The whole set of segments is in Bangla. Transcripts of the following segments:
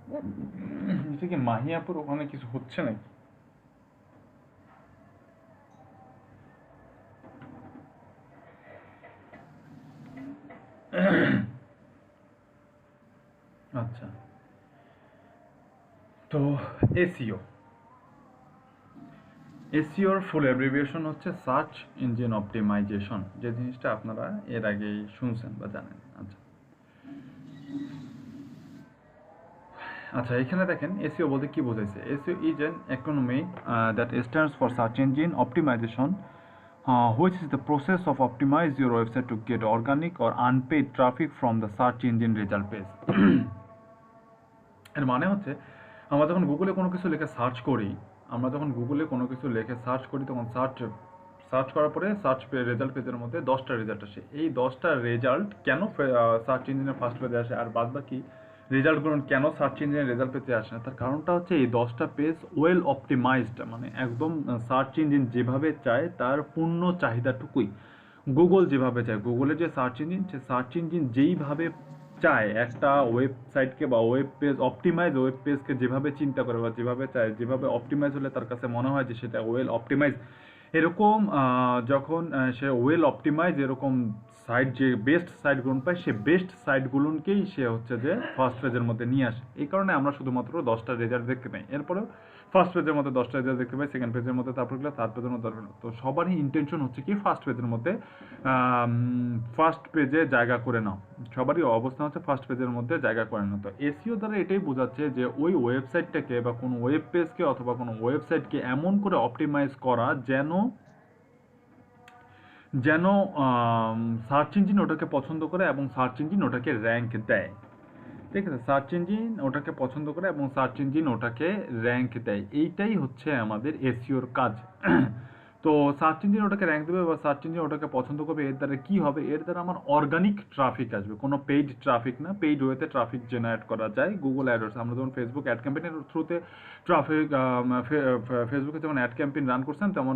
এটা কি মাহিয়াপুর ওখানে কিছু হচ্ছে নাকি? আচ্ছা, তো এসইও, এসইওর ফুল অ্যাব্রিভিয়েশন হচ্ছে সার্চ ইঞ্জিন অপটিমাইজেশন, যে জিনিসটা আপনারা এর আগেই শুনছেন বা জানেন। আচ্ছা আচ্ছা, এখানে দেখেন এসইও বলতে কি বোঝাইছে। SEO is an economy that stands for search engine optimization, which is the process of optimize your website to get organic or unpaid traffic from the search engine result page. এর মানে হচ্ছে আমরা যখন গুগলে কোনো কিছু লিখে সার্চ করি, আমরা যখন গুগলে কোনো কিছু লিখে সার্চ করি, তখন সার্চ সার্চ করার পরে সার্চ রেজাল্ট পেজের মধ্যে 10টা রেজাল্ট আসে। এই 10টা রেজাল্ট কেন সার্চ ইঞ্জিনের ফার্স্ট পেজে আসে আর বাদ বাকি রেজাল্টগুলো কেন সার্চ ইঞ্জিনের রেজাল্ট পেজে আসে না, তার কারণটা হচ্ছে এই 10টা পেজ ওয়েল অপটিমাইজড, মানে একদম সার্চ ইঞ্জিন যেভাবে চায় তার পূর্ণ চাহিদাটুকুই গুগল যেভাবে চায়। গুগলের যে সার্চ ইঞ্জিন, সে সার্চ ইঞ্জিন যেইভাবে চায় একটা ওয়েবসাইটকে বা ওয়েব পেজ অপটিমাইজ ওয়েব পেজকে যেভাবে চিন্তা করে বা যেভাবে চায়, যেভাবে অপটিমাইজ হলে তার কাছে মনে হয় যে সেটা ওয়েল অপটিমাইজ, এরকম যখন সে ওয়েল অপটিমাইজ এরকম সাইট যে বেস্ট সাইটগুলো পায়, সে বেস্ট সাইটগুলোকেই সে হচ্ছে যে ফার্স্ট পেজের মধ্যে নিয়ে আসে। এই কারণে আমরা শুধুমাত্র 10টা রেজাল্ট দেখতে পাই। এরপরেও ফার্স্ট পেজের মধ্যে 10টা রেজাল্ট দেখতে পাই, সেকেন্ড পেজের মধ্যে, তারপর গেলে থার্ড পেজের মধ্যে। তো সবারই ইন্টেনশন হচ্ছে কি ফার্স্ট পেজের মধ্যে ফার্স্ট পেজে জায়গা করে নাও, সবারই অবস্থান হচ্ছে ফার্স্ট পেজের মধ্যে জায়গা করে নাও। তো এসইও দ্বারা এটাই বোঝাচ্ছে যে ওই ওয়েবসাইটটাকে বা কোনো ওয়েব পেজকে অথবা কোনো ওয়েবসাইটকে এমন করে অপটিমাইজ করা যেন যেন সার্চ ইঞ্জিন ওটাকে পছন্দ করে এবং সার্চ ইঞ্জিন ওটাকে র্যাঙ্ক দেয়। ঠিক আছে, সার্চ ইঞ্জিন ওটাকে পছন্দ করে এবং সার্চ ইঞ্জিন ওটাকে র্যাঙ্ক দেয়, এইটাই হচ্ছে আমাদের এসইওর কাজ। তো সার্চ ইঞ্জিন ওটাকে র্যাঙ্ক দেবে বা সার্চ ইঞ্জিন ওটাকে পছন্দ করবে, এর দ্বারা কি হবে, এর দ্বারা আমার অর্গানিক ট্রাফিক আসবে, কোনো পেইড ট্রাফিক না। পেইড ওয়েতে ট্রাফিক জেনারেট করা যায় গুগল অ্যাডওয়ার্ডস। আমরা যখন ফেসবুক অ্যাড ক্যাম্পেইনের থ্রুতে ট্রাফিক, ফেসবুকে যেমন অ্যাড ক্যাম্পেইন রান করছেন, তেমন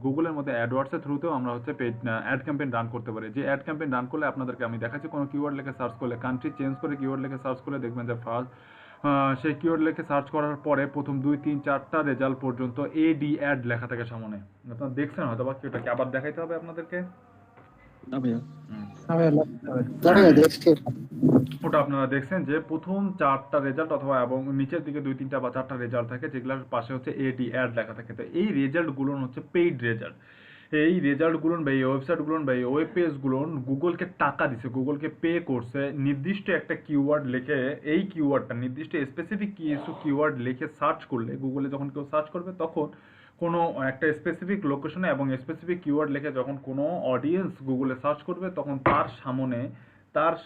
গুগলের মধ্যে অ্যাডওয়ার্ডসের থ্রুতেও আমরা হচ্ছে পেইড অ্যাড ক্যাম্পেইন রান করতে পারি। যে অ্যাড ক্যাম্পেইন রান করলে আপনাদেরকে আমি দেখাচ্ছি, কোনো কিওয়ার্ড লিখে সার্চ করলে, কান্ট্রি চেঞ্জ করে কিওয়ার্ড লিখে সার্চ করলে দেখবেন যে ফার্স্ট সেই কিওয়ার্ড লিখে সার্চ করার পরে প্রথম 2 3 4টা রেজাল্ট পর্যন্ত এডি অ্যাড লেখা থাকে সামনে। আপনারা দেখছেন হয়তো বা, কি ওটাকে আবার দেখাইতে হবে আপনাদেরকে? না ভাইয়া। হুম। দেখছি। ওটা আপনারা দেখছেন যে প্রথম 4টা রেজাল্ট অথবা এবং নিচের দিকে 2 3টা বা 4টা রেজাল্ট থাকে, যেগুলোর পাশে হচ্ছে এডি অ্যাড লেখা থাকে। তো এই রেজাল্টগুলো হচ্ছে পেইড রেজাল্ট। এই রেজাল্টগুলো বা এই ওয়েবসাইটগুলো বা এই ওয়েব পেজগুলো গুগলকে টাকা দিছে, গুগলকে পে করছে নির্দিষ্ট একটা কিওয়ার্ড লিখে। এই কিওয়ার্ডটা নির্দিষ্ট স্পেসিফিক কিছু কিওয়ার্ড লিখে সার্চ করলে, গুগলে যখন কেউ সার্চ করবে তখন কোনো একটা স্পেসিফিক লোকেশনে এবং স্পেসিফিক কিওয়ার্ড লিখে যখন কোনো অডিয়েন্স গুগলে সার্চ করবে, তখন তার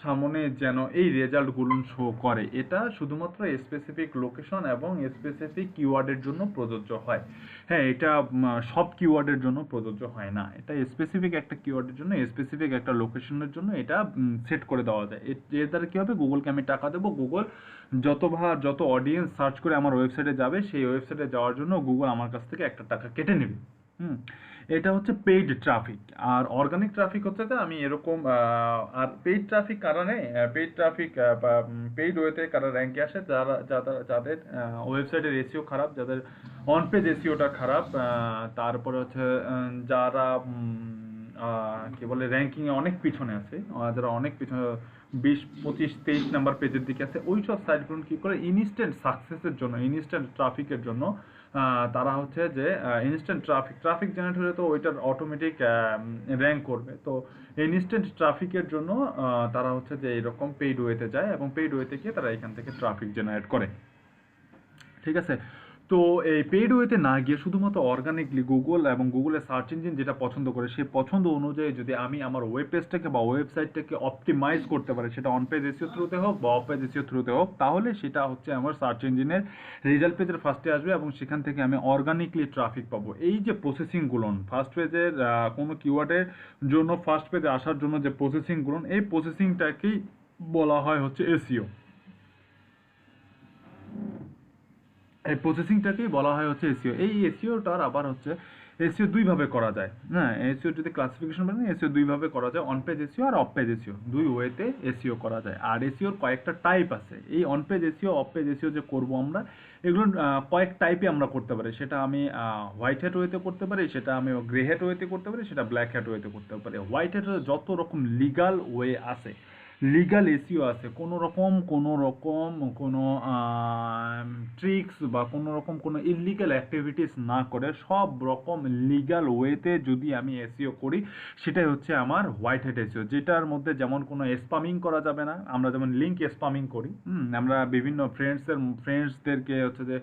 সামনে যেন এই রেজাল্টগুলো শো করে। এটা শুধুমাত্র স্পেসিফিক লোকেশন এবং স্পেসিফিক কিওয়ার্ডের জন্য প্রযোজ্য হয়। হ্যাঁ, এটা সব কিওয়ার্ডের জন্য প্রযোজ্য হয় না, এটা স্পেসিফিক একটা কিওয়ার্ডের জন্য, স্পেসিফিক একটা লোকেশনের জন্য এটা সেট করে দেওয়া যায়। এর দ্বারা কী হবে, গুগলকে আমি টাকা দেবো, গুগল যত অডিয়েন্স সার্চ করে আমার ওয়েবসাইটে যাবে, সেই ওয়েবসাইটে যাওয়ার জন্য গুগল আমার কাছ থেকে একটা টাকা কেটে নেবে। হুম, এটা হচ্ছে পেইড ট্রাফিক। আর অর্গানিক ট্রাফিক হচ্ছে যে আমি এরকম আর পেইড ট্রাফিক কারণে পেইড ট্রাফিক বা পেইড ওয়েতে কারা র্যাঙ্কে আসে, যাদের ওয়েবসাইটের এসইও খারাপ, যাদের অন পেজ এসইওটা খারাপ, তারপরে হচ্ছে যারা কি বলে র্যাঙ্কিংয়ে অনেক পিছনে আছে, যারা অনেক পিছনে 20 25 23 নাম্বার পেজের দিকে আছে, ওই সব সাইটগুলো কী করে ইনস্ট্যান্ট সাকসেসের জন্য, ইনস্ট্যান্ট ট্রাফিকের জন্য তারা হচ্ছে যে ইনস্ট্যান্ট ট্রাফিক জেনারেট হলে তো ওইটার অটোমেটিক র্যাঙ্ক করবে। তো ইনস্ট্যান্ট ট্রাফিকের জন্য তারা হচ্ছে যে এরকম পেইড ওয়েতে যায় এবং পেইড ওয়েতে গিয়ে তারা এখান থেকে ট্রাফিক জেনারেট করে। ঠিক আছে, তো এই পেইড ওয়েতে না গিয়ে শুধুমাত্র অর্গানিকলি গুগল এবং গুগলের সার্চ ইঞ্জিন যেটা পছন্দ করে, সেই পছন্দ অনুযায়ী যদি আমি আমার ওয়েব পেজটাকে বা ওয়েবসাইটটাকে অপটিমাইজ করতে পারি, সেটা অন পেজ এসইও থ্রুতে হোক বা অফ পেজ এসইও থ্রুতে হোক, তাহলে সেটা হচ্ছে আমার সার্চ ইঞ্জিনের রেজাল্ট পেজের ফার্স্টে আসবে এবং সেখান থেকে আমি অর্গানিকলি ট্রাফিক পাবো। এই যে প্রসেসিংগুলো ফার্স্ট পেজের কোনো কিওয়ার্ডের জন্য ফার্স্ট পেজে আসার জন্য যে প্রসেসিংগুলো, এই প্রসেসিংটাকেই বলা হয় হচ্ছে এসইও। এই প্রসেসিংটাকেই বলা হয় হচ্ছে এসইও। এই এসইওটার আবার হচ্ছে এসইও দুই ভাবে করা যায়। হ্যাঁ, এসইও যদি ক্লাসিফিকেশন বলেন, এসইও দুই ভাবে করা যায়, অন পেজ এসইও আর অফ পেজ এসইও, দুই ওয়েতে এসইও করা যায়। আর এসইওর কয়েকটা টাইপ আছে। এই on page SEO, off page SEO যে করব আমরা, এগুলো কয়েক টাইপে আমরা করতে পারি। সেটা আমি হোয়াইট হ্যাট ওয়েতে করতে পারি, সেটা আমি গ্রে হ্যাট ওয়েতে করতে পারি, সেটা ব্ল্যাক হ্যাট ওয়েতে করতে পারি। হোয়াইট হ্যাটের যত রকম লিগাল ওয়ে আছে, লিগাল এসইও আছে, কোনো রকম কোনো ট্রিক্স বা কোনো রকম কোনো ইললিগাল অ্যাক্টিভিটিস না করে সব রকম লিগাল ওয়েতে যদি আমি এসইও করি, সেটাই হচ্ছে আমার হোয়াইট হ্যাট এসইও। যেটার মধ্যে যেমন কোনো স্পামিং করা যাবে না। আমরা যেমন লিঙ্ক স্পামিং করি, আমরা বিভিন্ন ফ্রেন্ডসদেরকে হচ্ছে যে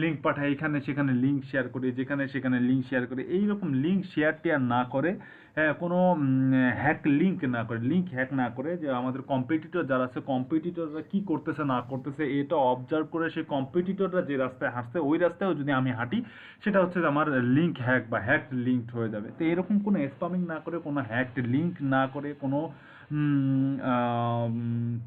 লিঙ্ক পাঠাই, এখানে সেখানে লিঙ্ক শেয়ার করি, যেখানে সেখানে লিঙ্ক শেয়ার করি, এইরকম লিঙ্ক শেয়ার টেয়ার না করে, কোনো লিঙ্ক হ্যাক না করে, যে আমাদের কম্পিটিটর যারা আছে, কম্পিটিটররা কি করতেছে না করতেছে এটা অবজার্ভ করে, সেই কম্পিটিটররা যে রাস্তায় হাঁটছে ওই রাস্তায়ও যদি আমি হাঁটি, সেটা হচ্ছে যে আমার লিঙ্ক হ্যাক বা হ্যাক লিঙ্কড হয়ে যাবে। তো এরকম কোনো স্প্যামিং না করে, কোনো হ্যাকড লিঙ্ক না করে, কোনো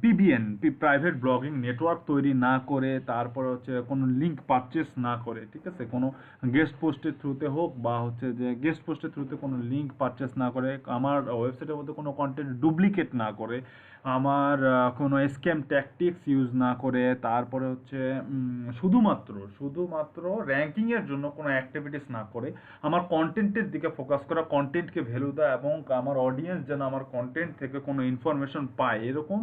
পিবিএন প্রাইভেট ব্লগিং নেটওয়ার্ক তৈরি না করে, তারপর হচ্ছে কোনো লিঙ্ক পারচেস না করে, ঠিক আছে, কোনো গেস্ট পোস্টের থ্রুতে হোক বা হচ্ছে যে গেস্ট পোস্টের থ্রুতে কোনো লিঙ্ক পারচেস না করে, আমার ওয়েবসাইটের মধ্যে কোনো কন্টেন্ট ডুপ্লিকেট না করে, আমার কোনো স্ক্যাম ট্যাকটিক্স ইউজ না করে, তারপরে হচ্ছে শুধুমাত্র র্যাঙ্কিংয়ের জন্য কোনো অ্যাক্টিভিটিস না করে, আমার কন্টেন্টের দিকে ফোকাস করা, কন্টেন্টকে ভ্যালু দেওয়া, এবং আমার অডিয়েন্স যেন আমার কন্টেন্ট থেকে কোনো ইনফরমেশন পায়, এরকম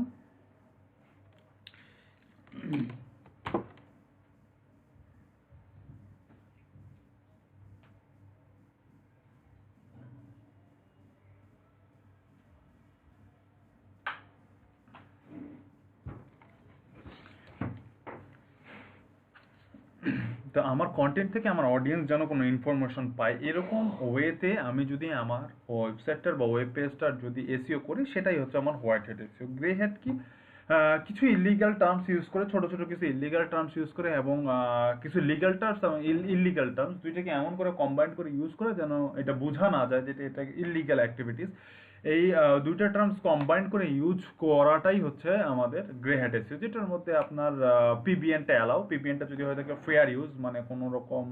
তো আমার কন্টেন্ট থেকে আমার অডিয়েন্স যেন কোনো ইনফরমেশন পায়, এরকম ওয়েতে আমি যদি আমার ওয়েবসাইটটার বা ওয়েব পেজটার যদি এসইও করি, সেটাই হচ্ছে আমার white hat SEO. Grey hat কি? কিছু ইলিগাল টার্মস ইউজ করে, ছোট ছোট কিছু ইলিগাল টার্মস ইউজ করে, এবং কিছু লিগাল টার্মস এবং ইলিগাল টার্মস দুইটাকে এমন করে কম্বাইন করে ইউজ করে যেন এটা বোঝা না যায় যেটা এটা ইলিগাল অ্যাক্টিভিটিস। এই দুইটা টার্মস কম্বাইন করে ইউজ করাটাই হচ্ছে আমাদের গ্রে হ্যাট এসইও, যেটার মধ্যে আপনার পিবিএনটা অ্যালাউ, পিবিএনটা যদি হয়ে থাকে ফেয়ার ইউজ, মানে কোনো রকম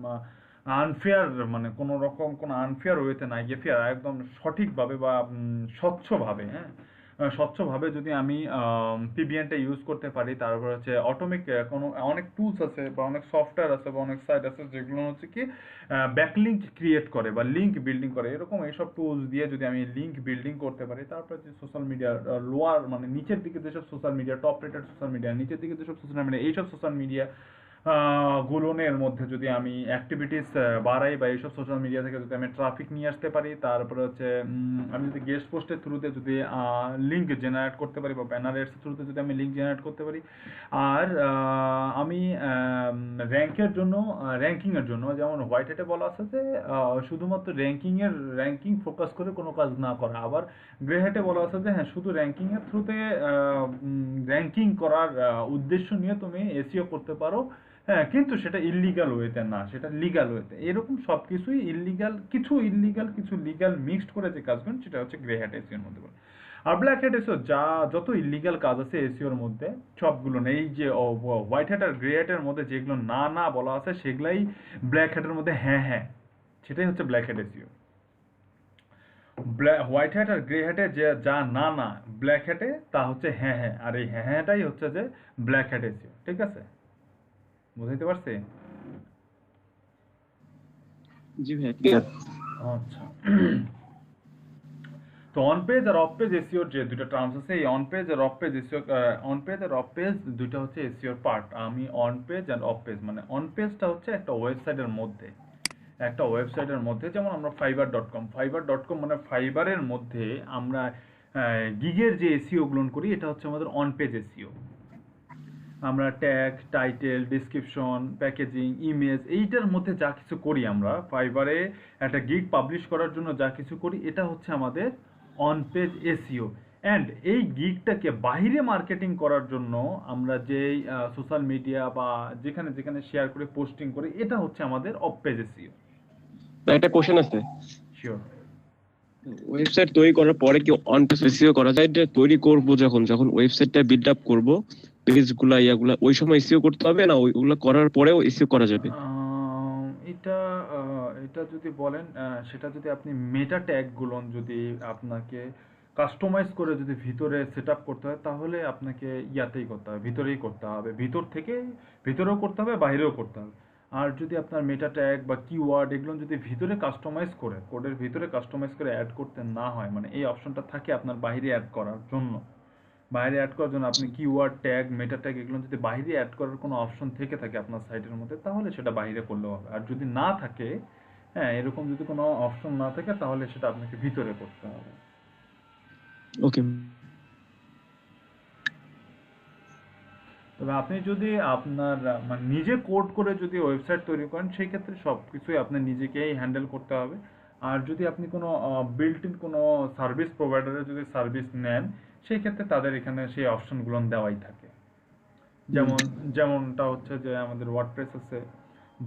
আনফেয়ার, মানে কোনো রকম কোনো আনফেয়ার ওয়েতে না গিয়ে ফেয়ার, একদম সঠিকভাবে বা স্বচ্ছভাবে, হ্যাঁ, স্বচ্ছভাবে যদি আমি পিবিএনটা ইউজ করতে পারি। তারপর হচ্ছে অটোমেটিক কোনো অনেক টুলস আছে বা অনেক সফটওয়্যার আছে বা অনেক সাইট আছে যেগুলো হচ্ছে কি ব্যাকলিঙ্ক ক্রিয়েট করে বা লিঙ্ক বিল্ডিং করে, এরকম এইসব টুলস দিয়ে যদি আমি লিঙ্ক বিল্ডিং করতে পারি, তারপর যে সোশ্যাল মিডিয়ার লোয়ার মানে নিচের দিকে যেসব social media, top rated social media, নিচের দিকে যেসব সোশ্যাল মিডিয়া, এইসব সোশ্যাল মিডিয়া গুলোনের মধ্যে যদি আমি অ্যাক্টিভিটিস বাড়াই বা এইসব সোশ্যাল মিডিয়া থেকে যদি আমি ট্রাফিক নিয়ে আসতে পারি, তারপরে হচ্ছে আমি যদি গেস্ট পোস্টের থ্রুতে যদি লিঙ্ক জেনারেট করতে পারি বা ব্যানার এডসের থ্রুতে যদি আমি লিঙ্ক জেনারেট করতে পারি, আর আমি র্যাঙ্কিংয়ের জন্য যেমন হোয়াইট হ্যাটে বলা আছে যে শুধুমাত্র র্যাঙ্কিং ফোকাস করে কোনো কাজ না করা, আবার গ্রে হ্যাটে বলা আছে যে হ্যাঁ, শুধু র্যাঙ্কিংয়ের থ্রুতে র্যাঙ্কিং করার উদ্দেশ্য নিয়ে তুমি এসইও করতে পারো, হ্যাঁ, কিন্তু সেটা ইল্লিগাল ওয়েতে না, সেটা লিগাল ওয়েতে। এরকম সব কিছুই কিছু লিগাল মিক্সড করে যে কাজ করেন, সেটা হচ্ছে গ্রে হ্যাট এসইওর মধ্যে পড়ে। আর ব্ল্যাক হ্যাট এসইও যত ইল্লিগাল কাজ আছে এসইওর মধ্যে, সবগুলো নেই, এই যে হোয়াইট হ্যাট আর গ্রে হ্যাটের মধ্যে যেগুলো না বলা আছে, সেগুলাই ব্ল্যাক হ্যাটের মধ্যে হ্যাঁ, সেটাই হচ্ছে black hat SEO. White hat আর গ্রে হ্যাটে যে যা না ব্ল্যাক হ্যাটে তা হচ্ছে হ্যাঁ, আর এই হ্যাঁটাই হচ্ছে যে ব্ল্যাক হ্যাট এসইও, ঠিক আছে? বুঝাইতে পারছি? জি ভাই, ক্লিয়ার। আচ্ছা, তো অন পেজ আর অফ পেজ এসইওর যে দুটো টার্মস আছে, এই অন পেজ আর অফ পেজ দুইটা হচ্ছে এসইওর পার্ট। আমি অন পেজ আর অফ পেজ, মানে অন পেজটা হচ্ছে একটা ওয়েবসাইটের মধ্যে, যেমন আমরা ফাইবার.কম মানে ফাইবারের মধ্যে আমরা গিগের যে এসইও গুলো করি, এটা হচ্ছে আমাদের অন পেজ এসইও। আমরা tag, title, description, packaging, image, এইটার মধ্যে যা কিছু করি, আমরা ফাইবারে একটা গিগ পাবলিশ করার জন্য যা কিছু করি, এটা হচ্ছে আমাদের অন পেজ এসইও। অ্যান্ড এই গিগটাকে বাইরে মার্কেটিং করার জন্য আমরা যেই সোশ্যাল মিডিয়া বা যেখানে যেখানে শেয়ার করে পোস্টিং করি, এটা হচ্ছে আমাদের অফ পেজ এসইও। একটা কোশ্চেন আছে। শিওর। ওয়েবসাইট তৈরি করার পরে কি অন পেজ এসইও করা যায়? এটা তৈরি করব যখন ওয়েবসাইটটা বিল্ড আপ করব, পেজগুলা ইয়াগুলা ওই সময় এসইও করতে হবে না, ওইগুলা করার পরেও এসইও করা যাবে? এটা এটা যদি বলেন সেটা যদি আপনি মেটা ট্যাগগুলো যদি আপনাকে কাস্টমাইজ করে যদি ভিতরে সেট আপ করতে হয় তাহলে আপনাকে ইয়াতেই করতে হবে, ভিতরেই করতে হবে, ভিতর থেকে ভিতরেও করতে হবে, বাইরেও করতে হবে। আর যদি আপনার মেটা ট্যাগ বা কিওয়ার্ড এগুলো যদি ভিতরে কাস্টমাইজ করে কোডের ভিতরে কাস্টমাইজ করে অ্যাড করতে না হয়, মানে এই অপশনটা থাকে আপনার বাইরে অ্যাড করার জন্য, বাইরে অ্যাড করার জন্য আপনি কিওয়ার্ড ট্যাগ মেটা ট্যাগ এগুলো যদি বাইরে অ্যাড করার কোনো অপশন থেকে থাকে আপনার সাইটের মধ্যে তাহলে সেটা বাইরে করলেও হবে। আর যদি না থাকে, হ্যাঁ এরকম যদি কোনো অপশন না থাকে তাহলে সেটা আপনাকে ভিতরে করতে হবে। ওকে। তবে আপনি যদি আপনার মানে নিজে কোড করে যদি ওয়েবসাইট তৈরি করেন সেই ক্ষেত্রে সব কিছুই আপনার নিজেকেই হ্যান্ডেল করতে হবে। আর যদি আপনি কোনো বিল্ট ইন কোনো সার্ভিস প্রোভাইডারের যদি সার্ভিস নেন সেই ক্ষেত্রে তাদের এখানে সেই অপশনগুলো দেওয়াই থাকে। যেমনটা হচ্ছে যে আমাদের ওয়ার্ডপ্রেস আছে,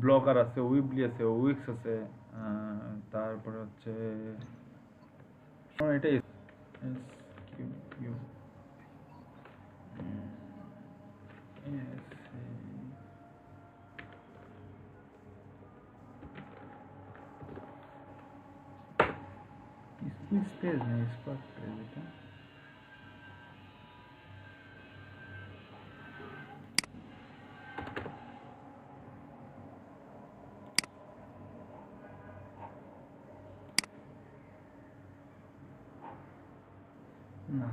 ব্লগার আছে, উইবলি আছে, উইক্স আছে, তারপরে হচ্ছে এটা SQQ, স্পেস নেই, স্পার্ক পেজ এটা। না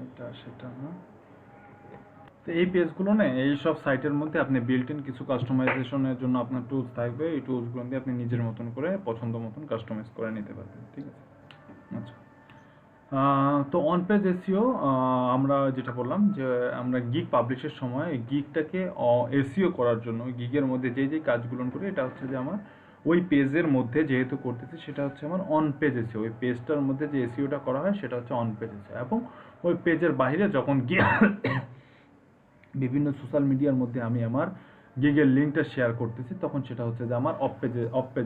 এটা সেটা না। তো এই পেজগুলো না এই সব সাইটের মধ্যে আপনি বিল্ট ইন কিছু কাস্টমাইজেশনের জন্য আপনার টুলস থাকবে, এই টুলসগুলো দিয়ে আপনি নিজের মতন করে পছন্দ মতন কাস্টমাইজ করে নিতে পারবেন, ঠিক আছে। আচ্ছা, তো অন পেজ এসইও আমরা যেটা বললাম যে আমরা গিগ পাবলিশের সময় গিগটাকে এসইও করার জন্য গিগের মধ্যে যে যে কাজগুলো করি এটা হচ্ছে যে আমার ওই পেজের মধ্যে যেহেতু করতেছি সেটা হচ্ছে আমার অন পেজ এসইও, ওই পেজটার মধ্যে যে এসইওটা করা হয় সেটা হচ্ছে অন পেজ এসইও। এবং ওই পেজের বাইরে যখন গিয়ে বিভিন্ন সোশ্যাল মিডিয়ার মধ্যে আমি আমার গিগের লিঙ্কটা শেয়ার করতেছি তখন সেটা হচ্ছে যে আমার অফ পেজ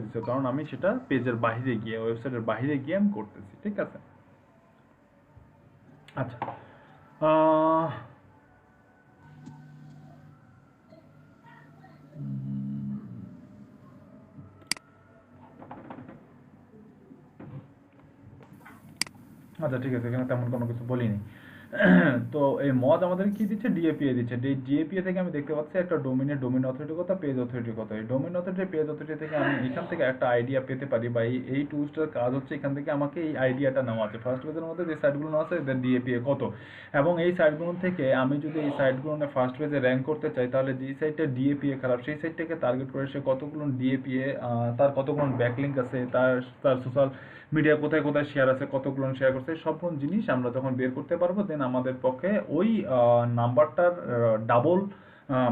এসইও, কারণ আমি সেটা পেজের বাইরে গিয়ে ওয়েবসাইটের বাইরে গিয়ে আমি করতেছি, ঠিক আছে। আচ্ছা, আচ্ছা ঠিক আছে, এখানে তেমন কোনো কিছু বলিনি। তো এই মদ আমাদের কি দিচ্ছে, ডিএপিএ দিচ্ছে। ডিএপিএ থেকে আমি দেখতে পাচ্ছি একটা ডোমেন অথরিটি কথা, পেজ অথরিটি কথা। এই ডোমেন অথরিটি পেজ অথরিটি থেকে আমি এখান থেকে একটা আইডিয়া পেতে পারি, বা এই টুলসটার কাজ হচ্ছে এখান থেকে আমাকে এই আইডিয়াটা নেওয়া আছে ফার্স্ট পেজের মধ্যে যে সাইটগুলো আছে এদের ডিএপিএ কত, এবং এই সাইটগুলো থেকে আমি যদি এই সাইটগুলো ফার্স্ট পেজে র্যাঙ্ক করতে চাই তাহলে যে সাইটটা ডিএপিএ খারাপ সেই সাইটটাকে টার্গেট করে সে কতগুলো ডিএপিএ, তার কতগুলো ব্যাকলিঙ্ক আছে, তার সোশ্যাল মিডিয়া কোথায় কোথায় শেয়ার আছে, কতগুলো শেয়ার করছে, সবগুলো জিনিস আমরা যখন বের করতে পারবো দেন আমাদের পক্ষে ওই নাম্বারটার ডাবল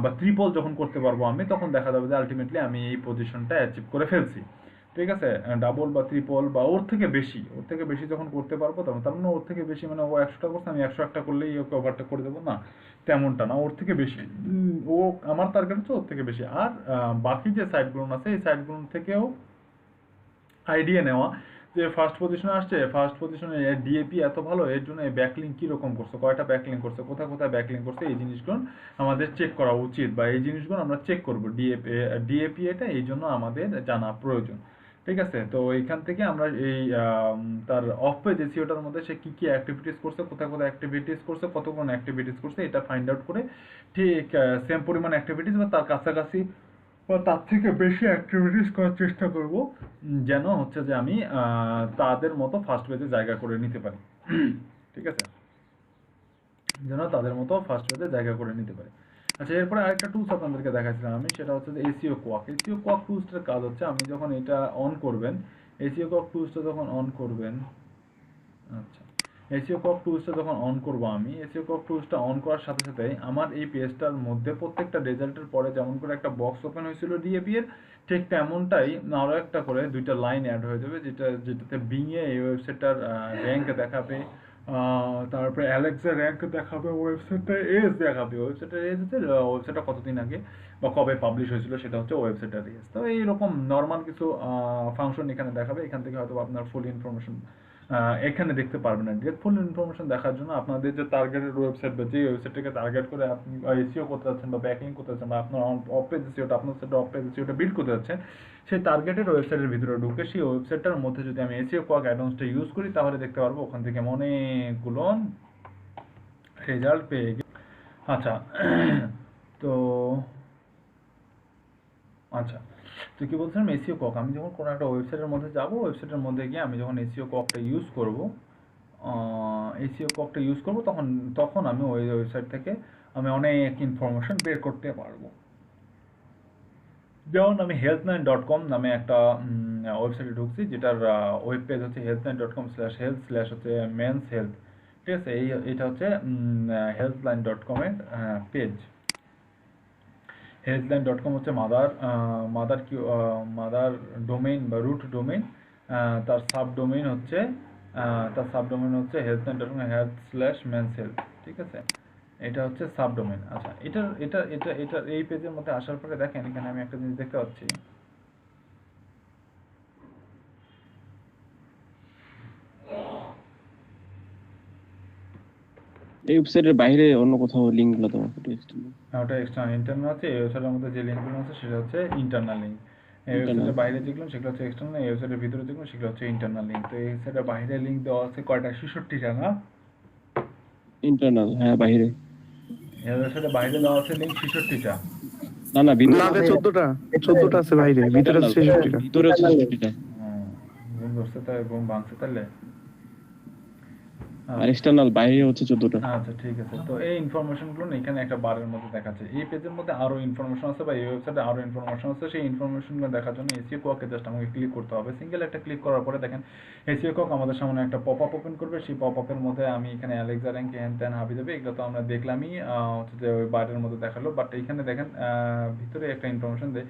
বা ট্রিপল যখন করতে পারবো আমি, তখন দেখা যাবে যে আলটিমেটলি আমি এই পজিশনটা অ্যাচিভ করে ফেলছি, ঠিক আছে। ডাবল বা ট্রিপল বা ওর থেকে বেশি যখন করতে পারবো তখন, তার মানে ওর থেকে বেশি মানে ও 100টা করছে আমি 101টা করলেই ওকে ওভারটেক করে দেবো না, তেমনটা না, ওর থেকে বেশি। ও আমার টার্গেট হচ্ছে ওর থেকে বেশি। আর বাকি যে সাইটগুলো আছে এই সাইটগুলো থেকেও আইডিয়া নেওয়া যে ফার্স্ট পজিশনে আসছে, ফার্স্ট পজিশনে ডিএপি এত ভালো, এর জন্য ব্যাকলিঙ্ক কীরকম করছে, কয়টা ব্যাকলিঙ্ক করছে, কোথায় কোথায় ব্যাকলিঙ্ক করছে, এই জিনিসগুলো আমাদের চেক করা উচিত, বা এই জিনিসগুলো আমরা চেক করবো। ডিএপি এটা এই জন্য আমাদের জানা প্রয়োজন, ঠিক আছে। তো এইখান থেকে আমরা এই তার অফ পেজ এসইওটার মধ্যে সে কী কী অ্যাক্টিভিটিস করছে, কোথায় কোথায় অ্যাক্টিভিটিস করছে, কতক্ষণ অ্যাক্টিভিটিস করছে, এটা ফাইন্ড আউট করে ঠিক সেম পরিমাণ অ্যাক্টিভিটিস বা তার কাছাকাছি বা তার থেকে বেশি অ্যাক্টিভিটিস করার চেষ্টা করব, যেন হচ্ছে যে আমি তাদের মতো ফার্স্ট পেজে জায়গা করে নিতে পারি, ঠিক আছে, যেন তাদের মতো ফার্স্ট পেজে জায়গা করে নিতে পারি। আচ্ছা, এরপরে আরেকটা টুলস আপনাদেরকে দেখাচ্ছিলাম আমি, সেটা হচ্ছে যে এসইও কোয়াক। এসইও কোয়াক টুলসটার কাজ হচ্ছে আমি যখন এটা অন করবেন, এসইও কোয়াক টুলসটা যখন অন করবেন, আচ্ছা এসইও কোয়াক টুলসটা যখন অন করবো আমি, এসইও কোয়াক টুলসটা অন করার সাথে সাথে আমার এই পেজটার মধ্যে প্রত্যেকটা রেজাল্টের পরে যেমন করে একটা বক্স ওপেন হয়েছিল ডিএপি এর, ঠিক তেমনটাই আরও একটা করে দুইটা লাইন অ্যাড হয়ে যাবে, যেটাতে বিংয়ে এই ওয়েবসাইটটার র্যাঙ্ক দেখাবে, তারপরে অ্যালেক্সা র্যাঙ্ক দেখাবে, ওয়েবসাইটটা এজ দেখাবে, ওয়েবসাইটের এজ হচ্ছে ওয়েবসাইটটা কতদিন আগে বা কবে পাবলিশ হয়েছিল সেটা হচ্ছে ওয়েবসাইটের এজ। তো এইরকম নর্মাল কিছু ফাংশন এখানে দেখাবে, এখান থেকে হয়তো আপনার ফুল ইনফরমেশন এখানে দেখতে পারবেন না। ডিরেক্ট ফুল ইনফরমেশন দেখার জন্য আপনাদের যে টার্গেটেড ওয়েবসাইট বা যে ওয়েবসাইটটাকে টার্গেট করে আপনি এসইও করতে যাচ্ছেন বা ব্যাকলিংক করতে যাচ্ছেন বা আপনার অফ পেজ এসইওটা আপনার সাইটে অফ পেজ এসইওটা বিল্ড করতে যাচ্ছেন, সেই টার্গেটেড ওয়েবসাইটের ভিতরে ঢুকে সেই ওয়েবসাইটটার মধ্যে যদি আমি এসইও কোয়াক অ্যাডভান্সটা ইউজ করি তাহলে দেখতে পারবো ওখান থেকে আমি অনেকগুলো রেজাল্ট পেয়ে গেছি। আচ্ছা তো আচ্ছা তো কি বলছিলাম, এসইও কক আমি যখন কোনো একটা ওয়েবসাইটের মধ্যে যাব, ওয়েবসাইটের মধ্যে গিয়ে আমি যখন এসইও ককটা ইউজ করব, তখন তখন আমি ওই ওয়েবসাইট থেকে আমি অনেক ইনফরমেশন বের করতে পারবো। যেমন আমি healthline.com নামে একটা ওয়েবসাইটে ঢুকছি, যেটার ওয়েব পেজ হচ্ছে healthline.com/health/ হচ্ছে মেন্স হেলথ, ঠিক আছে। এটা হচ্ছে healthline.com এর পেজ। healthline.com হচ্ছে মাদার ডোমেইন বা রুট ডোমেইন। তার সাবডোমেইন হচ্ছে healthline.com health/men's health, ঠিক আছে। এটা হচ্ছে সাবডোমেইন। আচ্ছা এটা এই পেজের মধ্যে আসার পরে দেখেন এখানে আমি একটা জিনিস দেখতে পাচ্ছি, এই ওয়েবসাইটের বাইরে অন্য কোথাও লিঙ্কগুলো তোমার ওটা এক্সটার্নাল ইন্টারনাল আছে। এই ওয়েবসাইটের মধ্যে যে লিঙ্কগুলো আছে সেটা হচ্ছে ইন্টারনাল লিঙ্ক। এই ওয়েবসাইটের বাইরে যেগুলো সেগুলো হচ্ছে এক্সটার্নাল, এই ওয়েবসাইটের ভিতরে যেগুলো সেগুলো হচ্ছে ইন্টারনাল লিঙ্ক। তো এই ওয়েবসাইটের বাইরে লিঙ্ক দেওয়া আছে কয়টা? 66টা না? ইন্টারনাল, হ্যাঁ বাইরে। এই ওয়েবসাইটের বাইরে দেওয়া আছে লিঙ্ক 66টা। না না, ভিতরে না 14টা আছে বাইরে, ভিতরে আছে 66টা। ভিতরে আছে 66টা। ঘুম ধরছে তাই, ঘুম ভাঙছে তাহলে। আর এক্সটার্নাল বাইরে হচ্ছে 14টা। আচ্ছা ঠিক আছে। তো এই ইনফরমেশনগুলো না এখানে একটা বারের মধ্যে দেখাচ্ছে। এই পেজের মধ্যে আরো ইনফরমেশন আছে বা এই ওয়েবসাইটে আরো ইনফরমেশন আছে। সেই ইনফরমেশনগুলো দেখার জন্য এসইও কোয়াকে জাস্ট আমাকে ক্লিক করতে হবে। সিঙ্গেল একটা ক্লিক করার পরে দেখেন এসইও কোয়াক আমাদের সামনে একটা পপআপ ওপেন করবে। সেই পপআপের মধ্যে আমি এখানে অ্যালেক্সা র্যাঙ্ক হ্যান ত্যান হাবি দেবে, এগুলো তো আমরা দেখলামই, হচ্ছে যে ওই বারের মধ্যে দেখালো। বাট এইখানে দেখেন ভিতরে একটা ইনফরমেশন দেয়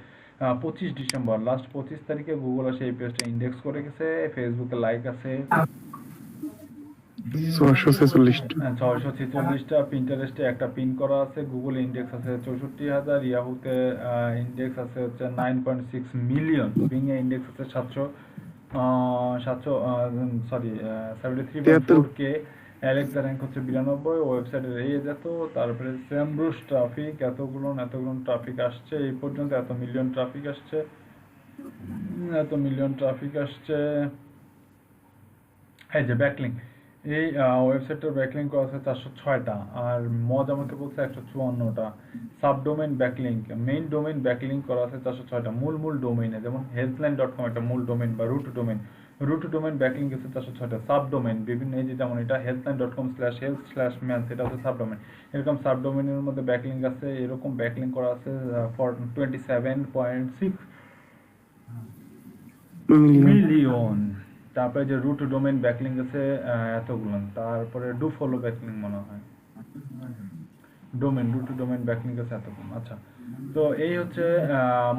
25 ডিসেম্বর, লাস্ট 25 তারিখে গুগল আসে এই পেজটা ইন্ডেক্স করে গেছে। ফেসবুকে লাইক আছে 646টা, পিন্টারেস্টে একটা পিন করা আছে, গুগল ইন্ডেক্স আছে 64,000, ইয়াহুতে ইন্ডেক্স আছে হচ্ছে 9.6 মিলিয়ন, বিং এ ইন্ডেক্স আছে 73.4K, অ্যালেক্সা র্যাঙ্ক হচ্ছে 92, ওয়েবসাইটের এই এত, তারপরে স্যামব্রুস ট্রাফিক এতগুলো ট্রাফিক আসছে এই পর্যন্ত, এত মিলিয়ন ট্রাফিক আসছে। এই যে ব্যাকলিঙ্ক, এই ওয়েবসাইটটার ব্যাকলিঙ্ক করা আছে 406টা, আর মজ আমাকে বলছে 154টা। Subdomain backlink, main domain backlink করা আছে 406টা মূল ডোমেইনে, যেমন healthline.com একটা মূল ডোমেইন বা রুট ডোমেইন ব্যাকলিঙ্ক আছে 406টা। সাবডোমেইন বিভিন্ন, এই যে যেমন এটা healthline.com/health/men's, এটা হচ্ছে সাবডোমেইন। এরকম সাবডোমেইনের মধ্যে ব্যাকলিঙ্ক আছে, এরকম ব্যাকলিঙ্ক করা আছে 27.6 মিলিয়ন। তারপরে যে রুট ডোমেইন ব্যাকলিঙ্ক আছে এতগুলো। তারপরে ডু ফলো ব্যাকলিঙ্ক মনে হয়, রুট ডোমেইন ব্যাকলিঙ্ক আছে এতগুলো। আচ্ছা তো এই হচ্ছে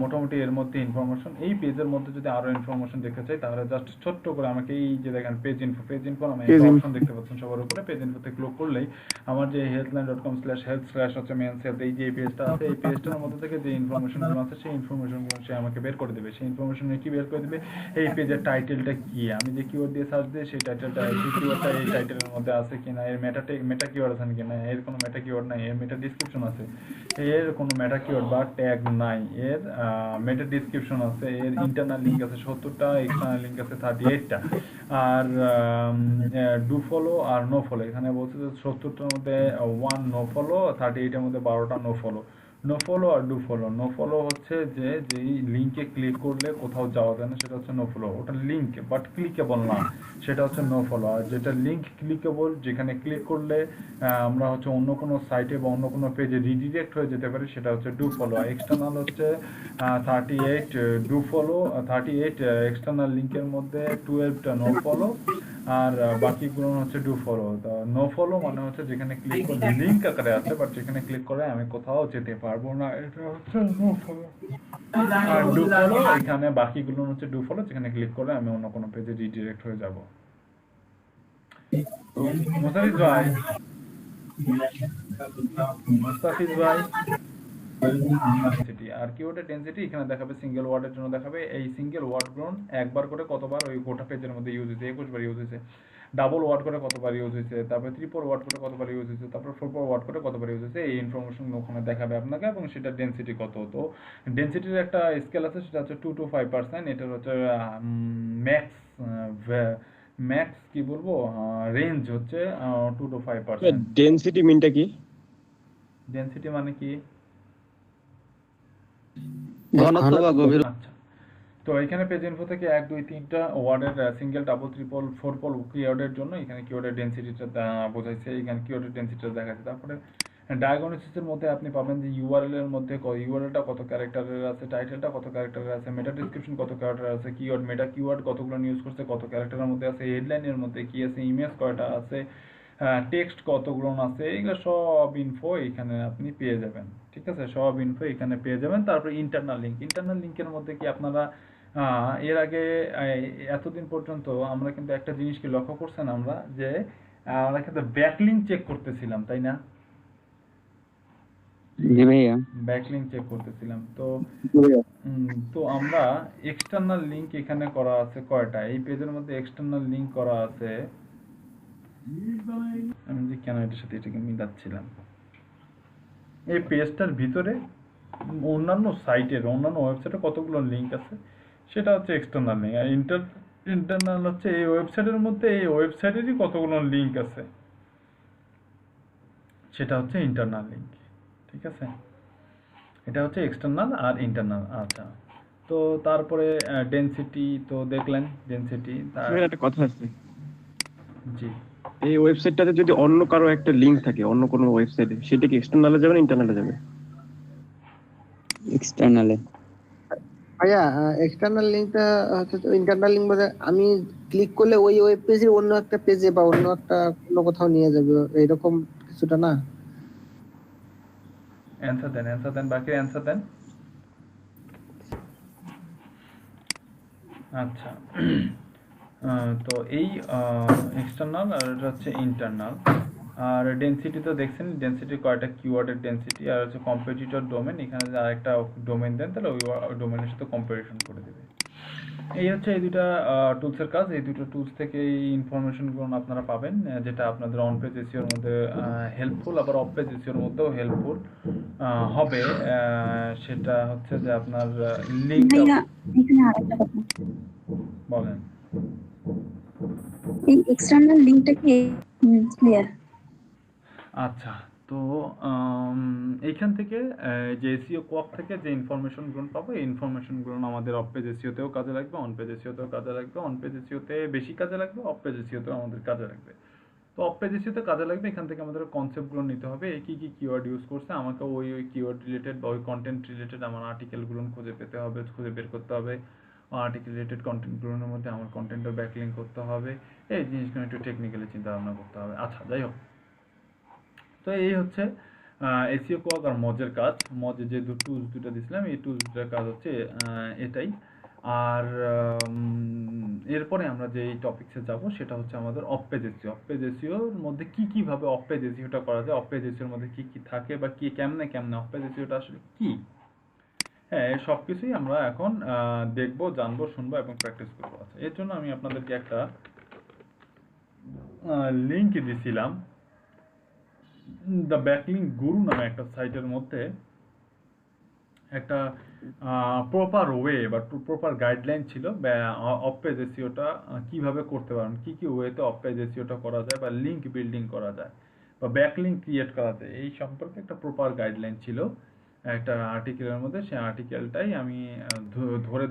মোটামুটি এর মধ্যে ইনফরমেশন। এই পেজের মধ্যে যদি আরো ইনফরমেশন দেখতে চাই তাহলে জাস্ট ছোট্ট করে আমাকে এই যে দেখেন পেজ ইনফো আমি একটা অপশন দেখতে পাচ্ছেন সবার উপরে, পেজ ইনফোতে ক্লিক করলেই আমার যে healthline.com/health/men's health এই যে পেজটা আছে, এই পেজটার মধ্যে থেকে যে ইনফরমেশনগুলো আছে সেই ইনফরমেশনগুলো সে আমাকে বের করে দেবে। সেই ইনফরমেশনে কি বের করে দেবে, এই পেজের টাইটেলটা কি, আমি যে কিওয়ার্ড দিয়ে সার্চ দিই সেই টাইটেলটা, এই কিওয়ার্ডটা এই টাইটেলের মধ্যে আছে কিনা, এর মেটা কিওয়ার্ড আছে কিনা, এর কোনো মেটা কিওয়ার্ড নাই, এর মেটা ডেসক্রিপশন আছে, এর কোনো মেটা কিওয়ার্ড বা ট্যাগ নাই, এর মেটা ডেসক্রিপশন আছে, এর ইন্টারনাল লিংক আছে 70টা, এক্সটার্নাল লিংক আছে 38টা, আর ডু ফলো আর নো ফলো, এখানে বলছে যে 70টার মধ্যে 1 নো ফলো, 38টার মধ্যে 12টা নো ফলো। নো ফলো আর ডু ফলো, নো ফলো হচ্ছে যে যেই লিঙ্কে ক্লিক করলে কোথাও যাওয়া যায় না সেটা হচ্ছে নো ফলো, ওটা লিঙ্ক বাট ক্লিকেবল না, সেটা হচ্ছে নো ফলো। আর যেটা লিঙ্ক ক্লিকেবল, যেখানে ক্লিক করলে আমরা হচ্ছে অন্য কোনো সাইটে বা অন্য কোনো পেজে রিডিরেক্ট হয়ে যেতে পারি, সেটা হচ্ছে ডু ফলো। এক্সটার্নাল হচ্ছে 38 ডু ফলো, 38 এক্সটার্নাল লিঙ্কের মধ্যে 12টা নো ফলো, আর বাকিগুলো হচ্ছে ডু ফলো। নো ফলো মানে হচ্ছে যেখানে ক্লিক করলে লিঙ্ক আকারে আছে বাট যেখানে ক্লিক করে আমি কোথাও যেতে পারবো না, এটা হচ্ছে নো ফলো। আর ডু ফলো, এখানে বাকিগুলো হচ্ছে ডু ফলো, যেখানে ক্লিক করে আমি অন্য কোনো পেজে রিডিরেক্ট হয়ে যাব। মুস্তাফিজ ভাই আর কিওয়ার্ডের ডেনসিটি এখানে দেখাবে সিঙ্গেল ওয়ার্ডের জন্য দেখাবে এই সিঙ্গেল ওয়ার্ডগুলো একবার করে কতবার ওই গোটা পেজের মধ্যে ইউজ হয়েছে, 21 বার ইউজ হয়েছে, ডাবল ওয়ার্ড করে কতবার ইউজ হয়েছে, তারপরে ট্রিপল ওয়ার্ড করে কতবার ইউজ হয়েছে, তারপর ফোর ওয়ার্ড করে কতবার ইউজ হয়েছে, এই ইনফরমেশন ওখানে দেখাবে আপনাকে এবং সেটা ডেনসিটি কত। তো ডেনসিটির একটা স্কেল আছে, সেটা হচ্ছে 2 to 5%। এটার হচ্ছে ম্যাক্স ম্যাক্স কি বলবো রেঞ্জ হচ্ছে 2 to 5%। ডেনসিটি মিনটা কি? ডেনসিটি মানে কি? ঘনত্ব বা গভীরতা। আচ্ছা, তো এখানে পেজ ইনফো থেকে 1 2 3টা ওয়ার্ডের সিঙ্গেল ডাবল ট্রিপল ফোর কিওয়ার্ডের জন্য এখানে কিওয়ার্ডের ডেনসিটিটা বোঝাইছে, এখানে কিওয়ার্ডের ডেনসিটিটা দেখাচ্ছে। তারপরে ডায়াগনোসিসের মধ্যে আপনি পাবেন যে ইউআরএল এর মধ্যে ইউআরএলটা কত ক্যারেক্টারের আছে, টাইটেলটা কত ক্যারেক্টারের আছে, মেটা ডেসক্রিপশন কত ক্যারেক্টার আছে, কিওয়ার্ড মেটা কিওয়ার্ড কতগুলো ইউজ করছে কত ক্যারেক্টারের মধ্যে আছে, হেডলাইনের মধ্যে কি আছে, ইমেজ কয়টা আছে, টেক্সট কতগুলো আছে, এগুলো সব ইনফো এখানে আপনি পেয়ে যাবেন। ঠিক আছে, সব ইনফো এখানে পেয়ে যাবেন। তারপর ইন্টারনাল লিঙ্কের মধ্যে কি আপনারা এর আগে এতদিন পর্যন্ত আমরা কিন্তু একটা জিনিস কি লক্ষ্য করছেন আমরা যে আমরা কিন্তু ব্যাকলিঙ্ক চেক করতেছিলাম, তাই না? জি ভাইয়া। ব্যাকলিঙ্ক চেক করতেছিলাম। তো তো আমরা এক্সটার্নাল লিংক এখানে করা আছে কয়টা? এই পেজের মধ্যে এক্সটার্নাল লিংক করা আছে, আমি যে কেন এটার সাথে এটাকে মিলাচ্ছিলাম, এই পেজটার ভিতরে অন্যান্য সাইটের অন্যান্য ওয়েবসাইটে কতগুলো লিংক আছে সেটা হচ্ছে এক্সটার্নাল লিংক। আর ইন্টারনাল হচ্ছে এই ওয়েবসাইটের মধ্যে এই ওয়েবসাইটেরই কতগুলো লিংক আছে সেটা হচ্ছে ইন্টারনাল লিংক। ঠিক আছে, এটা হচ্ছে এক্সটার্নাল আর ইন্টারনাল। আচ্ছা, তো তারপরে ডেনসিটি তো দেখলেন, ডেনসিটি একটা কথা আছে, জি। এই ওয়েবসাইটটাতে যদি অন্য কারো একটা লিংক থাকে অন্য কোনো ওয়েবসাইটে, সেটা কি এক্সটার্নালে যাবে না ইন্টারনালে যাবে? এক্সটার্নালে। ভাইয়া এক্সটার্নাল লিংকটা হচ্ছে ইন্টারনাল লিংক বলে আমি ক্লিক করলে ওই ওয়েব পেজে অন্য একটা পেজে বা অন্য কোথাও নিয়ে যাবে, এরকম কিছুটা না? অ্যান্সার দেন, বাকি অ্যান্সার দেন। আচ্ছা, তো এই এক্সটার্নাল আর এটা হচ্ছে ইন্টারনাল। আর ডেনসিটি তো দেখছেন, ডেনসিটি কয়টা কিওয়ার্ডের ডেনসিটি, আর হচ্ছে কম্পিটিটর ডোমেন, এখানে যদি আরেকটা ডোমেন দেন তাহলে ওই ডোমেনের সাথে কম্পারিশন করে দেবে। এই হচ্ছে এই দুটা টুলসের কাজ। এই দুটো টুলস থেকে এই ইনফরমেশনগুলো আপনারা পাবেন, যেটা আপনাদের অন পেজ এসইওর মধ্যে হেল্পফুল, আবার অফ পেজ এসইওর মধ্যেও হেল্পফুল হবে। সেটা হচ্ছে যে আপনার লিংক এখানে আরেকটা কথা, বলেন। এই এক্সটার্নাল লিংকটা কি ক্লিয়ার? আচ্ছা, তো এইখান থেকে যে এসইও কোঅপ থেকে যে ইনফরমেশনগুলো পাবো, এই ইনফরমেশনগুলো আমাদের অফ পেজ এসইওতেও কাজে লাগবে, অন পেজ এসইওতেও কাজে লাগবে। অন পেজ এসইওতে বেশি কাজে লাগবে, অফ পেজ এসইওতেও আমাদের কাজে লাগবে। তো অফ পেজ এসইওতে কাজে লাগবে, এখান থেকে আমাদের কনসেপ্টগুলো নিতে হবে, এই কী কিওয়ার্ড ইউজ করছে, আমাকে ওই কিওয়ার্ড রিলেটেড বা ওই কন্টেন্ট রিলেটেড আমার আর্টিকেলগুলো খুঁজে বের করতে হবে। আর্টিকেল রিলেটেড কন্টেন্টগুলোর মধ্যে আমার কন্টেন্টও ব্যাকলিঙ্ক করতে হবে। এই জিনিসগুলো একটু টেকনিক্যালি চিন্তা ভাবনা করতে হবে। আচ্ছা, যাই হোক, তো এই হচ্ছে এসইও কোঅপ আর মজের কাজ। মজে যে টুলস দুটো দিয়েছিলাম, এই টুলস দুটার কাজ হচ্ছে এটাই। আর এরপরে আমরা যে এই টপিকসে যাব সেটা হচ্ছে আমাদের off page SEO. Off page এসইওর মধ্যে কিভাবে অফ পেজ এসইওটা করা যায়, অফ পেজ এসইওর মধ্যে কি থাকে বা কেমনে অফ পেজ এসইওটা আসলে কি, হ্যাঁ, এই সব কিছুই আমরা এখন দেখবো, জানবো, শুনবো এবং প্র্যাকটিস করবো। আচ্ছা, এর জন্য আমি আপনাদেরকে একটা লিঙ্ক দিয়েছিলাম, দ্য ব্যাকলিঙ্ক গুরু নামে একটা সাইটের মধ্যে একটা প্রপার ওয়ে বা প্রপার গাইডলাইন ছিল অফ পেজ এসইওটা কিভাবে করতে পারেন, কি ওয়েতে অফ পেজ এসইওটা করা যায় বা লিঙ্ক বিল্ডিং করা যায় বা ব্যাকলিঙ্ক ক্রিয়েট করা যায়, এই সম্পর্কে একটা প্রপার গাইডলাইন ছিল একটা আর্টিকেলের মধ্যে। সেই আর্টিকেলটাই আমি ধরে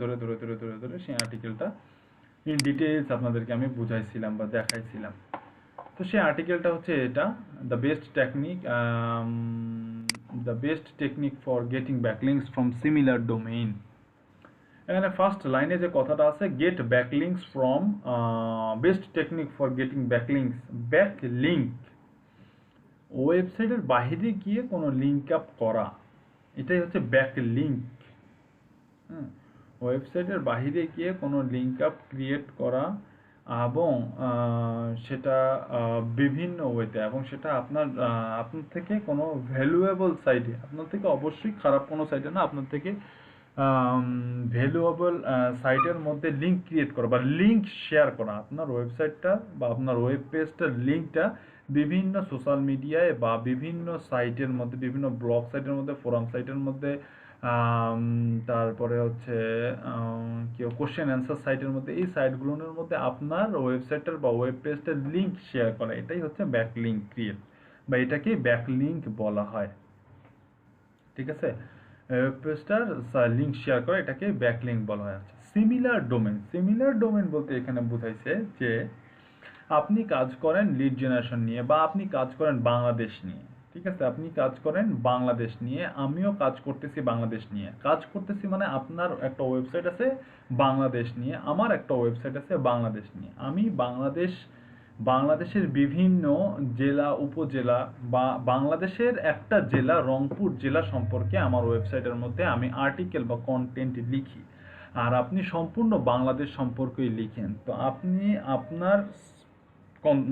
সেই আর্টিকেলটা ইন ডিটেইলস আপনাদেরকে আমি বুঝাইছিলাম বা দেখাইছিলাম। তো সেই আর্টিকেলটা হচ্ছে এটা, the best technique for getting backlinks from similar domain. এখানে ফার্স্ট লাইনে যে কথাটা আছে, get backlinks from best technique for getting backlink, ওয়েবসাইটের বাইরে গিয়ে কোনো লিঙ্ক আপ করা, এটাই হচ্ছে ব্যাকলিংক। ওয়েবসাইটের বাইরে গিয়ে কোনো লিঙ্ক আপ ক্রিয়েট করা এবং সেটা বিভিন্ন ওয়েতে, এবং সেটা আপনার থেকে কোনো ভ্যালুয়েবল সাইটে, আপনার থেকে অবশ্যই খারাপ কোনো সাইটে না, আপনার থেকে ভ্যালুয়েবল সাইটের মধ্যে লিঙ্ক ক্রিয়েট করা বা লিঙ্ক শেয়ার করা, আপনার ওয়েবসাইটটা বা আপনার ওয়েব পেজটার লিঙ্কটা বিভিন্ন সোশ্যাল মিডিয়ায় বা বিভিন্ন সাইটের মধ্যে, বিভিন্ন ব্লগ সাইটের মধ্যে, ফোরাম সাইটের মধ্যে, তারপরে হচ্ছে কেউ কোশ্চেন অ্যান্সার সাইটের মধ্যে, এই সাইটগুলোর মধ্যে আপনার ওয়েবসাইটের বা ওয়েব পেজটার লিঙ্ক শেয়ার করা, এটাই হচ্ছে ব্যাক লিঙ্ক ক্রিয়েট বা এটাকে ব্যাক লিঙ্ক বলা হয়। ঠিক আছে, ওয়েব পেজটার লিঙ্ক শেয়ার করা এটাকে ব্যাক লিঙ্ক বলা হয়। আচ্ছা, সিমিলার ডোমেন বলতে এখানে বোঝাইছে যে আপনি কাজ করেন লিড জেনারেশন নিয়ে বা আপনি কাজ করেন বাংলাদেশ নিয়ে। ঠিক আছে, আপনি কাজ করেন বাংলাদেশ নিয়ে, আমিও কাজ করতেছি বাংলাদেশ নিয়ে। কাজ করতেছি মানে আপনার একটা ওয়েবসাইট আছে বাংলাদেশ নিয়ে, আমার একটা ওয়েবসাইট আছে বাংলাদেশ নিয়ে। আমি বাংলাদেশের বিভিন্ন জেলা, উপজেলা বা বাংলাদেশের একটা জেলা, রংপুর জেলা সম্পর্কে আমার ওয়েবসাইটের মধ্যে আমি আর্টিকেল বা কন্টেন্ট লিখি, আর আপনি সম্পূর্ণ বাংলাদেশ সম্পর্কেই লিখেন। তো আপনি আপনার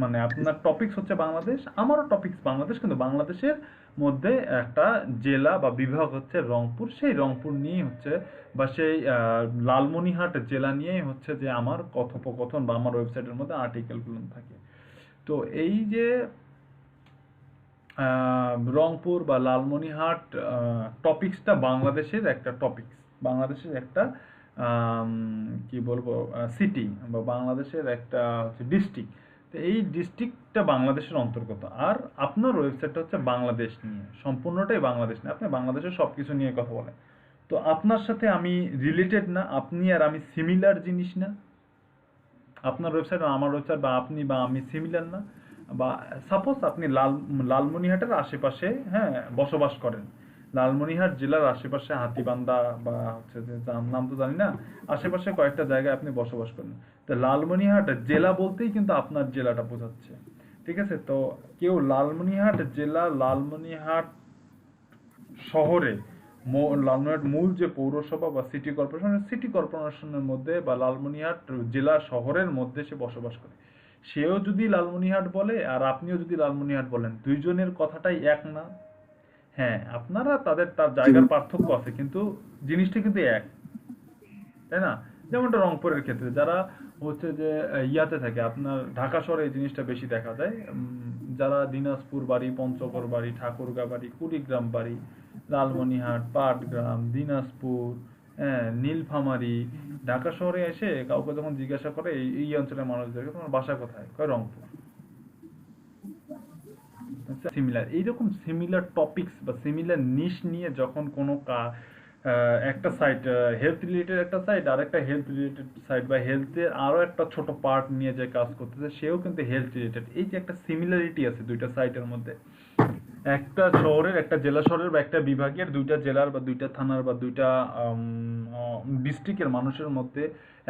মানে আপনার টপিকস হচ্ছে বাংলাদেশ, আমারও টপিকস বাংলাদেশ, কিন্তু বাংলাদেশের মধ্যে একটা জেলা বা বিভাগ হচ্ছে রংপুর, সেই রংপুর নিয়েই হচ্ছে বা সেই লালমনিরহাট জেলা নিয়েই হচ্ছে যে আমার কথোপকথন বা আমার ওয়েবসাইটের মধ্যে আর্টিকেলগুলো থাকে। তো এই যে রংপুর বা লালমনিরহাট টপিকসটা বাংলাদেশের একটা টপিকস, বাংলাদেশের একটা কি বলবো সিটি বা বাংলাদেশের একটা হচ্ছে ডিস্ট্রিক্ট। তো এই ডিস্ট্রিক্টটা বাংলাদেশের অন্তর্গত, আর আপনার ওয়েবসাইটটা হচ্ছে বাংলাদেশ নিয়ে, সম্পূর্ণটাই বাংলাদেশ নিয়ে, আপনি বাংলাদেশের সব কিছু নিয়ে কথা বলেন। তো আপনার সাথে আমি রিলেটেড না, আপনি আর আমি সিমিলার জিনিস না, আপনার ওয়েবসাইট আর আমার ওয়েবসাইট বা আপনি বা আমি সিমিলার না। বা সাপোজ আপনি লালমনিরহাটের আশেপাশে বসবাস করেন, লালমনিরহাট জেলার আশেপাশে হাতীবান্ধা বা হচ্ছে যে নাম তো জানি না, আশেপাশে কয়েকটা জায়গায় আপনি বসবাস করেন। তো লালমনিরহাট জেলা বলতেই কিন্তু আপনার জেলাটা বোঝাচ্ছে। ঠিক আছে, তো কেউ লালমনিরহাট জেলা, লালমনিরহাট শহরে, লালমনিরহাট মূল যে পৌরসভা বা সিটি কর্পোরেশনের মধ্যে বা লালমনিরহাট জেলা শহরের মধ্যে সে বসবাস করে, সেও যদি লালমনিরহাট বলে আর আপনিও যদি লালমনিরহাট বলেন, দুইজনের কথাটাই এক না? হ্যাঁ, আপনারা তার জায়গার পার্থক্য আছে, কিন্তু জিনিসটা কিন্তু এক, তাই না? যেমনটা রংপুরের ক্ষেত্রে যারা হচ্ছে যে ইয়াতে থাকে, আপনার ঢাকা শহরে এই জিনিসটা বেশি দেখা যায়। যারা দিনাজপুর বাড়ি, পঞ্চগড় বাড়ি, ঠাকুরগাঁ বাড়ি, কুড়িগ্রাম বাড়ি, লালমনিরহাট, পাটগ্রাম, দিনাজপুর, নীলফামারী, ঢাকা শহরে এসে কাউকে যখন জিজ্ঞাসা করে এই অঞ্চলের মানুষদেরকে তোমার বাসা কোথায়, কয় রংপুর। সিমিলার, এইরকম সিমিলার টপিকস বা সিমিলার নিশ নিয়ে যখন কোনো একটা সাইট, হেলথ রিলেটেড একটা সাইট আর একটা হেলথ রিলেটেড সাইট বা হেলথের আরো একটা ছোট পার্ট নিয়ে যে কাজ করতেছে, সেও কিন্তু হেলথ রিলেটেড। এই যে একটা সিমিলারিটি আছে দুইটা সাইটের মধ্যে, একটা শহরের, একটা জেলা শহরের বা একটা বিভাগের, দুইটা জেলার বা দুইটা থানার বা দুইটা ডিস্ট্রিক্টের মানুষের মধ্যে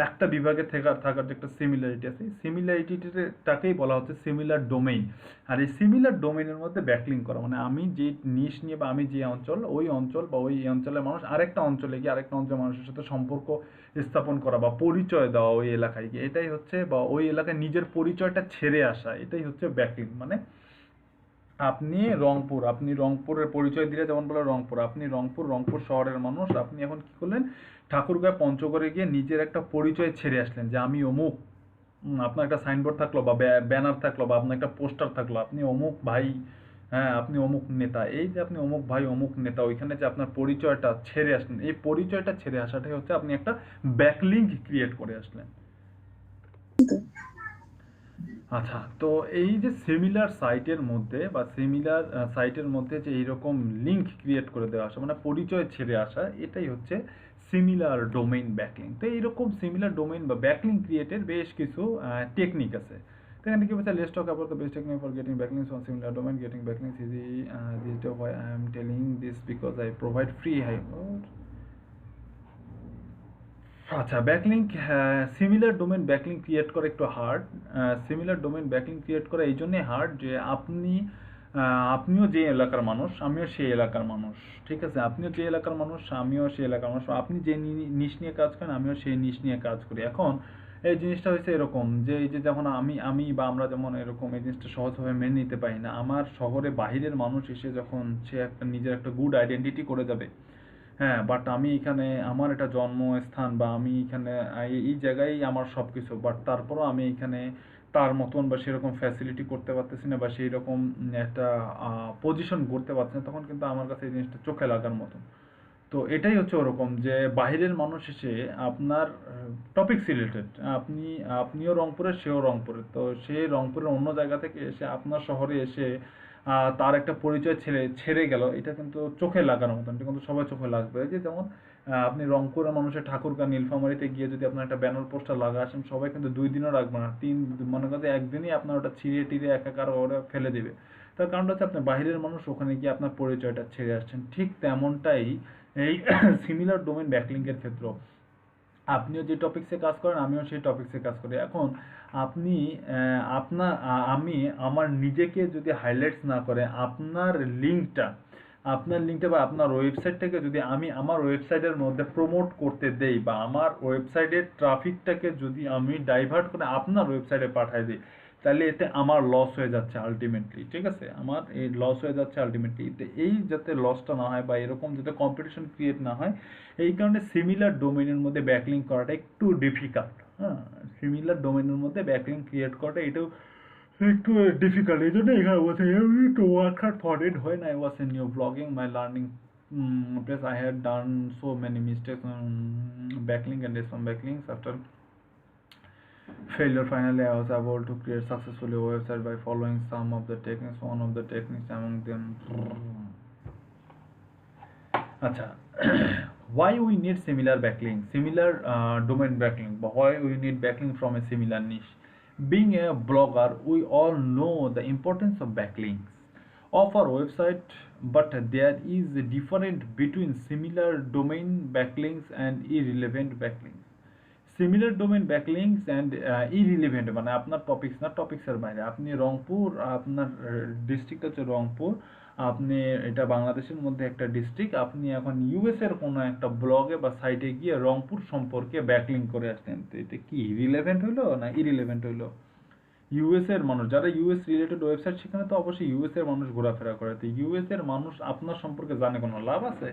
একটা বিভাগে থাকার যে একটা সিমিলারিটি আছে, সিমিলারিটিটাকেই বলা হচ্ছে সিমিলার ডোমেইন। আর এই সিমিলার ডোমেইনের মধ্যে ব্যাকলিঙ্ক করা মানে আমি যে নিশ নিয়ে বা আমি যে অঞ্চল, ওই অঞ্চল বা ওই অঞ্চলের মানুষ আরেকটা অঞ্চলে গিয়ে আরেকটা অঞ্চলের মানুষের সাথে সম্পর্ক স্থাপন করা বা পরিচয় দেওয়া ওই এলাকায় গিয়ে, এটাই হচ্ছে, বা ওই এলাকায় নিজের পরিচয়টা ছেড়ে আসা, এটাই হচ্ছে ব্যাকলিঙ্ক। মানে আপনি রংপুরের পরিচয় দিলে যেমন বলে রংপুর, আপনি রংপুর শহরের মানুষ, আপনি এখন কি করলেন, ঠাকুরগাঁও, পঞ্চগড়ে গিয়ে নিজের একটা পরিচয় ছেড়ে আসলেন যে আমি অমুক। আপনার একটা সাইনবোর্ড থাকলো বা ব্যানার থাকলো বা আপনার একটা পোস্টার থাকলো, আপনি অমুক ভাই, আপনি অমুক নেতা। এই যে আপনি অমুক ভাই অমুক নেতা, ওইখানে যে আপনার পরিচয়টা ছেড়ে আসলেন, এই পরিচয়টা ছেড়ে আসাটাই হচ্ছে আপনি একটা ব্যাকলিঙ্ক ক্রিয়েট করে আসলেন। আচ্ছা, তো এই যে সিমিলার সাইটের মধ্যে বা সিমিলার সাইটের মধ্যে যে এইরকম লিঙ্ক ক্রিয়েট করে দেওয়া আসা মানে পরিচয় ছেড়ে আসা, এটাই হচ্ছে সিমিলার ডোমেইন ব্যাকলিঙ্ক। তো এইরকম সিমিলার ডোমেইন বা ব্যাকলিঙ্ক ক্রিয়েটের বেশ কিছু টেকনিক আছে। তো এখানে কি বলছে, let's talk about the best technique for getting backlinks on similar domain. Getting backlinks easy this day, why I am telling this because I provide free আচ্ছা, backlink, similar domain backlink create করা একটু hard. Similar domain backlink create করা এই জন্যই হার্ড যে আপনিও যে এলাকার মানুষ, আমিও সেই এলাকার মানুষ। ঠিক আছে, আপনিও যে এলাকার মানুষ, আমিও সেই এলাকার মানুষ। আপনি যে নিশ নিয়ে কাজ করেন, আমিও সেই নিশ নিয়ে কাজ করি। এখন এই জিনিসটা হচ্ছে এরকম যে এই যে যেমন আমি বা আমরা যেমন এরকম এই জিনিসটা সহজভাবে মেনে নিতে পারি না, আমার শহরে বাহিরের মানুষ এসে যখন সে একটা নিজের একটা গুড আইডেন্টিটি করে যাবে, হ্যাঁ, বাট আমি এখানে আমার এটা জন্মস্থান বা আমি এখানে এই জায়গায় আমার সব কিছু, বাট তারপরও আমি এখানে তার মতন বা সেরকম ফ্যাসিলিটি করতে পারতেছি না বা সেই রকম একটা পজিশন করতে পারছি না, তখন কিন্তু আমার কাছে এই জিনিসটা চোখে লাগার মতন। তো এটাই হচ্ছে ওরকম যে বাহিরের মানুষ এসে আপনার টপিকস রিলেটেড, আপনিও রংপুরের, সেও রংপুরের, তো সে রংপুরের অন্য জায়গা থেকে এসে আপনার শহরে এসে তার একটা পরিচয় ছেড়ে গেল, এটা কিন্তু চোখে লাগার মতন, এটা কিন্তু সবাই চোখে লাগবে। এই যে যেমন আপনি রংপুরের মানুষের ঠাকুরগাঁ নীলফামারীতে গিয়ে যদি আপনার একটা ব্যানার পোস্টার লাগা আসেন, সবাই কিন্তু 2 দিনও রাখবে না, মনে করেন যে একদিনই আপনার ওটা ছিঁড়ে টিড়ে একাকার ওরা ফেলে দিবে। তার কারণটা হচ্ছে আপনি বাহিরের মানুষ, ওখানে গিয়ে আপনার পরিচয়টা ছেড়ে আসছেন। ঠিক তেমনটাই এই সিমিলার ডোমেন ব্যাকলিংকের ক্ষেত্রেও, আপনিও যে টপিকসে কাজ করেন, আমিও সেই টপিকসে কাজ করি। এখন আপনি আমি আমার নিজেকে যদি হাইলাইটস না করে আপনার লিঙ্কটা বা আপনার ওয়েবসাইটটাকে যদি আমি আমার ওয়েবসাইটের মধ্যে প্রমোট করতে দেই বা আমার ওয়েবসাইটের ট্রাফিকটাকে যদি আমি ডাইভার্ট করে আপনার ওয়েবসাইটে পাঠাই দিই, তাহলে এতে আমার লস হয়ে যাচ্ছে আলটিমেটলি, ঠিক আছে, আমার এই লস হয়ে যাচ্ছে আলটিমেটলি। এই যাতে লসটা না হয় বা এরকম যাতে কম্পিটিশন ক্রিয়েট না হয়, এই কারণে সিমিলার ডোমেনের মধ্যে ব্যাকলিঙ্ক করাটা একটু ডিফিকাল্ট। হ্যাঁ, সিমিলার ডোমেনের মধ্যে ব্যাকলিঙ্ক ক্রিয়েট করাটা এটাও একটু ডিফিকাল্ট। এই জন্য এখানে বলছে you need to work hard for it. When I was in new blogging my learning place, I had done so many mistakes on backlink and some backlinks. After failure, finally I was able to create successfully a website by following some of the techniques. One of the techniques among them, acha why we need similar backlink, similar domain backlink, but why we need backlink from a similar niche. Being a blogger, we all know the importance of backlinks of our website, but there is a difference between similar domain backlinks and irrelevant backlinks. Similar domain backlinks and irrelevant, মানে আপনার টপিকস না, টপিক্সের বাইরে। আপনি রংপুর, আপনার ডিস্ট্রিক্ট হচ্ছে রংপুর, আপনি এটা বাংলাদেশের মধ্যে একটা ডিস্ট্রিক্ট, আপনি এখন ইউএস এর কোনো একটা ব্লগে বা সাইটে গিয়ে রংপুর সম্পর্কে ব্যাকলিং করে আসতেন, তো এটা কি রিলেভেন্ট হইলো না ইরিলেভেন্ট হইলো? ইউএস এর মানুষ, যারা ইউএস রিলেটেড ওয়েবসাইট, সেখানে তো অবশ্যই ইউএস এর মানুষ ঘোরাফেরা করে, তো ইউএস এর মানুষ আপনার সম্পর্কে জানে কোনো লাভ আছে?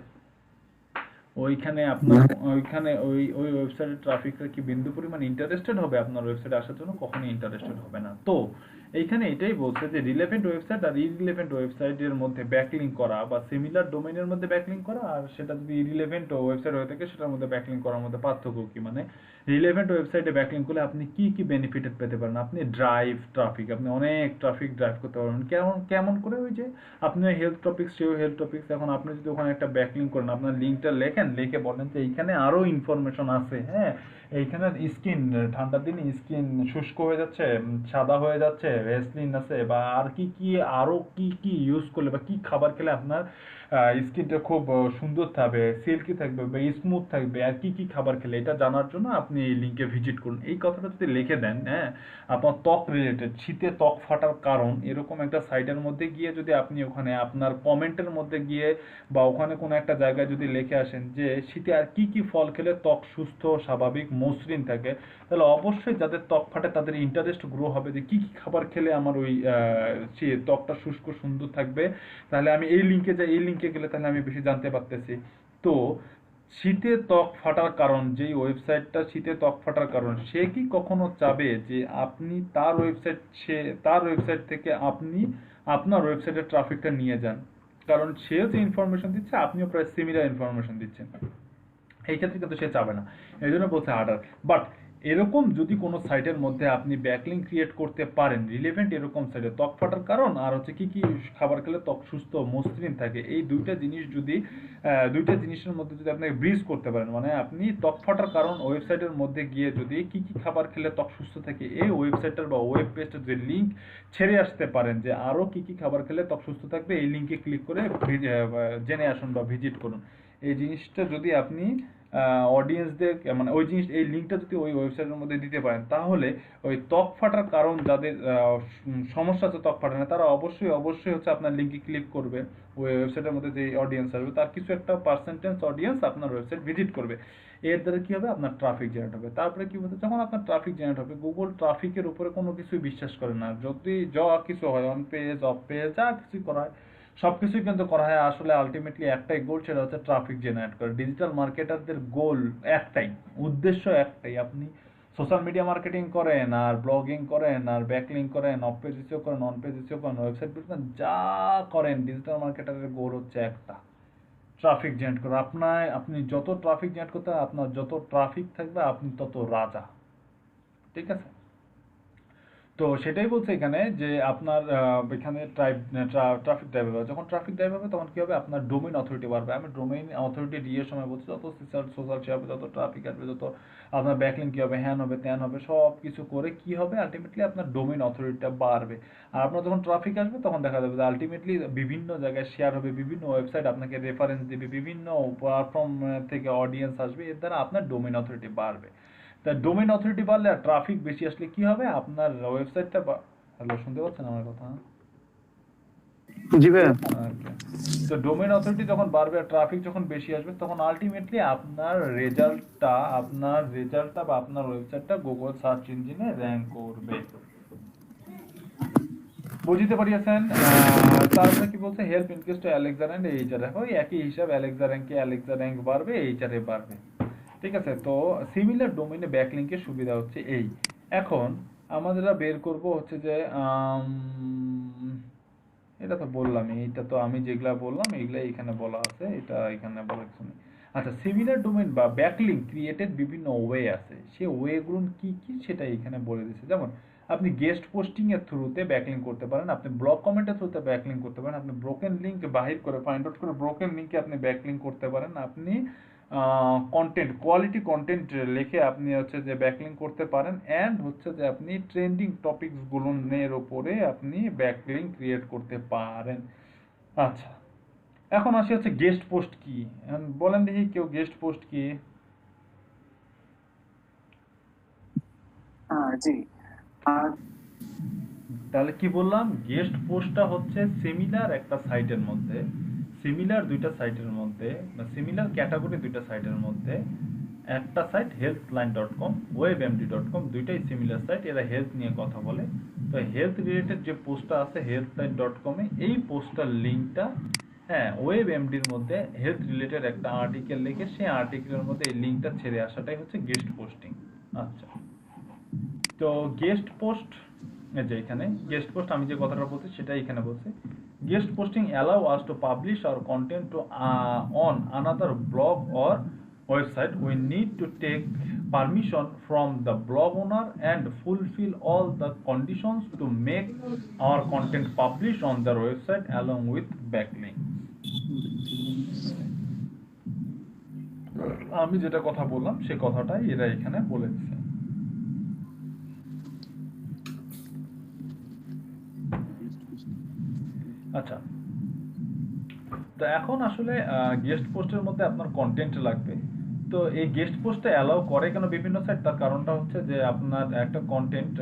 ওইখানে আপনার ওইখানে ওই ওয়েবসাইটের ট্রাফিকরা কি বিন্দু পরিমাণ ইন্টারেস্টেড হবে আপনার ওয়েবসাইটে আসার জন্য? কখনোই ইন্টারেস্টেড হবে না। তো এইখানে এটাই বলছে যে রিলেভেন্ট ওয়েবসাইট আর ইরিলেভেন্ট ওয়েবসাইটের মধ্যে ব্যাকলিং করা বা সিমিলার ডোমেইনের মধ্যে ব্যাকলিং করা, আর সেটা যদি ইরিলেভেন্ট ওয়েবসাইট হয়ে থাকে সেটার মধ্যে ব্যাকলিং করার মধ্যে পার্থক্য কি? মানে রিলেভেন্ট ওয়েবসাইটে ব্যাকলিং করলে আপনি কি কি বেনিফিটেড পেতে পারেন? আপনি আপনি অনেক ট্রাফিক ড্রাইভ করতে পারবেন। কেমন করে? ওই যে আপনি হেলথ টপিক্স, সেও হেলথ টপিক্স, এখন আপনি যদি ওখানে একটা ব্যাকলিং করেন, আপনার লিঙ্কটা লিখে বলেন যে এইখানে আরো ইনফরমেশন আছে, হ্যাঁ, এইখানে স্কিন, ঠান্ডার দিনে স্কিন শুষ্ক হয়ে যাচ্ছে, সাদা হয়ে যাচ্ছে, ভ্যাসলিন আছে, বা আর কি ইউজ করলে বা কি খাবার খেলে আপনার স্কিনটা খুব সুন্দর থাকবে, সিল্কি থাকবে বা স্মুথ থাকবে, আর কি খাবার খেলে, এটা জানার জন্য আপনি এই লিঙ্কে ভিজিট করুন। এই কথাটা যদি লিখে দেন, হ্যাঁ, আপনার ত্বক রিলেটেড, শীতে ত্বক ফাটার কারণ, এরকম একটা সাইটের মধ্যে গিয়ে যদি আপনি ওখানে আপনার কমেন্টের মধ্যে গিয়ে বা ওখানে কোনো একটা জায়গায় যদি লিখে আসেন যে শীতে আর কি ফল খেলে ত্বক সুস্থ, স্বাভাবিক, মসৃণ থাকে, তাহলে অবশ্যই যাদের ত্বক ফাটে তাদের ইন্টারেস্ট গ্রো হবে যে কি খাবার খেলে আমার ওই ত্বকটা শুষ্ক সুন্দর থাকবে, তাহলে আমি এই লিঙ্কে যাই, এই লিঙ্কে গেলে তাহলে আমি বেশি জানতে পারতেছি। তো শীতে ত্বক ফাটার কারণ, যেই ওয়েবসাইটটা শীতে ত্বক ফাটার কারণ, সে কি কখনো চাবে যে আপনি তার ওয়েবসাইট থেকে আপনি আপনার ওয়েবসাইটের ট্রাফিকটা নিয়ে যান? কারণ সেও যে ইনফরমেশন দিচ্ছে, আপনিও প্রায় সিমিলার ইনফরমেশন দিচ্ছেন, এই ক্ষেত্রে কিন্তু সে চাবে না। এই জন্য বলছে হার্ডার। বাট এরকম যদি কোনো সাইটের মধ্যে আপনি ব্যাকলিং ক্রিয়েট করতে পারেন রিলেভেন্ট এরকম সাইটে, ত্বক ফাটার কারণ আর হচ্ছে কি খাবার খেলে ত্বক সুস্থ মসৃণ থাকে, এই দুইটা জিনিসের মধ্যে যদি আপনি ব্রিজ করতে পারেন, মানে আপনি ত্বক ফাটার কারণ ওয়েবসাইটের মধ্যে গিয়ে যদি কি খাবার খেলে ত্বক সুস্থ থাকে, এই ওয়েবসাইটের বা ওয়েব পেজটার যে লিঙ্ক ছেড়ে আসতে পারেন যে আরও কি খাবার খেলে ত্বক সুস্থ থাকবে, এই লিঙ্কে ক্লিক করে জেনে আসুন বা ভিজিট করুন। এই জিনিসটা যদি আপনি অডিয়েন্সদের মানে ওই জিনিস এই লিঙ্কটা যদি ওই ওয়েবসাইটের মধ্যে দিতে পারেন, তাহলে ওই ত্বক ফাটার কারণ যাদের সমস্যা আছে ত্বক ফাটানো, তারা অবশ্যই অবশ্যই হচ্ছে আপনার লিঙ্কে ক্লিক করবে। ওই ওয়েবসাইটের মধ্যে যে অডিয়েন্স আসবে তার কিছু একটা পার্সেন্টেজ অডিয়েন্স আপনার ওয়েবসাইট ভিজিট করবে। এর দ্বারা কি হবে, আপনার ট্রাফিক জেনারেট হবে। তারপরে কি বলতে, যখন আপনার ট্রাফিক জেনারেট হবে, গুগল ট্রাফিকের উপরে কোনো কিছুই বিশ্বাস করে না। যদি যা কিছু হয়, অন পেজ অফ পেজ যা কিছু করা হয় সব কিছুই কিন্তু করা হয় আসলে আলটিমেটলি একটাই গোল, সেটা হচ্ছে ট্রাফিক জেনারেট করা। ডিজিটাল মার্কেটারদের গোল একটাই, উদ্দেশ্য একটাই। আপনি সোশ্যাল মিডিয়া মার্কেটিং করেন আর ব্লগিং করেন আর ব্যাকলিং করেন, অফ পেজ এসিও করেন, অন পেজ এসিও করেন, ওয়েবসাইট বিল্ড করেন, যা করেন ডিজিটাল মার্কেটারের গোল হচ্ছে একটা, ট্রাফিক জেনারেট করা। আপনি যত ট্রাফিক জেনারেট করতে হবে, আপনার যত ট্রাফিক থাকবে আপনি তত রাজা। ঠিক আছে, তো সেটাই বলছে এখানে যে আপনার এখানে ট্রাফিক ড্রাইভ হবে। যখন ট্রাফিক ড্রাইভ হবে তখন কি হবে, আপনার ডোমেইন অথরিটি বাড়বে। আমি ডোমেইন অথরিটি দিয়ে সময় বলছি, যত সোশ্যাল শেয়ার হবে, যত ট্রাফিক আসবে, যত আপনার ব্যাকলিং কি হবে, হ্যান হবে, ত্যান হবে, সব কিছু করে কি হবে, আলটিমেটলি আপনার ডোমেইন অথরিটিটা বাড়বে। আর আপনার যখন ট্রাফিক আসবে তখন দেখা যাবে যে আলটিমেটলি বিভিন্ন জায়গায় শেয়ার হবে, বিভিন্ন ওয়েবসাইট আপনাকে রেফারেন্স দিবে, বিভিন্ন প্ল্যাটফর্ম থেকে অডিয়েন্স আসবে, এর দ্বারা আপনার ডোমেইন অথরিটি বাড়বে। তা ডোমেইন অথরিটি বাড়লে আর ট্রাফিক বেশি আসলে কি হবে, আপনার ওয়েবসাইটটা হ্যালো, শুনতে পাচ্ছেন আমার কথা? জি ভাইয়া। Okay. তো ডোমেইন অথরিটি যখন বাড়বে আর ট্রাফিক যখন বেশি আসবে, তখন আলটিমেটলি আপনার রেজাল্টটা বা আপনার ওয়েবসাইটটা গুগল সার্চ ইঞ্জিনে র্যাঙ্ক করবে। বুঝতে পারিয়েছেন? তারপরে কি বলছে, help increase to Alexa and HR. ওই একই হিসাব, অ্যালেক্সা র্যাঙ্ক বাড়বে, এইচআর এ বাড়বে। ঠিক আছে, তো সিমিলার ডোমেইনে ব্যাকলিংকের সুবিধা হচ্ছে এই। এখন আমাদের বের করব হচ্ছে যে এটা তো বললামই, এটা তো আমি যেগুলা বললাম এগুলা এখানে বলা আছে, এটা এখানে বলা কিছু নেই। আচ্ছা, সিমিলার ডোমেইন বা ব্যাকলিংক ক্রিয়েটেড বিভিন্ন ওয়ে আছে, সেই ওয়েগুলো কি কি সেটা এখানে বলে দিয়েছে। যেমন আপনি গেস্ট পোস্টিং এর থ্রুতে ব্যাকলিংক করতে পারেন, আপনি ব্লগ কমেন্টের থ্রুতে ব্যাকলিংক করতে পারেন, আপনি ব্রোকেন লিংক বাহির করে ফাইন্ড আউট করে ব্রোকেন লিংকে আপনি ব্যাকলিংক করতে পারেন, আপনি কন্টেন্ট কোয়ালিটি কন্টেন্ট লিখে আপনি হচ্ছে যে ব্যাকলিংক করতে পারেন, এন্ড হচ্ছে যে আপনি ট্রেন্ডিং টপিকস গুলোর উপরে আপনি ব্যাকলিংক ক্রিয়েট করতে পারেন। আচ্ছা, এখন আসি হচ্ছে গেস্ট পোস্ট কি। বলেন দেখি কেউ গেস্ট পোস্ট কি? জি। তাহলে কি বললাম, গেস্ট পোস্টটা হচ্ছে সিমিলার একটা সাইটের মধ্যে, সিমিলার দুইটা সাইটের মধ্যে, সিমিলার ক্যাটাগরি দুইটা সাইটের মধ্যে, একটা সাইট healthline.com, webmd.com, দুইটাই সিমিলার সাইট, এরা হেলথ নিয়ে কথা বলে। তো হেলথ রিলেটেড যে পোস্টটা আছে healthline.com এ, এই পোস্টটার লিঙ্কটা হ্যাঁ ওয়েবএমডির মধ্যে হেলথ রিলেটেড একটা আর্টিকেল লিখে সেই আর্টিকেলের মধ্যে এই লিঙ্কটা ছেড়ে আসাটাই হচ্ছে গেস্ট পোস্টিং। আচ্ছা, তো গেস্ট পোস্ট, যে এখানে গেস্ট পোস্ট আমি যে কথাটা বলছি সেটা এখানে বলছি, guest posting allow us to publish our content to on another blog or website. We need to take permission from the blog owner and fulfill all the conditions to make our content published on their website along with backlinks. আমি যেটা কথা বললাম সে কথাটাই এরা এখানে বলে দিচ্ছে। আচ্ছা, তো এখন আসলে গেস্ট পোস্টের মধ্যে আপনার কন্টেন্ট লাগবে। তো এই গেস্ট পোস্টটা অ্যালাউ করে কেন বিভিন্ন সাইট, তার কারণটা হচ্ছে যে আপনার একটা কন্টেন্ট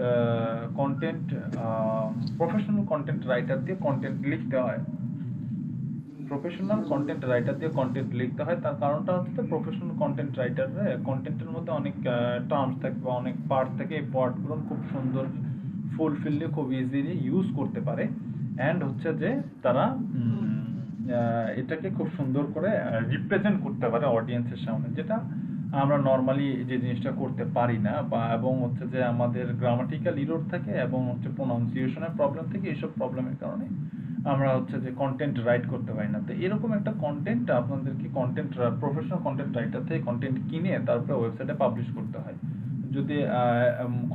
প্রফেশনাল কন্টেন্ট রাইটার দিয়ে কন্টেন্ট লিখতে হয়, প্রফেশনাল কন্টেন্ট রাইটার দিয়ে কন্টেন্ট লিখতে হয়। তার কারণটা হচ্ছে প্রফেশনাল কন্টেন্ট রাইটার কন্টেন্টের মধ্যে অনেক টার্মস থাকে বা অনেক পার্ট থাকে, এই পার্টগুলো খুব সুন্দর ফুলফিললি খুব ইজিলি ইউজ করতে পারে, অ্যান্ড হচ্ছে যে তারা এটাকে খুব সুন্দর করে রিপ্রেজেন্ট করতে পারে অডিয়েন্সের সামনে, যেটা আমরা নর্মালি যে জিনিসটা করতে পারি না, বা এবং হচ্ছে যে আমাদের গ্রামাটিক্যাল ইরর থাকে এবং হচ্ছে প্রোনাউন্সিয়েশনের প্রবলেম থাকে, এইসব প্রবলেমের কারণে আমরা হচ্ছে যে কন্টেন্ট রাইট করতে পারি না। তো এরকম একটা কন্টেন্ট আপনাদেরকে প্রফেশনাল কন্টেন্ট রাইটার থেকে কন্টেন্ট কিনে তারপরে ওয়েবসাইটে পাবলিশ করতে হয়। যদি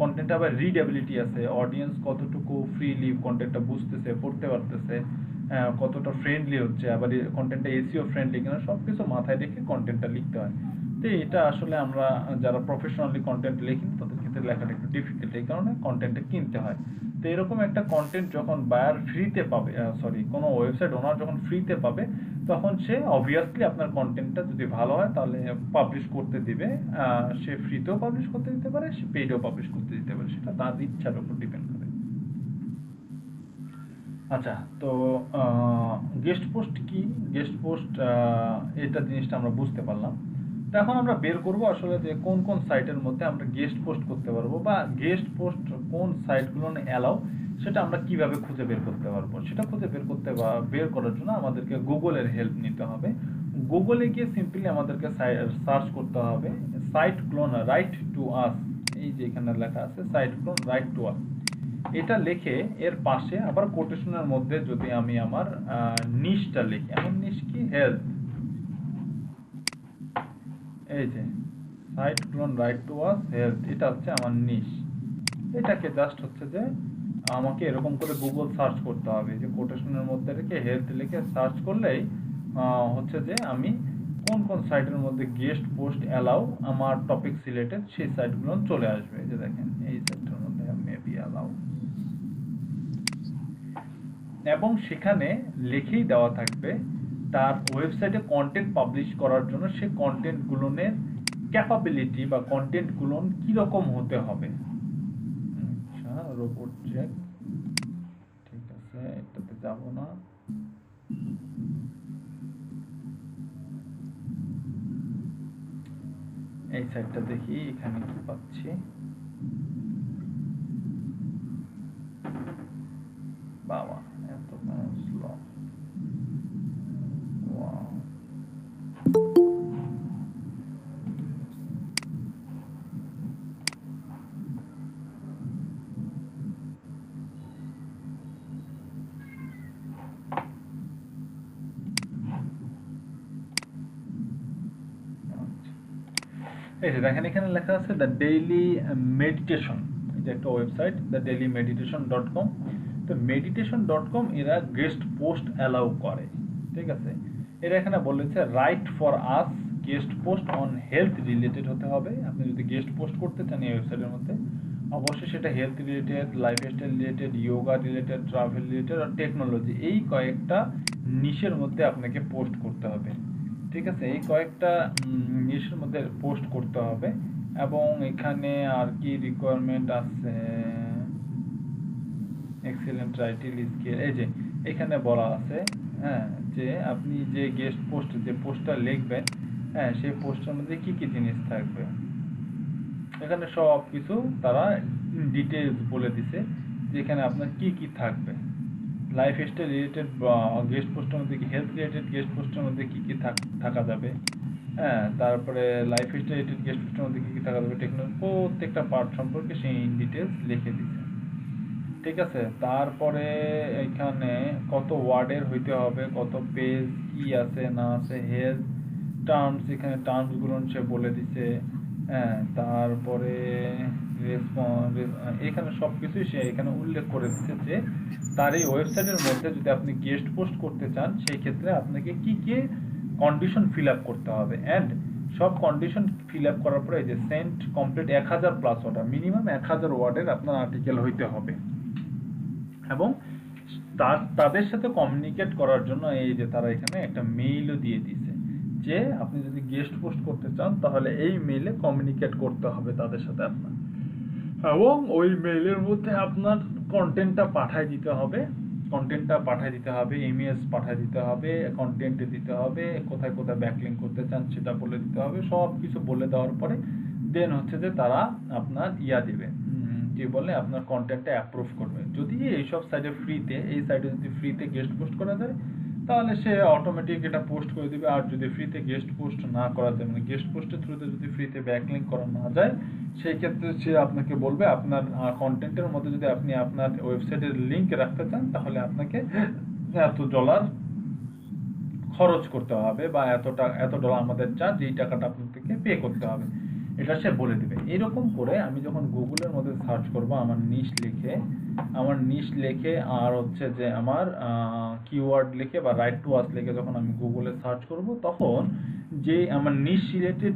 কন্টেন্ট আবার রিডেবিলিটি আছে, অডিয়েন্স কতটুকু ফ্রিলি কন্টেন্টটা বুঝতেছে, পড়তে পারতেছে, কতটা ফ্রেন্ডলি হচ্ছে, আবার কন্টেন্টটা এসইও ফ্রেন্ডলি কিনা, সব কিছু মাথায় রেখে কন্টেন্টটা লিখতে হয়। তো এটা আসলে আমরা যারা প্রফেশনালি কন্টেন্ট লিখি তাদের ক্ষেত্রে লেখাটা একটু ডিফিকাল্ট, এই কারণে কন্টেন্টটা কিনতে হয়। তো এরকম একটা কন্টেন্ট যখন বায়ার ফ্রিতে পাবে, কোনো ওয়েবসাইট ওনার যখন ফ্রিতে পাবে, তখন সে অবভিয়াসলি আপনার কন্টেন্টটা যদি ভালো হয় তাহলে পাবলিশ করতে দিবে। সে ফ্রিতেও পাবলিশ করতে দিতে পারে, সে পেইডেও পাবলিশ করতে দিতে পারে, সেটা তার ইচ্ছার উপর ডিপেন্ড করে। আচ্ছা, তো গেস্ট পোস্ট কি? গেস্ট পোস্ট এটা জিনিসটা আমরা বুঝতে পারলাম। তো এখন আমরা বের করব আসলে যে কোন কোন সাইটের মধ্যে আমরা গেস্ট পোস্ট করতে পারবো, বা গেস্ট পোস্ট কোন সাইটগুলো অ্যালাউ, সেটা আমরা কিভাবে খুঁজে বের করতে পারবো। সেটা খুঁজে বের করার জন্য আমাদেরকে গুগলের হেল্প নিতে হবে। গুগলে গিয়ে সিম্পলি আমাদেরকে সার্চ করতে হবে site clone write to us. এই যে এখানে লেখা আছে site clone write to us, এটা লিখে এর পাশে আবার কোটেশনের মধ্যে যদি আমি আমার নিশটা লিখি, আমার নিশ কি? হেলথ। এই যে site clone write to us health, এটা হচ্ছে আমার নিশ। এটাকে জাস্ট হচ্ছে যে আমাকে এরকম করে গুগল সার্চ করতে হবে, যে কোটেশনের মধ্যে রেখে হেলথ লিখে সার্চ করলেই হচ্ছে যে আমি কোন কোন সাইটের মধ্যে গেস্ট পোস্ট অ্যালাউ আমার টপিক রিলেটেড সেই সাইটগুলো চলে আসবে। এই যে দেখেন এই সাইটের মধ্যে মেবি অ্যালাউ, এবং সেখানে লিখেই দেওয়া থাকবে তার ওয়েবসাইটে কন্টেন্ট পাবলিশ করার জন্য সে কন্টেন্টগুলোর ক্যাপাবিলিটি বা কন্টেন্টগুলো কিরকম হতে হবে। আচ্ছা, রোবট চেক, ঠিক আছে, এটাতে যাব না। এই সাইটটা দেখি এখানে কি পাচ্ছি। বাবা, এত স্লো! ওয়াও, এই যে দেখেন এখানে লেখা আছে দ্য ডেইলি মেডিটেশন। এই যে একটা ওয়েবসাইট দ্য ডেইলি মেডিটেশন.com। তো মেডিটেশন.com এরা গেস্ট পোস্ট অ্যালাউ করে, ঠিক আছে। এরা এখানে বলেছে right for us guest post on health related হতে হবে। আপনি যদি গেস্ট পোস্ট করতে চান এই ওয়েবসাইটের মধ্যে, অবশ্যই সেটা health related, lifestyle related, yoga related, travel related আর টেকনোলজি, এই কয়েকটা নিশের মধ্যে আপনাকে পোস্ট করতে হবে, ঠিক আছে। এই কয়েকটা নিশের মধ্যে পোস্ট করতে হবে। এবং এখানে আর কি রিকোয়ারমেন্ট আছে, এক্সেলেন্ট রাইটিং স্কিল। এই যে এখানে বলা আছে, হ্যাঁ, যে আপনি যে গেস্ট পোস্ট যে পোস্টটা লিখবেন, হ্যাঁ, সেই পোস্টের মধ্যে কি কি জিনিস থাকবে, এখানে সব কিছু তারা ডিটেইলস বলে দিছে, যেখানে আপনার কি কি থাকবে। লাইফস্টাইল রিলেটেড গেস্ট পোস্টের মধ্যে কি, হেলথ রিলেটেড গেস্ট পোস্টের মধ্যে কি কি থাকা যাবে, হ্যাঁ, তারপরে লাইফস্টাইল রিলেটেড গেস্ট পোস্টের মধ্যে কি কি থাকা যাবে, টেকনোলজি, প্রত্যেকটা পার্ট সম্পর্কে সেই ডিটেইলস লিখে দিছে, ঠিক আছে। তারপরে এখানে কত ওয়ার্ডের হইতে হবে, কত পেজ, কি আছে না আছে, হেলথ টার্মস, এখানে টার্মসগুলো সে বলে দিছে, হ্যাঁ। তারপরে এখানে সবকিছুই সে এখানে উল্লেখ করে দিচ্ছে যে তার এই ওয়েবসাইটের মধ্যে যদি আপনি গেস্ট পোস্ট করতে চান, সেই ক্ষেত্রে আপনাকে কি কি কন্ডিশন ফিল আপ করতে হবে। অ্যান্ড সব কন্ডিশন ফিল আপ করার পরে এই যে সেন্ট কমপ্লিট 1000 প্লাস ওয়ার্ড, মিনিমাম 1000 ওয়ার্ডের আপনার আর্টিকেল হইতে হবে। এবং তাদের সাথে কমিউনিকেট করার জন্য এই যে তারা এখানে একটা মেইলও দিয়ে দিয়েছে, যে আপনি যদি গেস্ট পোস্ট করতে চান তাহলে এই মেইলে কমিউনিকেট করতে হবে তাদের সাথে আপনার, এবং ওই মেইলের মধ্যে আপনার কন্টেন্টটা পাঠিয়ে দিতে হবে, ইমেজ পাঠিয়ে দিতে হবে, কন্টেন্টে দিতে হবে, কোথায় কোথায় ব্যাকলিঙ্ক করতে চান সেটা বলে দিতে হবে। সব কিছু বলে দেওয়ার পরে দেন হচ্ছে যে তারা আপনার দিবে, কি বলে, আপনার কন্টেন্টটা অ্যাপ্রুভ করবে। যদি এইসব সাইটে ফ্রিতে, এই সাইটে যদি ফ্রিতে গেস্ট পোস্ট করা যায় তাহলে সে অটোমেটিক এটা পোস্ট করে দিবে। আর যদি ফ্রিতে গেস্ট পোস্ট না করা যায়, মানে গেস্ট পোস্টের থ্রুতে যদি ফ্রিতে ব্যাকলিঙ্ক করা না যায়, সেই ক্ষেত্রে সে আপনাকে বলবে আপনার কন্টেন্টের মধ্যে যদি আপনি আপনার ওয়েবসাইটের লিঙ্ক রাখতে চান তাহলে আপনাকে $এত খরচ করতে হবে, বা $এত আমাদের চার্জ, এই টাকাটা আপনাদেরকে পে করতে হবে, এটা সে বলে দিবে। এরকম করে আমি যখন গুগলের মধ্যে সার্চ করব আমার নিশ লিখে আর হচ্ছে যে আমার কিওয়ার্ড লিখে বা রাইট টু আস লিখে যখন আমি গুগলে সার্চ করব, তখন যে আমার নিশ রিলেটেড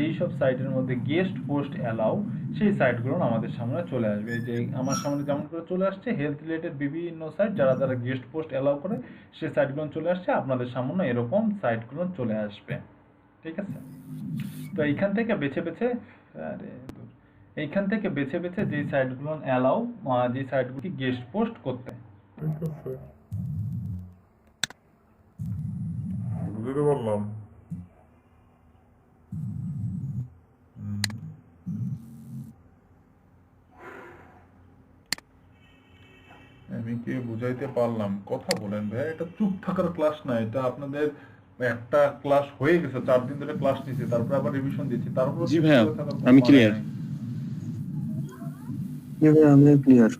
এই সব সাইটের মধ্যে গেস্ট পোস্ট অ্যালাউ, সেই সাইটগুলো আমাদের সামনে চলে আসবে। এই যে আমার সামনে যেমন করে চলে আসছে হেলথ রিলেটেড বিভিন্ন সাইট, যারা যারা গেস্ট পোস্ট অ্যালাউ করে সেই সাইটগুলো চলে আসছে, আপনাদের সামনে এরকম সাইটগুলো চলে আসবে। ঠিক আছে, তো এইখান থেকে বেছে বেছে এইখান থেকে বেছে বেছে যে সাইটগুলো অ্যালাউ, যে সাইটগুলি গেস্ট পোস্ট করতে। ঠিক আছে, বুঝতে পারলাম। আমি কি বুঝাইতে পারলাম? কথা বলেন ভাই, এটা চুপ থাকার ক্লাস না, এটা আপনাদের একটা ক্লাস হয়ে গেছে, 4 দিন ধরে ক্লাস নিয়েছি, তারপর আবার রিভিশন দিচ্ছি, তারপর জি ভাইয়া, আমি clear। আমি ক্লিয়ার।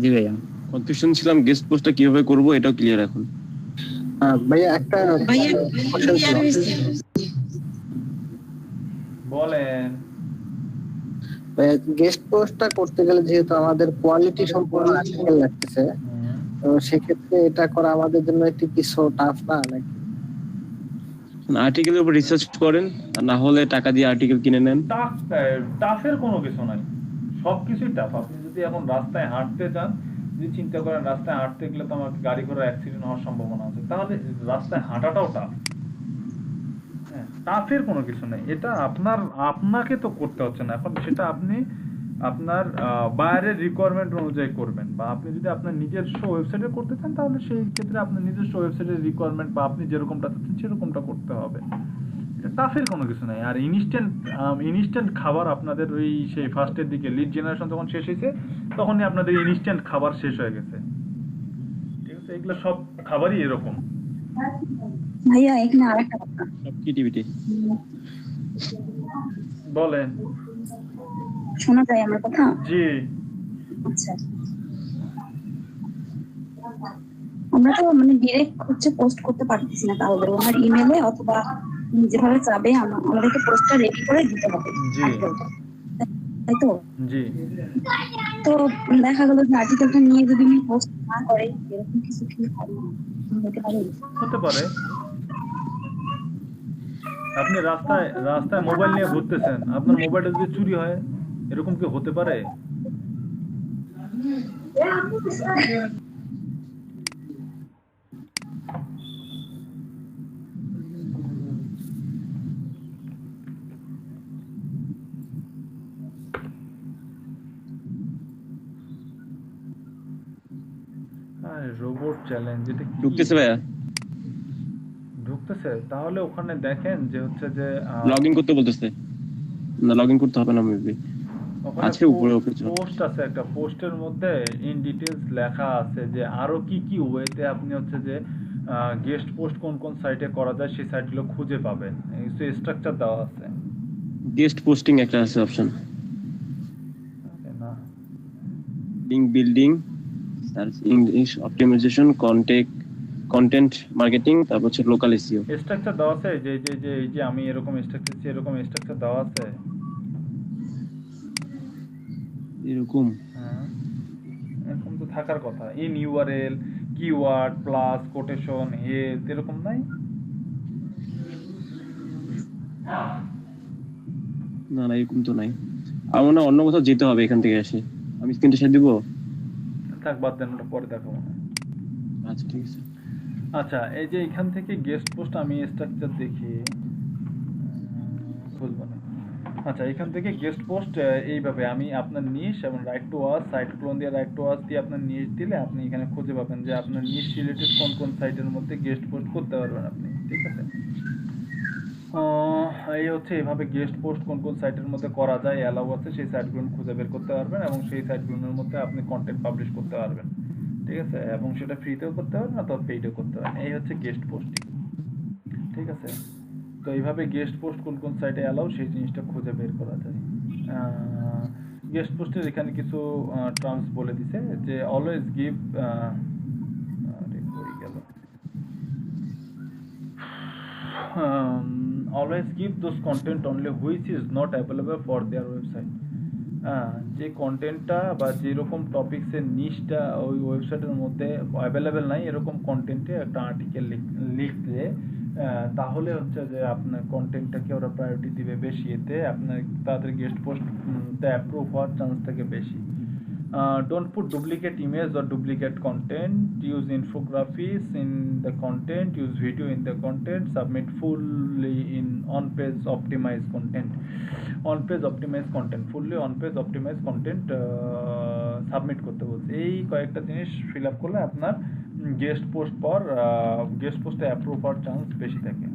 জি ভাইয়া। কনফিউশন ছিলাম গেস্ট পোস্টটা কিভাবে করব, এটাও ক্লিয়ার এখন। ভাইয়া একটা question ছিল। বলেন। ভাইয়া গেস্ট পোস্টটা করতে গেলে যেহেতু আমাদের কোয়ালিটি সম্পূর্ণ আর্টিকেল লাগতেছে, তো সেক্ষেত্রে এটা করা আমাদের জন্য একটু কিছু টাফ না নাকি? আর্টিকেলের উপর রিসার্চ করেন, আর না হলে টাকা দিয়ে আর্টিকেল কিনে নেন। টাফের কোনো কিছু নাই, সবকিছুই টাফ। আপনি যদি এখন রাস্তায় হাঁটতে চান, যদি চিন্তা করেন রাস্তায় হাঁটতে গেলে তো আমার গাড়ি ঘোড়া অ্যাক্সিডেন্ট হওয়ার সম্ভাবনা আছে, তাহলে রাস্তায় হাঁটাটাও টাফ। হ্যাঁ, টাফের কোনো কিছু নেই, এটা আপনাকে তো করতে হচ্ছে না এখন, সেটা আপনি আপনার বাইরের রিকোয়ারমেন্ট অনুযায়ী করবেন, বা আপনি যদি আপনার নিজস্ব ওয়েবসাইটে করতে চান তাহলে সেই ক্ষেত্রে আপনার নিজস্ব ওয়েবসাইটের রিকোয়ারমেন্ট বা আপনি যেরকমটা চাচ্ছেন সেরকমটা করতে হবে। টাফের কোনো কিছু নাই। আর ইনস্ট্যান্ট খাবার আপনাদের ওই সেই ফার্স্টের দিকে লিড জেনারেশন যখন শেষ হয়েছে তখনই আপনাদের ইনস্ট্যান্ট খাবার শেষ হয়ে গেছে। ঠিক আছে, এগুলো সব খাবারই এরকম। ভাইয়া এখানে আরেকটা কথা। সব ক্রিয়েটিভিটি। বলেন। শোনা যায় আমার কথা? জি। আচ্ছা, আমরা তো মানে ডিরেক্ট হচ্ছে পোস্ট করতে পারতেছি না কাউকে, ওনার ইমেলে অথবা যেভাবে চাবে আমাদেরকে পোস্টটা রেডি করে দিতে হবে। জি। তাই তো? জি। তো দেখা গেল যে আর্টিকেলটা নিয়ে যদি আমি পোস্ট না করে, এরকম কিছু কি হতে পারে? হতে পারে। আপনি রাস্তায় মোবাইল নিয়ে ঘুরতেছেন, আপনার মোবাইলটা যদি চুরি হয়, এরকম কি হতে পারে? রোবট চ্যালেঞ্জ, এটা কি? ঢুকতেছে ভাইয়া? ঢুকতেছে, তাহলে ওখানে দেখেন যে হচ্ছে যে লগইন করতে বলতেছে না, লগইন করতে হবে না মেবি। ওখানে আছে উপরে পোস্ট আছে, একটা পোস্টের মধ্যে ইন ডিটেইলস লেখা আছে যে আরো কি কি ওয়েতে আপনি হচ্ছে যে গেস্ট পোস্ট কোন কোন সাইটে করা যায় সেই সাইটগুলো খুঁজে পাবেন, এই স্ট্রাকচার দেওয়া আছে। গেস্ট পোস্টিং একটা আছে অপশন, না link building, search English optimization, content marketing, তারপর হচ্ছে লোকাল এসইও। স্ট্রাকচার দেওয়া আছে, যে যে যে এই যে আমি এরকম স্ট্রাকচার চাই, এরকম স্ট্রাকচার দেওয়া আছে। এরকম হ্যাঁ, এরকম তো থাকার কথা। In URL, keyword plus quotation, health, এরকম নাই? না না, এরকম তো নাই। আমার মনে হয় অন্য কোথাও যেতে হবে এখান থেকে এসে। আমি স্ক্রিনটা শেয়ার দিব? থাক, বাদ দেন, ওটা পরে দেখাবো না। আচ্ছা ঠিক আছে। আচ্ছা, এই যে এখান থেকে গেস্ট পোস্ট আমি স্ট্রাকচার দেখি, খুঁজবো না। আচ্ছা, এখান থেকে গেস্ট পোস্ট এইভাবে আমি আপনার নিশ এবং write to watch, site clone দিয়ে রাইট টু ওয়াচ দিয়ে আপনার নিশ দিলে আপনি এখানে খুঁজে পাবেন যে আপনার নিশ রিলেটেড কোন কোন সাইটের মধ্যে গেস্ট পোস্ট করতে পারবেন আপনি। ঠিক আছে, এই হচ্ছে এইভাবে গেস্ট পোস্ট কোন কোন সাইটের মধ্যে করা যায়, অ্যালাউ আছে, সেই সাইটগুলো খুঁজে বের করতে পারবেন এবং সেই সাইটগুলোর মধ্যে আপনি কন্টেন্ট পাবলিশ করতে পারবেন। ঠিক আছে, এবং সেটা ফ্রিতেও করতে পারবেন অথবা পেইডও করতে পারবেন। এই হচ্ছে গেস্ট পোস্টিং। ঠিক আছে, তো এইভাবে গেস্ট পোস্ট কোন কোন সাইটে অ্যালাউ সেই জিনিসটা খুঁজে বের করা যায়। গেস্ট পোস্টের এখানে কিছু টার্মস বলে দিছে যে always give, always give those content only which is not available for their website. যে কন্টেন্টটা বা যেরকম টপিকসের নিশটা ওই ওয়েবসাইটের মধ্যে অ্যাভেলেবেল নাই, এরকম কন্টেন্টে একটা আর্টিকেল লিখলে তাহলে হচ্ছে যে আপনার কন্টেন্টটাকে ওরা প্রায়োরিটি দিবে বেশি, এতে আপনার তাদের গেস্ট পোস্ট অ্যাপ্রুভ হওয়ার চান্স থাকে বেশি। Don't put duplicate image or duplicate content. Use infographics in the content. Use video in the content. Submit fully in on-page optimized content. On-page optimized content. Fully on-page optimized content submit করতে বলছে। এই কয়েকটা জিনিস ফিল আপ করলে আপনার গেস্ট পোস্ট গেস্ট পোস্টে অ্যাপ্রুভ হওয়ার চান্স বেশি থাকে।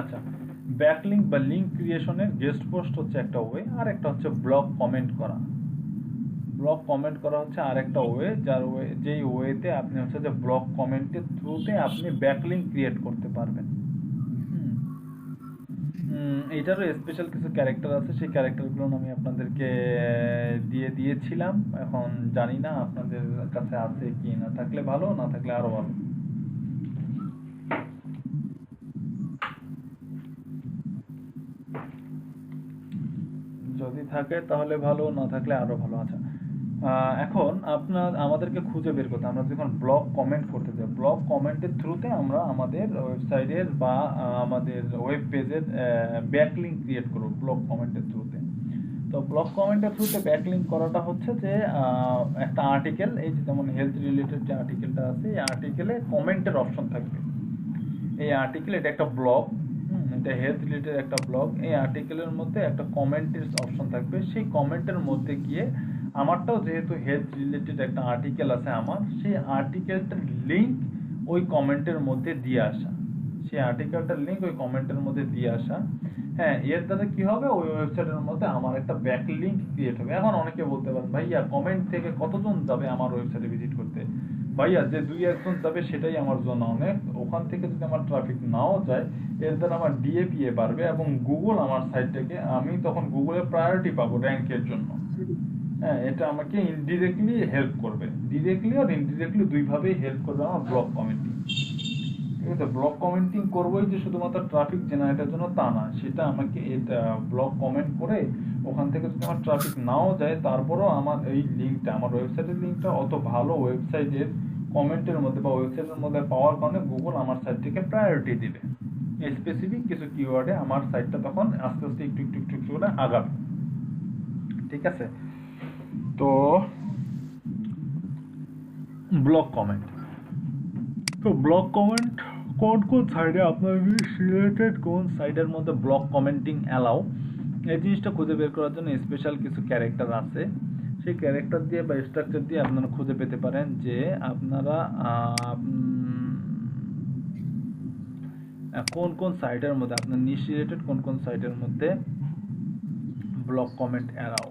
আচ্ছা, ব্যাকলিঙ্ক বা লিঙ্ক ক্রিয়েশনের গেস্ট পোস্ট হচ্ছে একটা ওয়ে, আর একটা হচ্ছে ব্লগ কমেন্ট করা। ব্লগ কমেন্ট করা হচ্ছে আরেকটা ওয়ে, যেই ওয়েতে আপনি হচ্ছে যে ব্লগ কমেন্টের থ্রুতে আপনি ব্যাকলিঙ্ক ক্রিয়েট করতে পারবেন। এটারও স্পেশাল কিছু ক্যারেক্টার আছে, সেই ক্যারেক্টারগুলো আমি আপনাদেরকে দিয়েছিলাম, এখন জানি না আপনাদের কাছে আছে কি, না থাকলে ভালো, না থাকলে আরো ভালো। যদি থাকে তাহলে ভালো, না থাকলে আরো ভালো। আচ্ছা, এখন আমাদেরকে খুঁজে বের করতে, আমরা যখন ব্লগ কমেন্ট করতে যাই, ব্লগ কমেন্টের থ্রুতে আমরা আমাদের ওয়েবসাইটের বা আমাদের ওয়েব পেজের ব্যাকলিঙ্ক ক্রিয়েট করব ব্লগ কমেন্টের থ্রুতে। তো ব্লগ কমেন্টের থ্রুতে ব্যাকলিঙ্ক করাটা হচ্ছে যে একটা আর্টিকেল, এই যে যেমন হেলথ রিলেটেড যে আর্টিকেলটা আছে, এই আর্টিকেলে কমেন্টের অপশন থাকবে। এই আর্টিকেল, এটা একটা ব্লগ, এটা হেলথ রিলেটেড একটা ব্লগ, এই আর্টিকেলের মধ্যে একটা কমেন্টের অপশন থাকবে। সেই কমেন্টের মধ্যে গিয়ে আমারটাও যেহেতু হেলথ রিলেটেড একটা আর্টিকেল আছে আমার, সেই আর্টিকেলটার লিঙ্ক ওই কমেন্টের মধ্যে দিয়ে আসা, সেই আর্টিকেলটার লিঙ্ক ওই কমেন্টের মধ্যে দিয়ে আসা। হ্যাঁ, এর দ্বারা কি হবে, ওই ওয়েবসাইটের মধ্যে আমার একটা ব্যাক লিঙ্ক ক্রিয়েট হবে। এখন অনেকে বলতে পারেন, ভাইয়া কমেন্ট থেকে কতজন যাবে আমার ওয়েবসাইটে ভিজিট করতে? ভাইয়া যে 2-1 যাবে সেটাই আমার জন্য অনেক। ওখান থেকে যদি আমার ট্রাফিক নাও যায়, এর দ্বারা আমার ডিএপিএ বাড়বে এবং গুগল আমার সাইটটাকে, আমি তখন গুগলে প্রায়োরিটি পাবো র্যাঙ্কের জন্য। হ্যাঁ, এটা আমাকে ইনডিরেক্টলি হেল্প করবে, ডিরেক্টলি আর ইনডিরেক্টলি দুইভাবেই হেল্প করবে আমার ব্লগ কমেন্টিং। ঠিক আছে, ব্লগ কমেন্টিং করবোই যে শুধুমাত্র ট্রাফিক জেনারেটের জন্য তা না, সেটা আমাকে এটা ব্লগ কমেন্ট করে ওখান থেকে যদি আমার ট্রাফিক নাও যায়, তারপরও আমার এই লিঙ্কটা, আমার ওয়েবসাইটের লিঙ্কটা অত ভালো ওয়েবসাইটের কমেন্টের মধ্যে বা ওয়েবসাইটের মধ্যে পাওয়ার কারণে গুগল আমার সাইটটিকে প্রায়োরিটি দিবে। স্পেসিফিক কিছু কিওয়ার্ডে আমার সাইটটা তখন আস্তে আস্তে একটু করে আগাবে। ঠিক আছে, তো ব্লগ কমেন্ট, তো ব্লগ কমেন্ট কোন সাইডে আপনার রিলেটেড কোন সাইডের মধ্যে ব্লগ কমেন্টিং অ্যালাউ, এই জিনিসটা খুঁজে বের করার জন্য স্পেশাল কিছু ক্যারেক্টার আছে। সেই ক্যারেক্টার দিয়ে বা স্ট্রাকচার দিয়ে আপনারা খুঁজে পেতে পারেন যে আপনারা কোন সাইটের মধ্যে আপনার নিশ রিলেটেড কোন সাইটের মধ্যে ব্লগ কমেন্ট অ্যালাউ।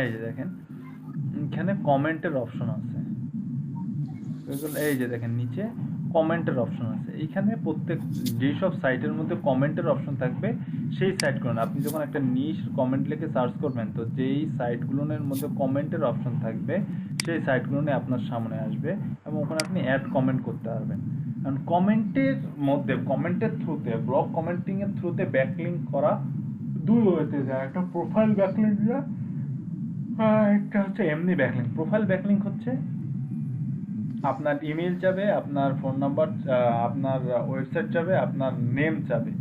এই যে দেখেন এখানে কমেন্টের অপশন আছে, এই যে দেখেন নিচে কমেন্টের অপশন আছে। এইখানে প্রত্যেক যেসব সাইটের মধ্যে কমেন্টের অপশন থাকবে সেই সাইটগুলো, আপনি যখন একটা নিশ কমেন্ট লিখে সার্চ করবেন, তো যেই সাইটগুলোর মধ্যে কমেন্টের অপশন থাকবে সেই সাইটগুলো আপনার সামনে আসবে এবং ওখানে আপনি অ্যাড কমেন্ট করতে পারবেন। কারণ কমেন্টের মধ্যে, কমেন্টের থ্রুতে, ব্লগ কমেন্টিং এর থ্রুতে ব্যাকলিঙ্ক করা দুই ওয়েতে যায়, একটা প্রোফাইল ব্যাকলিঙ্ক যায়, একটা হচ্ছে এমনি ব্যাকলিঙ্ক। প্রোফাইল ব্যাকলিঙ্ক হচ্ছে আপনার ইমেল যাবে, আপনার ফোন নাম্বার, আপনার ওয়েবসাইট যাবে, আপনার নেম যাবে।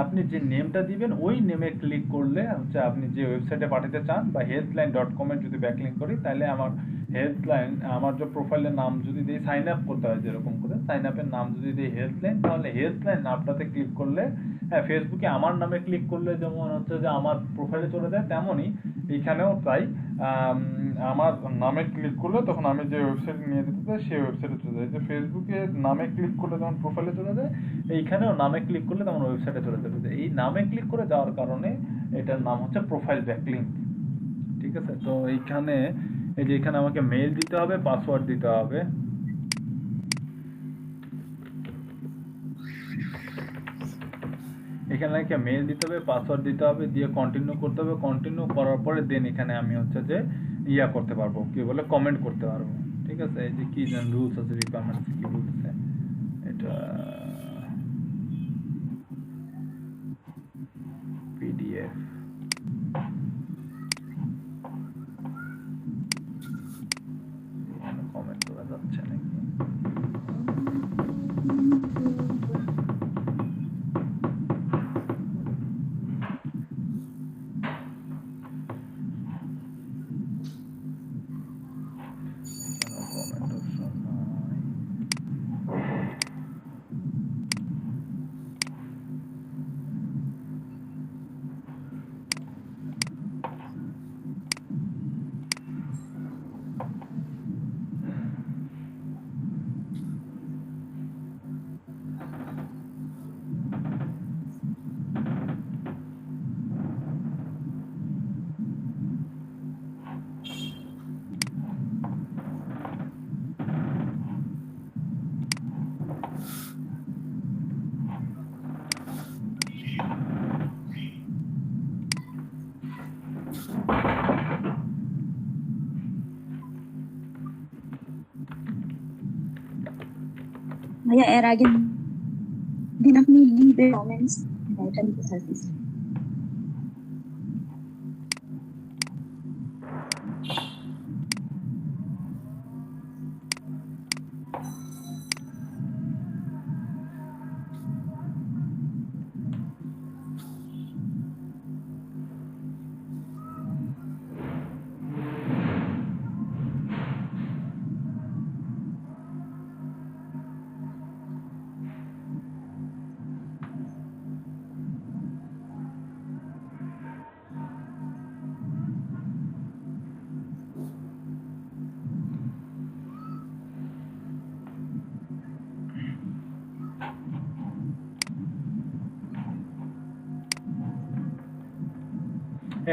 আপনি যে নেমটা দিবেন ওই নেমে ক্লিক করলে হচ্ছে আপনি যে ওয়েবসাইটে পাঠাতে চান, বা healthline.com এর যদি ব্যাকলিঙ্ক করি তাহলে আমার হেলথলাইন, আমার যে প্রোফাইলের নাম যদি দিয়ে সাইন আপ করতে হয়, যেরকম করে সাইন আপের নাম যদি দিই হেলথলাইন, তাহলে হেলথলাইন নামটাতে ক্লিক করলে, হ্যাঁ ফেসবুকে আমার নামে ক্লিক করলে যেমন হচ্ছে যে আমার প্রোফাইলে চলে যায়, তেমনই এইখানেও তাই আম, আমার নামে ক্লিক করলে তখন আমি যে ওয়েবসাইট নিয়ে যেতে চাই সেই ওয়েবসাইটে চলে যায়। যে ফেসবুকে নামে ক্লিক করলে যখন প্রোফাইলে চলে যায়, এইখানেও নামে ক্লিক করলে তখন ওয়েবসাইটে চলে যাবে। যে এই নামে ক্লিক করে যাওয়ার কারণে এটার নাম হচ্ছে প্রোফাইল ব্যাকলিংক। ঠিক আছে, তো এইখানে এই যে এখানে আমাকে মেইল দিতে হবে, পাসওয়ার্ড দিতে হবে। এখানে একটা মেইল দিতে হবে, পাসওয়ার্ড দিতে হবে, দিয়ে কন্টিনিউ করতে হবে। কন্টিনিউ করার পরে দেন এখানে আমি হচ্ছে যে ইয়া করতে পারবো, কি বলে, কমেন্ট করতে পারবো। ঠিক আছে, এই যে কি যেন রুলস আছে, রিকোয়ারমেন্টস কি বলতেছে এটা, পিডিএফ কমেন্ট করা যাচ্ছে নাকি? কমেন্ট অপশন নাই। ভাইয়া এর আগে দিন আপনি লিভে কমেন্টস এটা নিতে চাইছেন।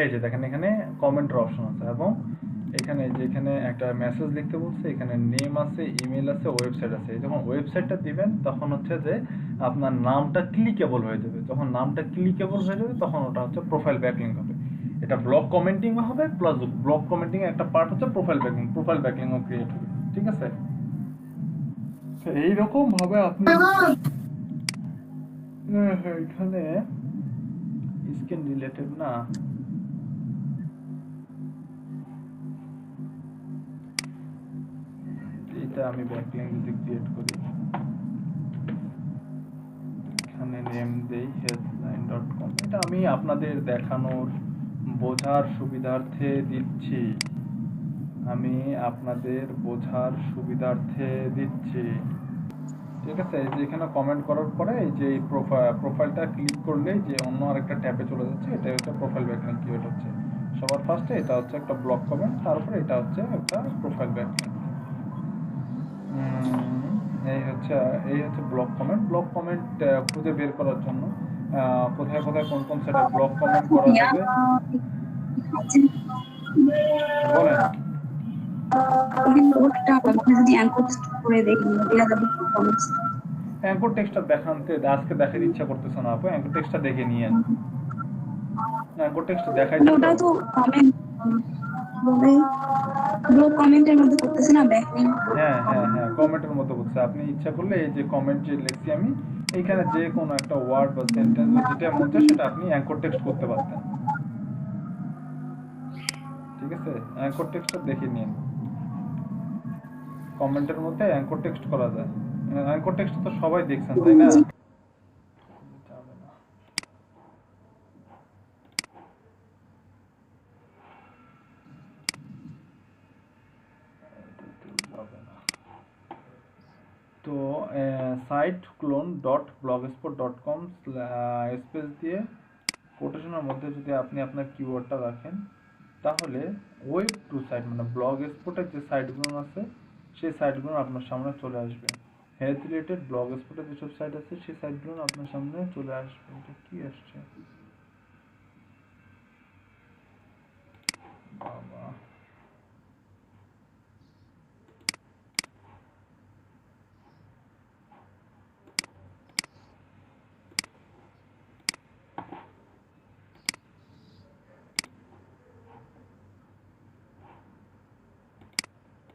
এই যে দেখেন এখানে কমেন্টের অপশন আছে, এবং এখানে যে এখানে একটা মেসেজ লিখতে বলছে, এখানে নেম আছে, ইমেল আছে, ওয়েবসাইট আছে। যখন ওয়েবসাইটটা দিবেন তখন হচ্ছে যে আপনার নামটা ক্লিকেবল হয়ে যাবে। যখন নামটা ক্লিকেবল হয়ে যাবে তখন ওটা হচ্ছে প্রোফাইল ব্যাকলিংক হবে। এটা ব্লক কমেন্টিং হবে, প্লাস ব্লক কমেন্টিং একটা পার্ট হচ্ছে প্রোফাইল ব্যাকলিংক। প্রোফাইল ব্যাকলিংকও ক্রিয়েট হবে। ঠিক আছে, তো এইরকম ভাবে আপনি এখানে স্ক্রিন রিলেটেড না, এটা আমি ব্যাকলিংক যদি ক্রিয়েট করি, এখানে নেম দেই healthline.com। এটা আমি আপনাদের দেখানোর বোঝার সুবিধার্থে দিচ্ছি, আমি আপনাদের বোঝার সুবিধার্থে দিচ্ছি। ঠিক আছে, এই যে এখানে কমেন্ট করার পরে এই যে প্রোফাইলটা ক্লিক করলে যে অন্য আরেকটা ট্যাবে চলে যাচ্ছে, এটা হচ্ছে প্রোফাইল ব্যাকলিংক ক্রিয়েট হচ্ছে। সবার ফার্স্টে এটা হচ্ছে একটা ব্লক কমেন্ট, তারপরে এটা হচ্ছে একটা প্রোফাইল ব্যাকলিংক। এই হচ্ছে ব্লক কমেন্ট। ব্লক কমেন্ট খুঁজে বের করার জন্য কোথায় কোথায় কোন কোন সেটে ব্লক কমেন্ট করা যাবে বলেন। অ্যাঙ্কর টেক্সটটা দেখাতে আজকে দেখার ইচ্ছা করতেছে না আপু, অ্যাঙ্কর টেক্সটটা দেখে নিয়েন। অ্যাঙ্কর টেক্সট দেখাইতে ওটা তো কমেন্ট বলে ব্লক কমেন্টের মধ্যে করতেছে না ব্যাকলিংক। হ্যাঁ হ্যাঁ হ্যাঁ, কমেন্টের মতো বলছে। আপনি ইচ্ছা করলে এই যে কমেন্ট যে লিখছি আমি, এইখানে যে কোনো একটা ওয়ার্ড বা সেন্টেন্স বা যেটা মন চায় সেটা আপনি অ্যাঙ্কর টেক্সট করতে পারতেন। ঠিক আছে, অ্যাঙ্কর টেক্সটটা দেখে নিন। কমেন্টের মধ্যে অ্যাঙ্কর টেক্সট করা যায়। অ্যাঙ্কর টেক্সট তো সবাই দেখছেন, তাই না? তো siteclone.blogspot.com স্পেস দিয়ে কোটেশনের মধ্যে যদি আপনি আপনার কিওয়ার্ডটা রাখেন, তাহলে ওয়েব টু সাইট মানে ব্লগ স্পটের যে সাইটগুলো আছে সেই সাইটগুলো আপনার সামনে চলে আসবে। হেলথ রিলেটেড ব্লগ স্পটের যেসব সাইট আছে সেই সাইটগুলো আপনার সামনে চলে আসবে। এটা কি আসছে বাবা,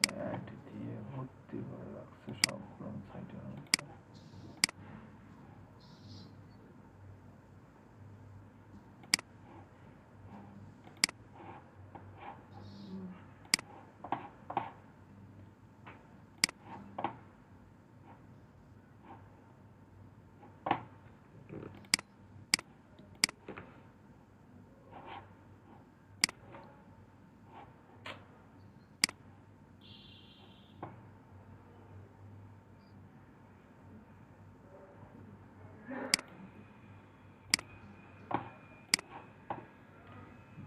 অ্যাড দিয়ে ভর্তি করে রাখছে সবগুলো সাইটের মধ্যে।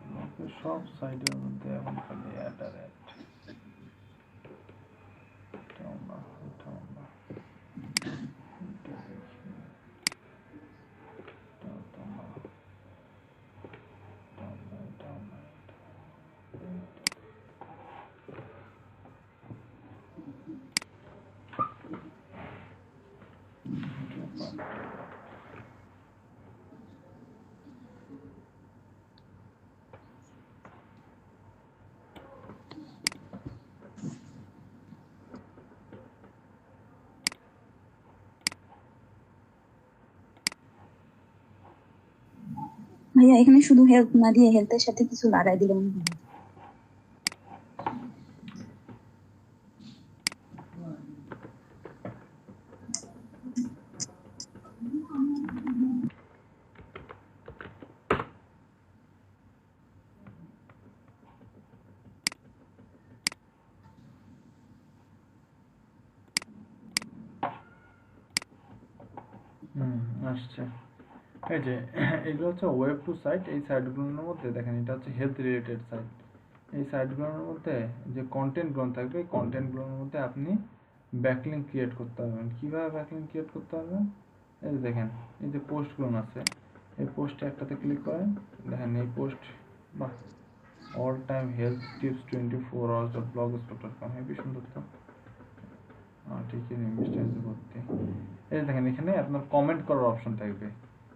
ব্লগের সব সাইটের মধ্যে এখন খালি অ্যাড আর অ্যাড। এটাও না, এটাও না, এটা দেখি, এটাও তো না, এটাও না, এটাও না, ভাইয়া এখানে শুধু হেলথ না দিয়ে হেলথের সাথে কিছু লাগাই দিলাম। আসছে। এই যে এগুলো হচ্ছে ওয়েব টু সাইট। এই সাইটগুলোর মধ্যে দেখেন এটা হচ্ছে হেলথ রিলেটেড সাইট। এই সাইটগুলোর মধ্যে যে কন্টেন্টগুলো থাকবে এই কন্টেন্টগুলোর মধ্যে আপনি ব্যাকলিঙ্ক ক্রিয়েট করতে পারবেন। কিভাবে ব্যাকলিঙ্ক ক্রিয়েট করতে পারবেন? এই যে দেখেন এই যে পোস্টগুলো আছে, এই পোস্টে একটাতে ক্লিক করেন, দেখেন এই পোস্ট, বাহ, all time health tips 24 hours blogspot.com, heavy সুন্দর তো। ঠিকই ইংলিশটা ভর্তি। এই যে দেখেন এখানে আপনার কমেন্ট করার অপশন থাকবে।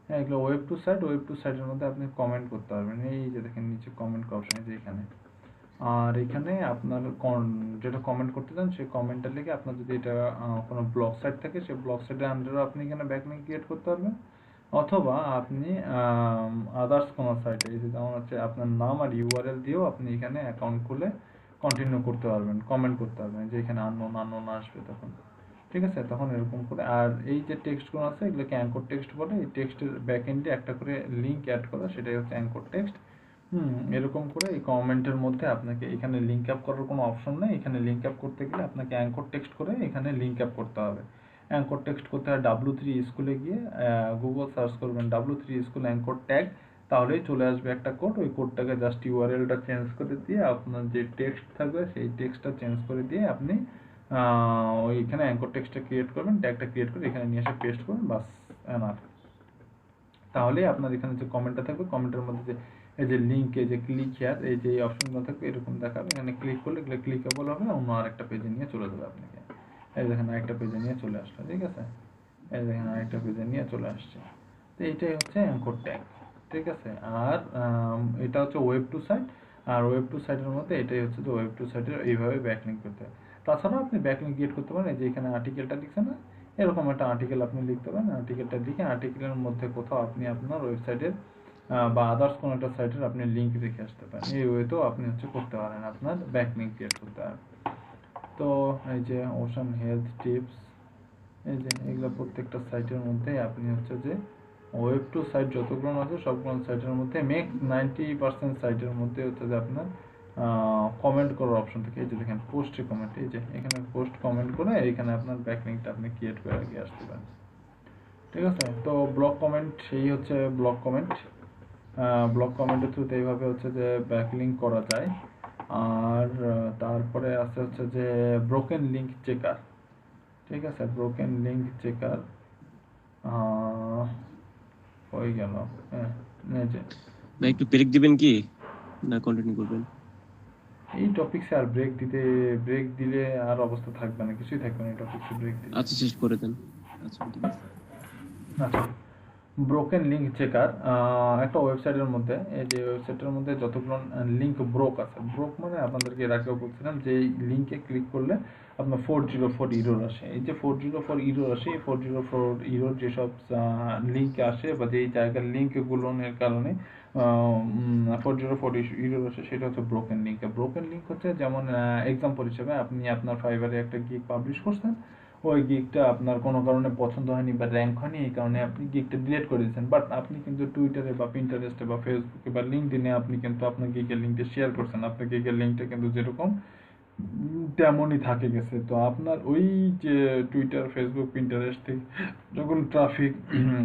হ্যাঁ, এগুলো web two site. Web two সাইটের মধ্যে আপনি কমেন্ট করতে পারবেন। এই যে দেখেন নিচে কমেন্ট অপশন আছে এখানে। আর এখানে আপনার যেটা কমেন্ট করতে চান সেই কমেন্টটা লিখে আপনার যদি এটা কোনো ব্লগ সাইট থাকে সেই ব্লগ সাইটের আন্ডারেও আপনি এখানে ব্যাকলিঙ্ক ক্রিয়েট করতে পারবেন, অথবা আপনি আদার্স কোনো সাইটে এই যে যেমন হচ্ছে আপনার নাম আর ইউআরএল দিয়েও আপনি এখানে অ্যাকাউন্ট খুলে কন্টিনিউ করতে পারবেন, কমেন্ট করতে পারবেন। যে এখানে আননোন আসবে তখন, ঠিক আছে, তখন এরকম করে। আর এই যে টেক্সটগুলো আছে এগুলোকে অ্যাঙ্কর টেক্সট বলে। এই টেক্সটের ব্যাক এন্ডে একটা করে লিঙ্ক অ্যাড করা, সেটাই হচ্ছে অ্যাঙ্কর টেক্সট। এরকম করে এই কমেন্টের মধ্যে আপনাকে এখানে লিঙ্ক আপ করার কোনো অপশন নেই। এখানে লিঙ্ক আপ করতে গেলে আপনাকে অ্যাঙ্কর টেক্সট করে এখানে লিঙ্ক আপ করতে হবে। অ্যাঙ্কর টেক্সট করতে হয় W3 স্কুলে গিয়ে গুগল সার্চ করবেন W3 স্কুল অ্যাঙ্কর ট্যাগ, তাহলেই চলে আসবে একটা কোড। ওই কোডটাকে জাস্ট ইউআরএলটা চেঞ্জ করে দিয়ে আপনার যে টেক্সট থাকবে সেই টেক্সটটা চেঞ্জ করে দিয়ে আপনি ওইখানে অ্যাঙ্কর টেক্সটটা ক্রিয়েট করবেন, ট্যাগটা ক্রিয়েট করে এখানে নিয়ে এসে পেস্ট করবেন, বাস এনাফ। তাহলে আপনার এখানে যে কমেন্টটা থাকবে কমেন্টের মধ্যে যে এই যে লিঙ্ক, এই যে ক্লিক হিয়ার, এই যে অপশনগুলো থাকবে এরকম দেখাবে। এখানে ক্লিক করলে এগুলো ক্লিকেবল হবে, অন্য আরেকটা পেজে নিয়ে চলে যাবে আপনাকে। এই দেখেন আরেকটা পেজে নিয়ে চলে আসলো, ঠিক আছে। এই দেখেন আরেকটা পেজে নিয়ে চলে আসছে। তো এইটাই হচ্ছে অ্যাঙ্কর ট্যাগ, ঠিক আছে। আর এটা হচ্ছে ওয়েব টু সাইট। আর ওয়েব টু সাইটের মধ্যে এটাই হচ্ছে যে ওয়েব টু সাইটের এইভাবে ব্যাকলিঙ্ক করতে হয়। তাছাড়াও আপনি ব্যাকলিঙ্ক ক্রিয়েট করতে পারেন। এই যে এখানে আর্টিকেলটা লিখছেন না, এরকম একটা আর্টিকেল আপনি লিখতে পারেন। আর্টিকেলটা লিখে আর্টিকেলের মধ্যে কোথাও আপনি আপনার ওয়েবসাইটের বা আদার্স কোনো একটা সাইটের আপনি লিঙ্ক রেখে আসতে পারেন। এই ওয়েতেও আপনি হচ্ছে করতে পারেন, আপনার ব্যাকলিঙ্ক ক্রিয়েট করতে পারেন। তো এই যে ওশান হেলথ টিপস, এই যে এগুলো প্রত্যেকটা সাইটের মধ্যে আপনি হচ্ছে যে ওয়েব টু সাইট যতগুলো আছে সবগুলো সাইটের মধ্যে 90% সাইটের মধ্যে হচ্ছে যে আপনার কমেন্ট করার অপশন থাকে। এই যে দেখেন পোস্টে কমেন্ট, এই যে এখানে পোস্ট কমেন্ট করে এখানে আপনার ব্যাকলিঙ্কটা আপনি ক্রিয়েট করে আগে আসতে পারেন, ঠিক আছে। তো ব্লক কমেন্ট, এই হচ্ছে ব্লক কমেন্ট। ব্লক কমেন্টের থ্রুতে এইভাবে হচ্ছে যে ব্যাকলিঙ্ক করা যায়। আর তারপরে আছে হচ্ছে যে ব্রোকেন লিঙ্ক চেকার, ঠিক আছে, ব্রোকেন লিঙ্ক চেকার হয়ে গেল। হ্যাঁ, এই যে ভাই একটু ব্রেক দিবেন কি না কন্টিনিউ করবেন? এই টপিকসে আর ব্রেক দিলে আর অবস্থা থাকবে না, কিছুই থাকবে না এই টপিকসে ব্রেক দিলে। আচ্ছা শেষ করে দেন। আচ্ছা ঠিক আছে। আচ্ছা, ব্রোকেন লিঙ্ক চেকার একটা ওয়েবসাইটের মধ্যে, এই যে ওয়েবসাইটের মধ্যে যতগুলো লিঙ্ক ব্রোক আছে, ব্রোক মানে আপনাদেরকে এর আগেও বলছিলাম যে এই লিঙ্কে ক্লিক করলে আপনার 404 ইরর আসে। এই যে 404 ইরর আসে, এই 404 ইরর যেসব লিঙ্কে আসে বা যেই জায়গার লিঙ্কগুলোর কারণে 404 ইরর আসে, সেটা হচ্ছে ব্রোকেন লিঙ্ক। ব্রোকেন লিঙ্ক হচ্ছে যেমন এক্সাম্পল হিসেবে আপনি আপনার ফাইবারে একটা গিগ পাবলিশ করছেন, ওই গিগটা আপনার কোনো কারণে পছন্দ হয়নি বা র্যাঙ্ক হয়নি, এই কারণে আপনি গিগটা ডিলিট করে দিয়েছেন। বাট আপনি কিন্তু টুইটারে বা পিন্টারেস্টে বা ফেসবুকে বা লিঙ্কডইনে আপনি কিন্তু আপনার গিগের লিঙ্কটা শেয়ার করছেন, আপনার গিগের লিঙ্কটা কিন্তু যেরকম তেমনই থাকে গেছে। তো আপনার ওই যে টুইটার, ফেসবুক, পিন্টারেস্ট থেকে যখন ট্রাফিক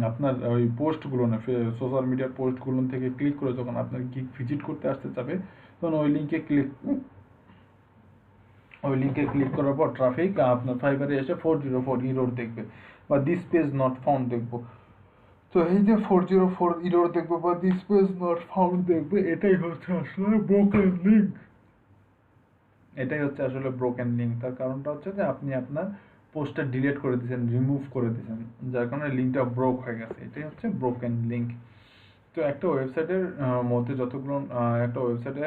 আপনার ওই পোস্টগুলো না, সোশ্যাল মিডিয়ার পোস্টগুলো থেকে ক্লিক করে যখন আপনার গিগ ভিজিট করতে আসতে যাবে, তখন ওই লিঙ্কে ক্লিক করার পর ট্রাফিক আপনার ফাইবারে এসে 404 ইরর দেখবে বা দিস পেজ নট ফাউন্ড দেখবো। তো এই যে 404 ইরর দেখবে বা দিস পেজ নট ফাউন্ড দেখবে, এটাই হচ্ছে আসলে ব্রোকেন লিঙ্ক। এটাই হচ্ছে আসলে ব্রোকেন লিঙ্ক। তার কারণটা হচ্ছে যে আপনি আপনার পোস্টটা ডিলিট করে দিয়েছেন, রিমুভ করে দিয়েছেন, যার কারণে লিঙ্কটা ব্রোক হয়ে গেছে। এটাই হচ্ছে ব্রোকেন লিঙ্ক। তো একটা ওয়েবসাইটের মধ্যে যতগুলো একটা ওয়েবসাইটে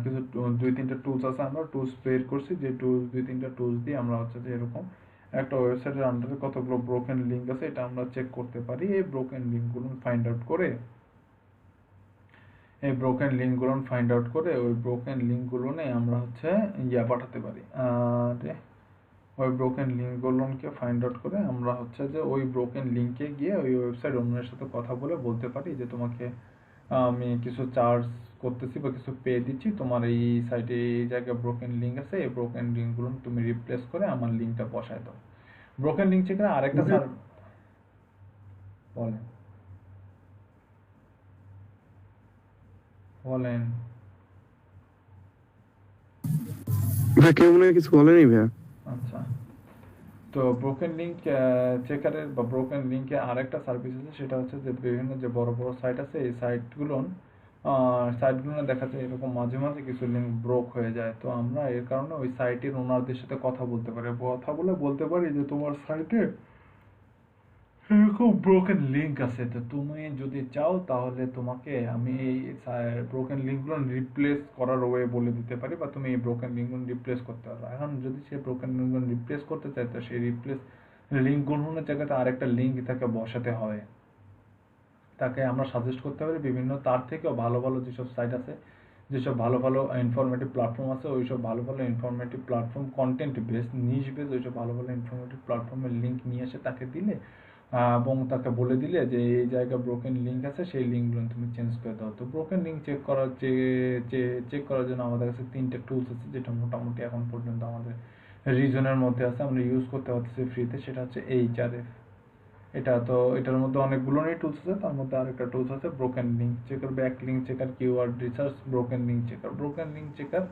কিছু 2-3টা টুলস আছে, আমরা টুলস বের করছি, যে টুলস 2-3টা টুলস দিয়ে আমরা হচ্ছে যে এরকম একটা ওয়েবসাইটের আন্ডারে কতগুলো ব্রোকেন লিঙ্ক আছে এটা আমরা চেক করতে পারি। এই ব্রোকেন লিঙ্কগুলো ফাইন্ড আউট করে ওই ব্রোকেন লিঙ্কগুলো আমরা হচ্ছে পাঠাতে পারি। ওই ব্রোকেন লিঙ্কগুলোকে ফাইন্ড আউট করে আমরা হচ্ছে যে ওই ব্রোকেন লিঙ্কে গিয়ে ওই ওয়েবসাইট অন্যের সাথে কথা বলে বলতে পারি যে তোমাকে আমি কিছু চার্জ করতেছি বা কিছু পে দিচ্ছি, তোমার এই সাইটে এই জায়গায় ব্রোকেন লিঙ্ক আছে, এই ব্রোকেন লিঙ্কগুলো তুমি রিপ্লেস করে আমার লিঙ্কটা বসায় দাও। ব্রোকেন লিঙ্ক চেকার আরেকটা বলেন। ভাই কেউ মনে হয় কিছু বলেনি ভাইয়া। আচ্ছা, তো ব্রোকেন লিঙ্ক চেকারের বা ব্রোকেন লিঙ্কে আরেকটা সার্ভিস আছে, সেটা হচ্ছে যে বিভিন্ন যে বড় বড় সাইট আছে, এই সাইটগুলো দেখা যায় এরকম মাঝে মাঝে কিছু লিঙ্ক ব্রোক হয়ে যায়। তো আমরা এর কারণে ওই সাইটের ওনারদের সাথে কথা বলতে পারি যে তোমার সাইটে এরকম ব্রোকেন লিঙ্ক আছে, তো তুমি যদি চাও তাহলে তোমাকে আমি এই ব্রোকেন লিঙ্কগুলো রিপ্লেস করার ওয়ে বলে দিতে পারি, বা তুমি এই ব্রোকেন লিঙ্কগুলো রিপ্লেস করতে পারো। এখন যদি সে ব্রোকেন লিঙ্কগুলো রিপ্লেস করতে চায়, তো সেই রিপ্লেস লিঙ্কগুলোর জায়গাতে আরেকটা লিঙ্ক তাকে বসাতে হবে। তাকে আমরা সাজেস্ট করতে পারি বিভিন্ন তার থেকেও ভালো ভালো যেসব সাইট আছে, যেসব ভালো ভালো ইনফরমেটিভ প্ল্যাটফর্ম আছে, ওইসব ভালো ভালো ইনফরমেটিভ প্ল্যাটফর্ম, কন্টেন্ট বেস, নিশ বেস, ওইসব ভালো ভালো ইনফরমেটিভ প্ল্যাটফর্মের লিঙ্ক নিয়ে এসে তাকে দিলে এবং তাকে বলে দিলে যে এই জায়গায় ব্রোকেন লিঙ্ক আছে, সেই লিঙ্কগুলো তুমি চেঞ্জ করে দাও। তো ব্রোকেন লিঙ্ক চেক করার জন্য আমাদের কাছে 3টে টুলস আছে, যেটা মোটামুটি এখন পর্যন্ত আমাদের রিজনের মধ্যে আছে, আমরা ইউজ করতে পারতেছি ফ্রিতে। সেটা হচ্ছে HRF। এটার মধ্যে অনেকগুলো টুলস আছে, তার মধ্যে আরেকটা টুলস আছে broken link checker, back link checker, keyword research, broken link checker. Broken link checker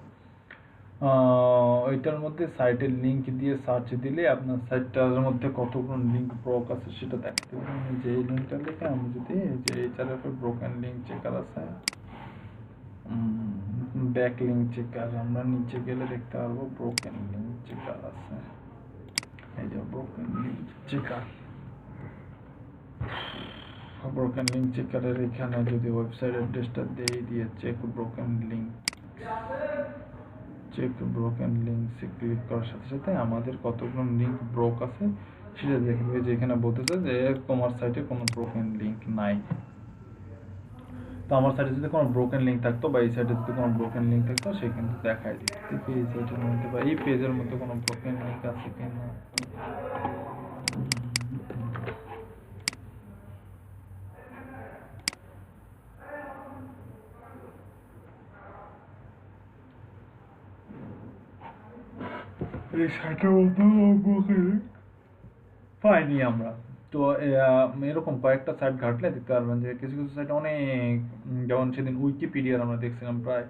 ওইটার মধ্যে সাইটের লিঙ্ক দিয়ে সার্চ দিলে আপনার সাইটটার মধ্যে কতগুলো লিঙ্ক ব্রোক আছে সেটা দেখাতে পারে। যে এই লিঙ্কটা লিখে আমি যদি যে HRF এর ব্রোকেন লিঙ্ক চেকার আছে, ব্যাক লিঙ্ক চেকার, আমরা নিচে গেলে দেখতে পারবো ব্রোকেন লিঙ্ক চেকার আছে। এই যে broken link checker, broken link চেকারের এখানে যদি ওয়েবসাইট অ্যাড্রেসটা দিয়ে চেক ব্রোকেন লিঙ্কসে ক্লিক করার সাথে সাথে আমাদের কতগুলো লিঙ্ক ব্রোক আছে সেটা দেখবে, যে এখানে বলতেছে যে তোমার সাইটে কোনো ব্রোকেন লিঙ্ক নাই। তো আমার সাইটে যদি কোনো ব্রোকেন লিঙ্ক থাকতো বা এই সাইটে যদি কোনো ব্রোকেন লিঙ্ক থাকতো, সে কিন্তু দেখাই দিত এই সাইটের মধ্যে বা এই পেজের মধ্যে কোনো ব্রোকেন লিঙ্ক আছে কিনা। এই সাইটের মধ্যে ব্রোকেন লিঙ্ক পাইনি আমরা। তো এরকম কয়েকটা সাইট ঘাটলে দেখতে পারবেন যে কিছু কিছু সাইট অনেক যেমন সেদিন উইকিপিডিয়ার আমরা দেখছিলাম প্রায়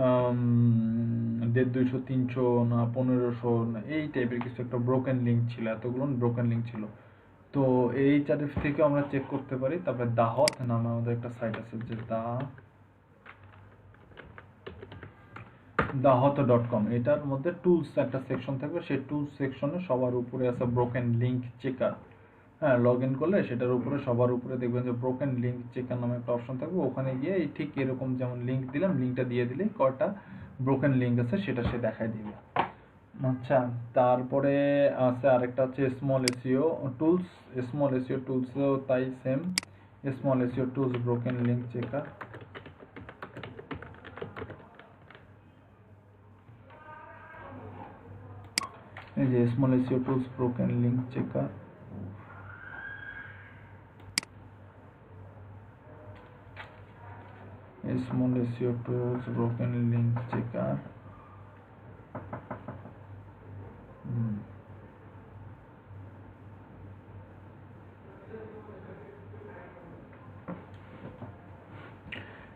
150, 200, 300 না 1500 না এই টাইপের কিছু একটা ব্রোকেন লিঙ্ক ছিল, এতগুলো ব্রোকেন লিঙ্ক ছিল। তো এই চার্ট থেকে আমরা চেক করতে পারি। তারপরে দাহত নামে আমাদের একটা সাইট আছে যে dahoto.com, এটার মধ্যে টুলস একটা সেকশন থাকবে, সেই টুলস সেকশনে সবার উপরে আছে ব্রোকেন লিঙ্ক চেকার। হ্যাঁ, লগ ইন করলে সেটার উপরে সবার উপরে দেখবেন যে ব্রোকেন লিঙ্ক চেকার নামে একটা অপশন থাকবে। ওখানে গিয়ে এই ঠিক এরকম যেমন লিঙ্ক দিলাম, লিঙ্কটা দিয়ে দিলেই কয়টা ব্রোকেন লিঙ্ক আছে সেটা সে দেখায় দিবে। আচ্ছা, তারপরে আছে আরেকটা হচ্ছে small SEO tools. Small SEO টুলসেও তাই same, small SEO tools broken link checker. এই যে small SEO tools broken link checker. Small SEO tools broken link checker.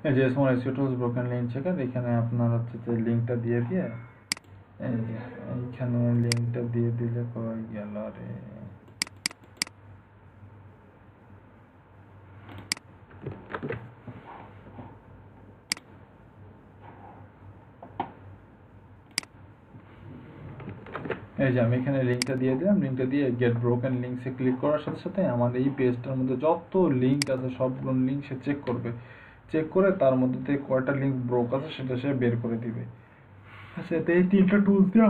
এই যে small SEO tools broken link checker, এখানে আপনার হচ্ছে যে লিঙ্কটা দিয়ে দিয়ে এই যে এইখানে লিঙ্কটা দিয়ে দিলে কই গেল রে, এই যে আমি এখানে লিঙ্কটা দিয়ে দিলাম। লিঙ্কটা দিয়ে গেট ব্রোকেন লিঙ্কসে ক্লিক করার সাথে সাথে আমার এই পেজটার মধ্যে যত লিঙ্ক আছে সবগুলো লিঙ্ক সে চেক করবে। চেক করে তার মধ্যে থেকে কয়টা লিঙ্ক ব্রোক আছে সেটা সে বের করে দিবে। আচ্ছা, তো এই তিনটা টুলস দিয়ে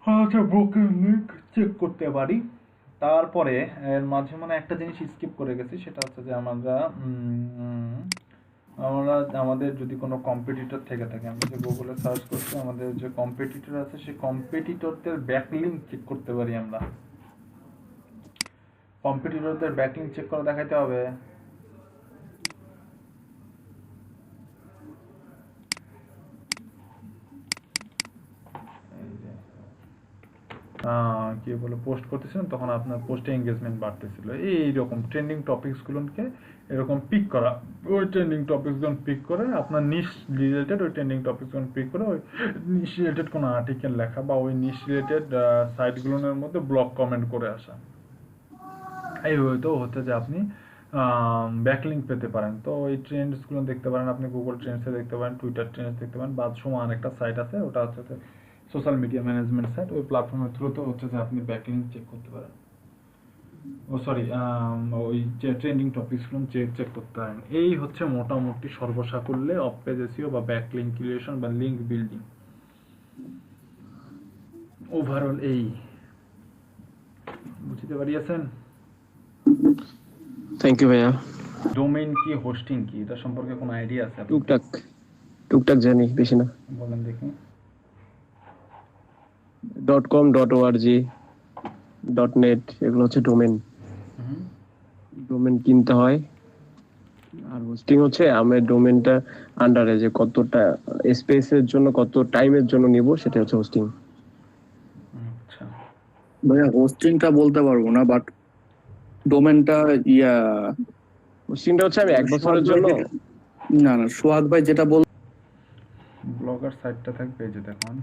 আচ্ছা ব্রোকেন লিঙ্ক চেক করতে পারি। তারপরে এর মাঝে মানে একটা জিনিস স্কিপ করে গেছি, সেটা হচ্ছে যে আমরা আমাদের যদি কোনো কম্পিটিটর থেকে থাকে, আমি যে গুগলে সার্চ করছি আমাদের যে কম্পিটিটর আছে সেই কম্পিটিটরদের ব্যাকলিঙ্ক চেক করতে পারি আমরা। কম্পিটিটরদের ব্যাকলিঙ্ক চেক করে দেখাইতে হবে। কি বলে পোস্ট করতেছিলেন তখন আপনার পোস্টে এঙ্গেজমেন্ট বাড়তেছিল। এইরকম ট্রেন্ডিং টপিকসগুলোকে এরকম পিক করা, ওই ট্রেন্ডিং টপিকসগুলো পিক করে আপনার নিশ রিলেটেড ওই ট্রেন্ডিং টপিকসগুলো পিক করে ওই নিশ রিলেটেড কোনো আর্টিকেল লেখা বা ওই নিশ রিলেটেড সাইটগুলোর মধ্যে ব্লগ কমেন্ট করে আসা। এই হয়তো হচ্ছে যে আপনি ব্যাকলিঙ্ক পেতে পারেন। তো ওই ট্রেন্ডসগুলো দেখতে পারেন, আপনি গুগল ট্রেন্ডসে দেখতে পারেন, টুইটার ট্রেন্ডস দেখতে পারেন, বা সমান একটা সাইট আছে ওটা হচ্ছে সোশ্যাল মিডিয়া ম্যানেজমেন্ট সাইট, ওই প্ল্যাটফর্মের থ্রুতে হচ্ছে যে আপনি ব্যাকলিঙ্ক চেক করতে পারেন। ওই ট্রেন্ডিং টপিকসগুলো চেক করতে পারেন। এই হচ্ছে মোটামুটি সর্বসাকুল্যে অফ পেজ এসইও বা ব্যাকলিঙ্ক ক্রিয়েশন বা লিঙ্ক বিল্ডিং ওভারঅল। এই বুঝতে পারিয়েছেন? থ্যাংক ইউ ভাইয়া। ডোমেইন কি, হোস্টিং কি, এটা সম্পর্কে কোনো আইডিয়া আছে আপনার? টুকটাক জানি, বেশি না। বলেন দেখি। .com, .org, .net এগুলো হচ্ছে ডোমেন। ডোমেন কিনতে হয়। আর হোস্টিং হচ্ছে আমরা ডোমেনটা আন্ডারে যে কতটা স্পেসের জন্য কত টাইমের জন্য নিব সেটা হচ্ছে হোস্টিং। আচ্ছা ভাইয়া হোস্টিংটা বলতে পারবো না, বাট ডোমেনটা হোস্টিংটা হচ্ছে আমি 1 বছরের জন্য। না সোহাগ ভাই যেটা বল, ব্লগার সাইটটা থাকবে, এই যে দেখুন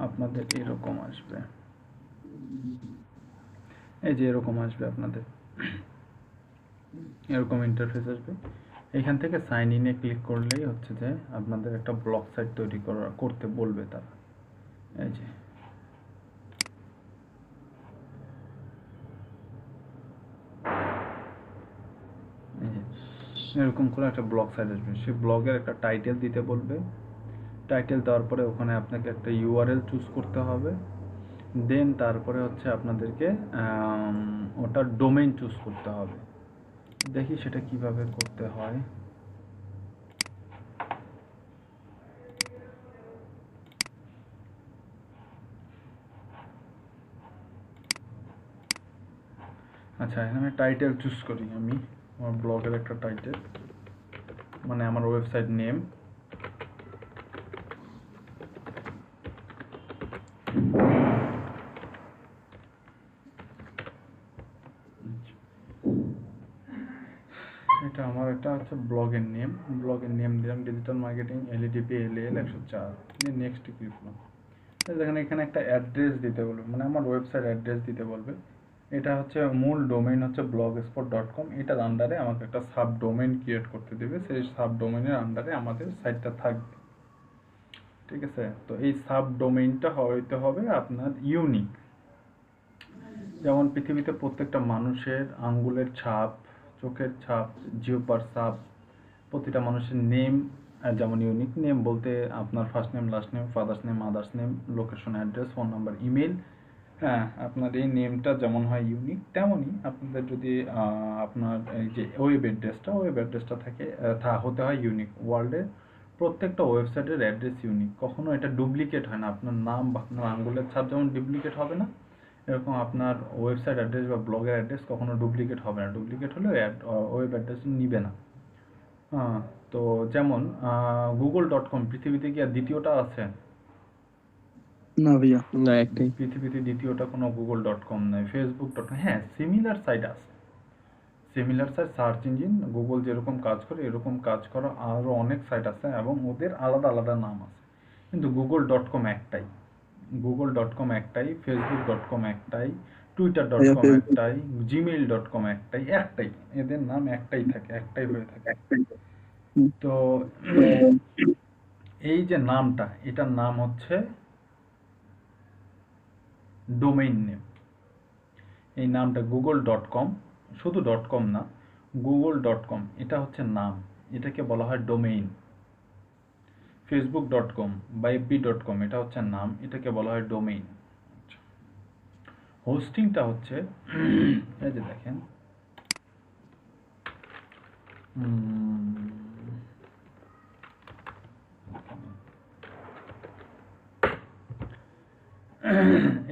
আপনাদের এরকম আসবে, এই যে এরকম আসবে আপনাদের এরকম ইন্টারফেস আসবে। এখান থেকে সাইন ইনে ক্লিক করলেই হচ্ছে যে আপনাদের একটা ব্লগ সাইট তৈরি করতে বলবে তারা। এই যে এরকম করে একটা ব্লগ সাইট আসবে, সেই ব্লগের একটা টাইটেল দিতে বলবে। টাইটেল দেওয়ার পরে ওখানে আপনাকে একটা ইউআরএল চুজ করতে হবে। দেন তারপরে হচ্ছে আপনাদেরকে ওটার ডোমেইন চুজ করতে হবে। দেখি সেটা কিভাবে করতে হয়। আচ্ছা, এখানে টাইটেল চুজ করি আমি আমার ব্লগের একটা টাইটেল, মানে আমার ওয়েবসাইট নেম। আচ্ছা এটা আমার একটা হচ্ছে ব্লগের নেম দিলাম ডিজিটাল মার্কেটিং এলইডিপি এলএল 104 দিয়ে নেক্সট ক্লিক করলাম। দেখেন এখানে একটা অ্যাড্রেস দিতে বলবে, মানে আমার ওয়েবসাইট অ্যাড্রেস দিতে বলবে। এটা হচ্ছে মূল ডোমেইন হচ্ছে blogspot.com, এটার আন্ডারে আমাকে একটা সাব ডোমেইন ক্রিয়েট করতে দেবে, সেই সাব ডোমেইনের আন্ডারে আমাদের সাইটটা থাকবে। ঠিক আছে, তো এই সাব ডোমেইনটা হইতে হবে আপনার ইউনিক। যেমন পৃথিবীতে প্রত্যেকটা মানুষের আঙ্গুলের ছাপ, চোখের ছাপ, জিহ্বার ছাপ, প্রতিটা মানুষের নেম যেমন ইউনিক। নেম বলতে আপনার first name, last name, father's name, mother's name, location, address, phone number, email. হ্যাঁ, আপনার এই নেমটা যেমন হয় ইউনিক, তেমনই আপনাদের যদি আপনার এই যে ওয়েব অ্যাড্রেসটা থাকে হতে হয় ইউনিক। ওয়ার্ল্ডের প্রত্যেকটা ওয়েবসাইটের অ্যাড্রেস ইউনিক, কখনো এটা ডুপ্লিকেট হয় না। আপনার নাম বা আপনার আঙ্গুলের ছাপ যেমন ডুপ্লিকেট হবে না, এরকম আপনার ওয়েবসাইট অ্যাড্রেস বা ব্লগের অ্যাড্রেস কখনো ডুপ্লিকেট হবে না। ডুপ্লিকেট হলে ওয়েব অ্যাড্রেস নিবে না। তো যেমন google.com পৃথিবীতে কি আর দ্বিতীয়টা আছে? না ভাইয়া। না, একটাই। পৃথিবীতে দ্বিতীয়টা কোনো google.com নাই। facebook.com, হ্যাঁ সিমিলার সাইট আছে, similar site search engine Google যেরকম কাজ করে এরকম কাজ করা আরও অনেক সাইট আছে এবং ওদের আলাদা আলাদা নাম আছে, কিন্তু google.com একটাই। google.com একটাই, facebook.com একটাই, twitter.com একটাই, gmail.com একটাই, এদের নাম একটাই থাকে, একটাই হয়ে থাকে। তো এই যে নামটা, এটার নাম হচ্ছে ডোমেইন নেম। এই নামটা google.com, শুধু .com না, google.com এটা হচ্ছে নাম, এটাকে বলা হয় ডোমেইন। facebook.com বা fb.com এটা হচ্ছে নাম, এটাকে বলা হয় ডোমেইন। হোস্টিংটা হচ্ছে এই যে দেখেন,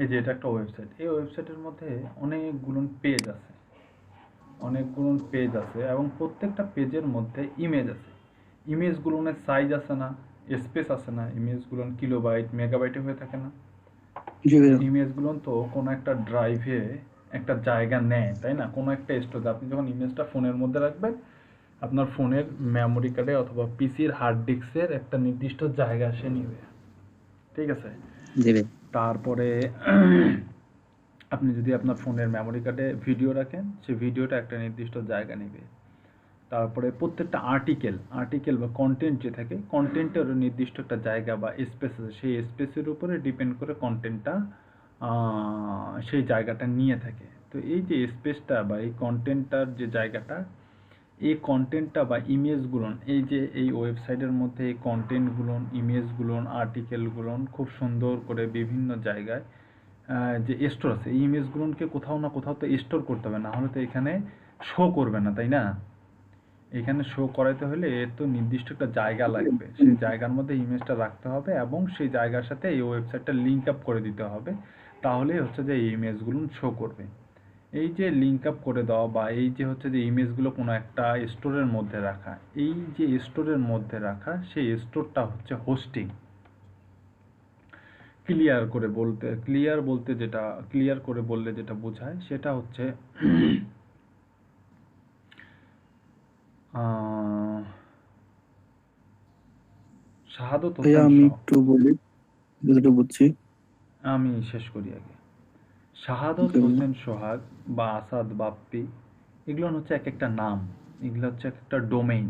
এই যে এটা একটা ওয়েবসাইট, এই ওয়েবসাইটের মধ্যে অনেকগুলো পেজ আছে এবং প্রত্যেকটা পেজের মধ্যে ইমেজ আছে। ইমেজগুলোর সাইজ আছে না, স্পেস আছে না, ইমেজগুলো কিলোবাইট মেগাবাইটে হয়ে থাকে না। ইমেজগুলো তো কোনো একটা ড্রাইভে একটা জায়গা নেয়, তাই না? কোনো একটা স্টোরেজ আপনি যখন ইমেজটা ফোনের মধ্যে রাখবেন, আপনার ফোনের মেমোরি কার্ডে অথবা পিসির হার্ড ডিস্কের একটা নির্দিষ্ট জায়গা সে নিবে। ঠিক আছে, তারপরে আপনি যদি আপনার ফোনের মেমোরি কার্ডে ভিডিও রাখেন, সেই ভিডিওটা একটা নির্দিষ্ট জায়গা নেবে। তারপরে প্রত্যেকটা আর্টিকেল বা কন্টেন্ট যে থাকে, কন্টেন্টের নির্দিষ্ট একটা জায়গা বা স্পেস আছে, সেই স্পেসের উপরে ডিপেন্ড করে কন্টেন্টটা সেই জায়গাটা নিয়ে থাকে। তো এই যে স্পেসটা বা এই কন্টেন্টটার যে জায়গাটা, এই কন্টেন্টটা বা ইমেজগুলো, এই যে এই ওয়েবসাইটের মধ্যে এই কন্টেন্টগুলো, ইমেজগুলো, আর্টিকেলগুলো খুব সুন্দর করে বিভিন্ন জায়গায় যে স্টোর আছে, এই ইমেজগুলোকে কোথাও না কোথাও তো স্টোর করতে হবে, না হলে তো এখানে শো করবে না, তাই না? এখানে শো করাইতে হলে এর তো নির্দিষ্ট একটা জায়গা লাগবে, সেই জায়গার মধ্যে ইমেজটা রাখতে হবে এবং সেই জায়গার সাথে এই ওয়েবসাইটটা লিঙ্ক আপ করে দিতে হবে, তাহলেই হচ্ছে যে এই ইমেজগুলো শো করবে। এই যে লিঙ্ক আপ করে দেওয়া বা এই যে হচ্ছে যে ইমেজগুলো কোনো একটা স্টোরের মধ্যে রাখা, এই যে স্টোরের মধ্যে রাখা, সেই স্টোরটা হচ্ছে হোস্টিং। ক্লিয়ার করে বললে যেটা বোঝায় সেটা হচ্ছে শাহাদত হোসেন, আমি একটু বলি যতটা বুঝছি। আমি শেষ করি আগে। শাহাদত হোসেন সোহাগ বা আসাদ বাপ্পি, এগুলো হচ্ছে এক একটা নাম, এগুলো হচ্ছে এক একটা ডোমেইন।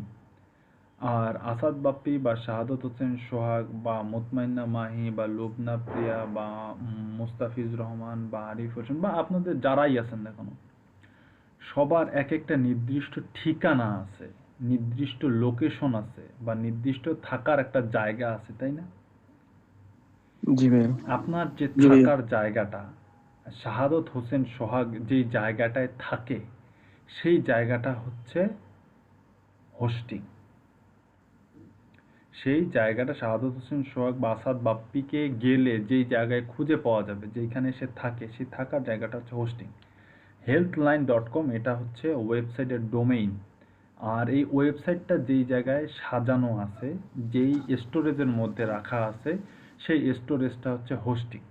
আর আসাদ বাপ্পি বা শাহাদত হোসেন সোহাগ বা মুতমাইন্না মাহি বা লুবনা প্রিয়া বা মুস্তাফিজ রহমান বা আরিফ হোসেন বা আপনাদের যারাই আছেন না কেন, সবার এক একটা নির্দিষ্ট ঠিকানা আছে, নির্দিষ্ট লোকেশন আছে বা নির্দিষ্ট থাকার একটা জায়গা আছে, তাই না? জি ভাই। আপনার যে থাকার জায়গাটা, শাহাদত হোসেন সোহাগ যেই জায়গাটায় থাকে, সেই জায়গাটা হচ্ছে হোস্টিং। সেই জায়গাটা শাহাদত হোসেন সোহাগ বা আসাদ বাপ্পিকে গেলে যেই জায়গায় খুঁজে পাওয়া যাবে, যেখানে সে থাকে, সেই থাকার জায়গাটা হচ্ছে হোস্টিং। healthline.com এটা হচ্ছে ওয়েবসাইটের ডোমেইন। আর এই ওয়েবসাইটটা যেই জায়গায় সাজানো আছে, যেই স্টোরেজের মধ্যে রাখা আছে, সেই স্টোরেজটা হচ্ছে হোস্টিং।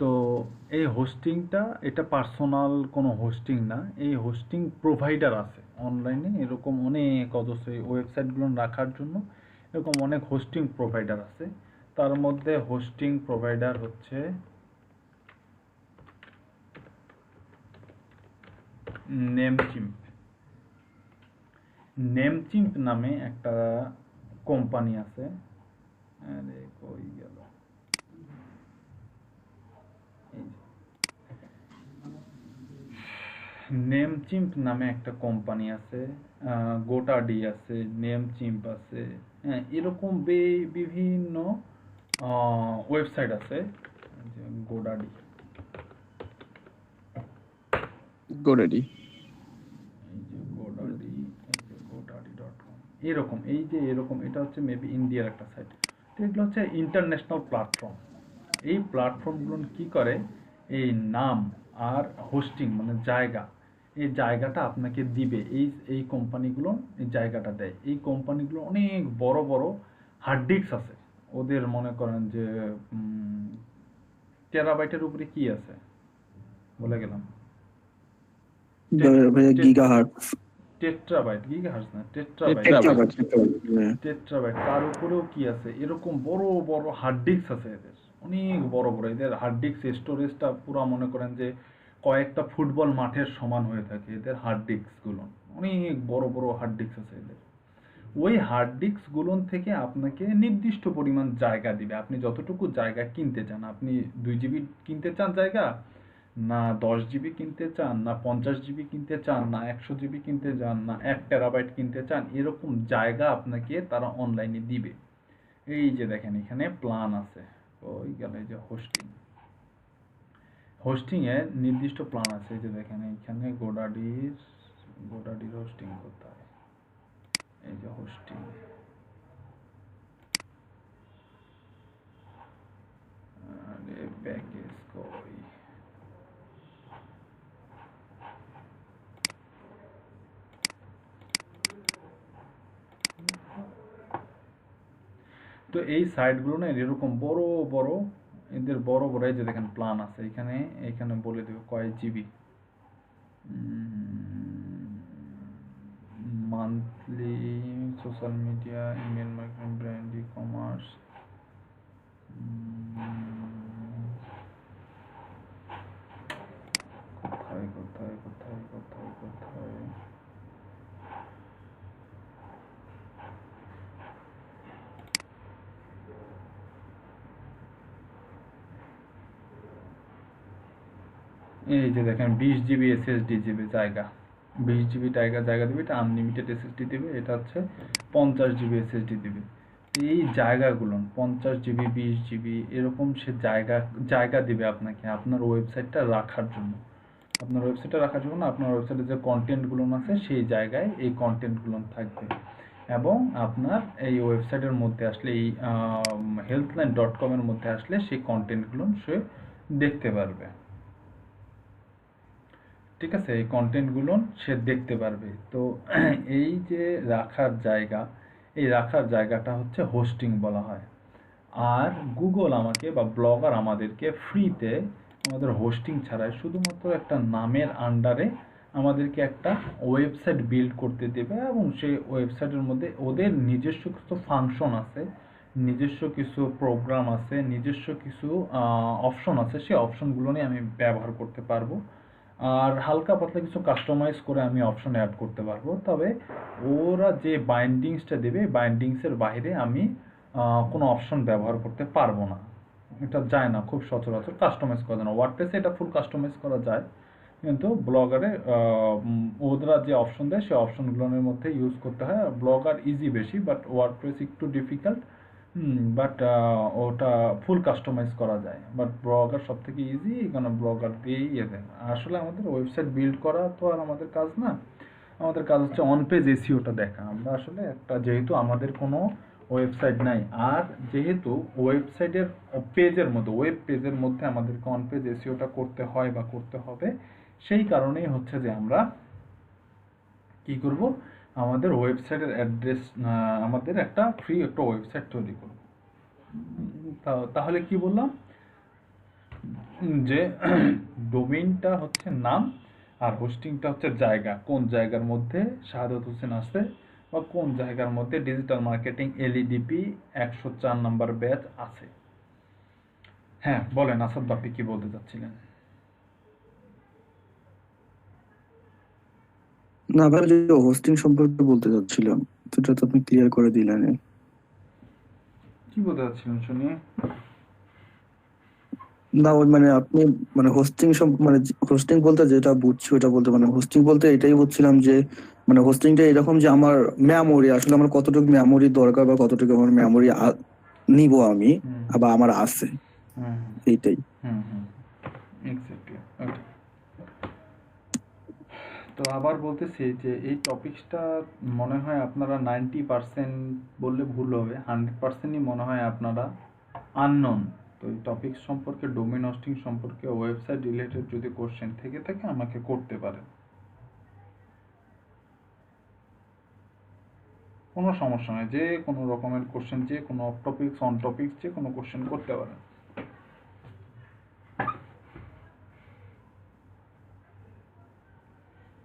তো এই হোস্টিংটা, এটা পার্সোনাল কোনো হোস্টিং না, এই হোস্টিং প্রোভাইডার আছে অনলাইনে এরকম অনেক অজস্র ওয়েবসাইটগুলো রাখার জন্য এরকম অনেক হোস্টিং প্রোভাইডার আছে। তার মধ্যে হোস্টিং প্রোভাইডার হচ্ছে নেমচিম্প। নেমচিম্প নামে একটা কোম্পানি আছে। আরে কই গেল, নেমচিম্প নামে একটা কোম্পানি আছে, গোটাডি আছে, নেমচিম্প আছে, হ্যাঁ এরকম বিভিন্ন ওয়েবসাইট আছে। গোডাডি, গোরেডি। এই যে গোডাডি, এই যে godaddy.com, এরকম এই যে এরকম, এটা হচ্ছে মেবি ইন্ডিয়ার একটা সাইট। তো এগুলো হচ্ছে ইন্টারন্যাশনাল প্ল্যাটফর্ম। এই প্ল্যাটফর্মগুলো কি করে, এই নাম আর হোস্টিং মানে জায়গা, এই জায়গাটা আপনাকে দিবে। এই কোম্পানিগুলো এই জায়গাটা দেয়। এই কোম্পানিগুলো অনেক বড় বড় হার্ড ডিস্ক আছে ওদের, মনে করেন যে টেরাবাইটের উপরে কি আছে বলে গেলাম, গিগাহার্টজ, টেট্রাবাইট, গিগাহার্টজ না, টেট্রাবাইট। টেট্রাবাইট তার উপরেও কি আছে, এরকম বড় বড় হার্ড ডিস্ক আছে এদের, অনেক বড় বড়। এদের হার্ড ডিস্ক স্টোরেজটা পুরো মনে করেন যে কয়েকটা ফুটবল মাঠের সমান হয়ে থাকে এদের হার্ড ডিস্কগুলো, অনেক বড় বড় হার্ড ডিস্ক আছে এদের। ওই হার্ড ডিস্কগুলো থেকে আপনাকে নির্দিষ্ট পরিমাণ জায়গা দিবে। আপনি যতটুকু জায়গা কিনতে চান, আপনি 2 জিবি কিনতে চান জায়গা, না 10 জিবি কিনতে চান, না 50 জিবি কিনতে চান, না 100 জিবি কিনতে চান, না 1 টেরাবাইট কিনতে চান, এরকম জায়গা আপনাকে তারা অনলাইনে দিবে। এই যে দেখেন এখানে প্ল্যান আছে, ওই গেল এই যে হোস্টিং এর নির্দিষ্ট প্ল্যান আছে। এই যে দেখেন এখানে গোডাডির হোস্টিং কোথায়, এই যে হোস্টিং, আরে প্যাকেজ কই, তো এই সাইটগুলো না এরকম বড় বড়, এদের বড় বড় এই যে দেখেন প্ল্যান আছে এখানে, এখানে বলে দেবে কয় GB monthly, social media, email marketing, brand, e commerce, কোথায় কোথায় কোথায় কোথায় কোথায়, এই যে দেখেন 20 জিবি এসএসডি জিবি জায়গা, 20 জিবি জায়গা দিবে, এটা আনলিমিটেড এসএসডি দিবে, এটা হচ্ছে 50 জিবি এসএসডি দিবে। এই জায়গাগুলো 50 জিবি 20 জিবি এরকম সে জায়গা দিবে আপনাকে আপনার ওয়েবসাইটটা রাখার জন্য। আপনার ওয়েবসাইটে রাখার জন্য আপনার ওয়েবসাইটে যে কন্টেন্টগুলো আছে সেই জায়গায় এই কন্টেন্টগুলো থাকবে, এবং আপনার এই ওয়েবসাইটের মধ্যে আসলে এই healthline.com এর মধ্যে আসলে সেই কন্টেন্টগুলো সে দেখতে পারবে। ঠিক আছে, এই কন্টেন্টগুলো সে দেখতে পারবে। তো এই যে রাখার জায়গা, এই রাখার জায়গাটা হচ্ছে হোস্টিং বলা হয়। আর গুগল আমাকে বা ব্লগার আমাদেরকে ফ্রিতে, আমাদের হোস্টিং ছাড়াই শুধুমাত্র একটা নামের আন্ডারে আমাদেরকে একটা ওয়েবসাইট বিল্ড করতে দেবে, এবং সেই ওয়েবসাইটের মধ্যে ওদের নিজস্ব কিছু ফাংশন আছে, নিজস্ব কিছু প্রোগ্রাম আছে, নিজস্ব কিছু অপশন আছে। সেই অপশনগুলো নিয়ে আমি ব্যবহার করতে পারবো, আর হালকা পাতলা কিছু কাস্টমাইজ করে আমি অপশন অ্যাড করতে পারবো। তবে ওরা যে বাইন্ডিংসটা দেবে, বাইন্ডিংসের বাইরে আমি কোনো অপশন ব্যবহার করতে পারবো না, এটা যায় না খুব সচরাচর কাস্টমাইজ করা যায় না। ওয়ার্ডপ্রেসে এটা ফুল কাস্টমাইজ করা যায়, কিন্তু ব্লগারে ওরা যে অপশন দেয় সেই অপশনগুলোর মধ্যে ইউজ করতে হয়। ব্লগার ইজি বেশি, বাট ওয়ার্ডপ্রেস একটু ডিফিকাল্ট, বাট ওটা ফুল কাস্টমাইজ করা যায়। বাট ব্লগার সব থেকে ইজি, এখানে ব্লগার দিয়েই দেয়। আসলে আমাদের ওয়েবসাইট বিল্ড করা তো আর আমাদের কাজ না, আমাদের কাজ হচ্ছে অন পেজ এসইওটা দেখা। আমরা আসলে একটা, যেহেতু আমাদের কোনো ওয়েবসাইট নাই, আর যেহেতু ওয়েবসাইটের পেজের মধ্যে, ওয়েব পেজের মধ্যে আমাদেরকে অন পেজ এসইওটা করতে হয় বা করতে হবে, সেই কারণেই হচ্ছে যে আমরা কি করব, আমাদের ওয়েবসাইটের অ্যাড্রেস, আমাদের একটা ফ্রি একটা ওয়েবসাইট তৈরি করব। তাহলে কি বললাম যে ডোমেইনটা হচ্ছে নাম, আর হোস্টিংটা হচ্ছে জায়গা, কোন জায়গার মধ্যে শাহাদাত হোসেন আছে বা কোন জায়গার মধ্যে ডিজিটাল মার্কেটিং এলইডিপি 104 নাম্বার ব্যাচ আছে। হ্যাঁ বলেন আসাদ বাপি, কি বলতে চাচ্ছিলেন? না ভাই, যে হোস্টিং সম্পর্কে বলতে চাচ্ছিলাম, সেটা তো আপনি ক্লিয়ার করে দিলেন। কি বলতে চাচ্ছিলেন শুনি? না ওই মানে আপনি মানে হোস্টিং মানে হোস্টিং বলতে যেটা বুঝছি ওটা বলতে, মানে হোস্টিং বলতে এটাই বুঝছিলাম যে মানে হোস্টিংটা এরকম যে আমার মেমোরি, আসলে আমার কতটুকু মেমোরি দরকার বা কতটুকু আমার মেমোরি নিব আমি, হুম বা আমার আছে, হুম এইটাই। হুম হুম এক্স্যাক্টলি। ওকে, তো আবার বলতেছি যে এই টপিকসটা মনে হয় আপনারা 90% বললে ভুল হবে, 100%ই মনে হয় আপনারা আননোন। তো এই টপিক সম্পর্কে, ডোমেন হোস্টিং সম্পর্কে, ওয়েবসাইট রিলেটেড যদি কোশ্চেন থেকে থাকে আমাকে করতে পারেন, কোনো সমস্যা নেই। যে কোনো রকমের কোশ্চেন, যে কোনো অফ টপিক্স অন টপিক্স যে কোনো কোশ্চেন করতে পারেন।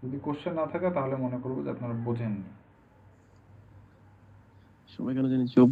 যদি কোশ্চেন না থাকে তাহলে মনে করবো যে আপনারা বোঝেননি। সবাই কেন জানি চুপ।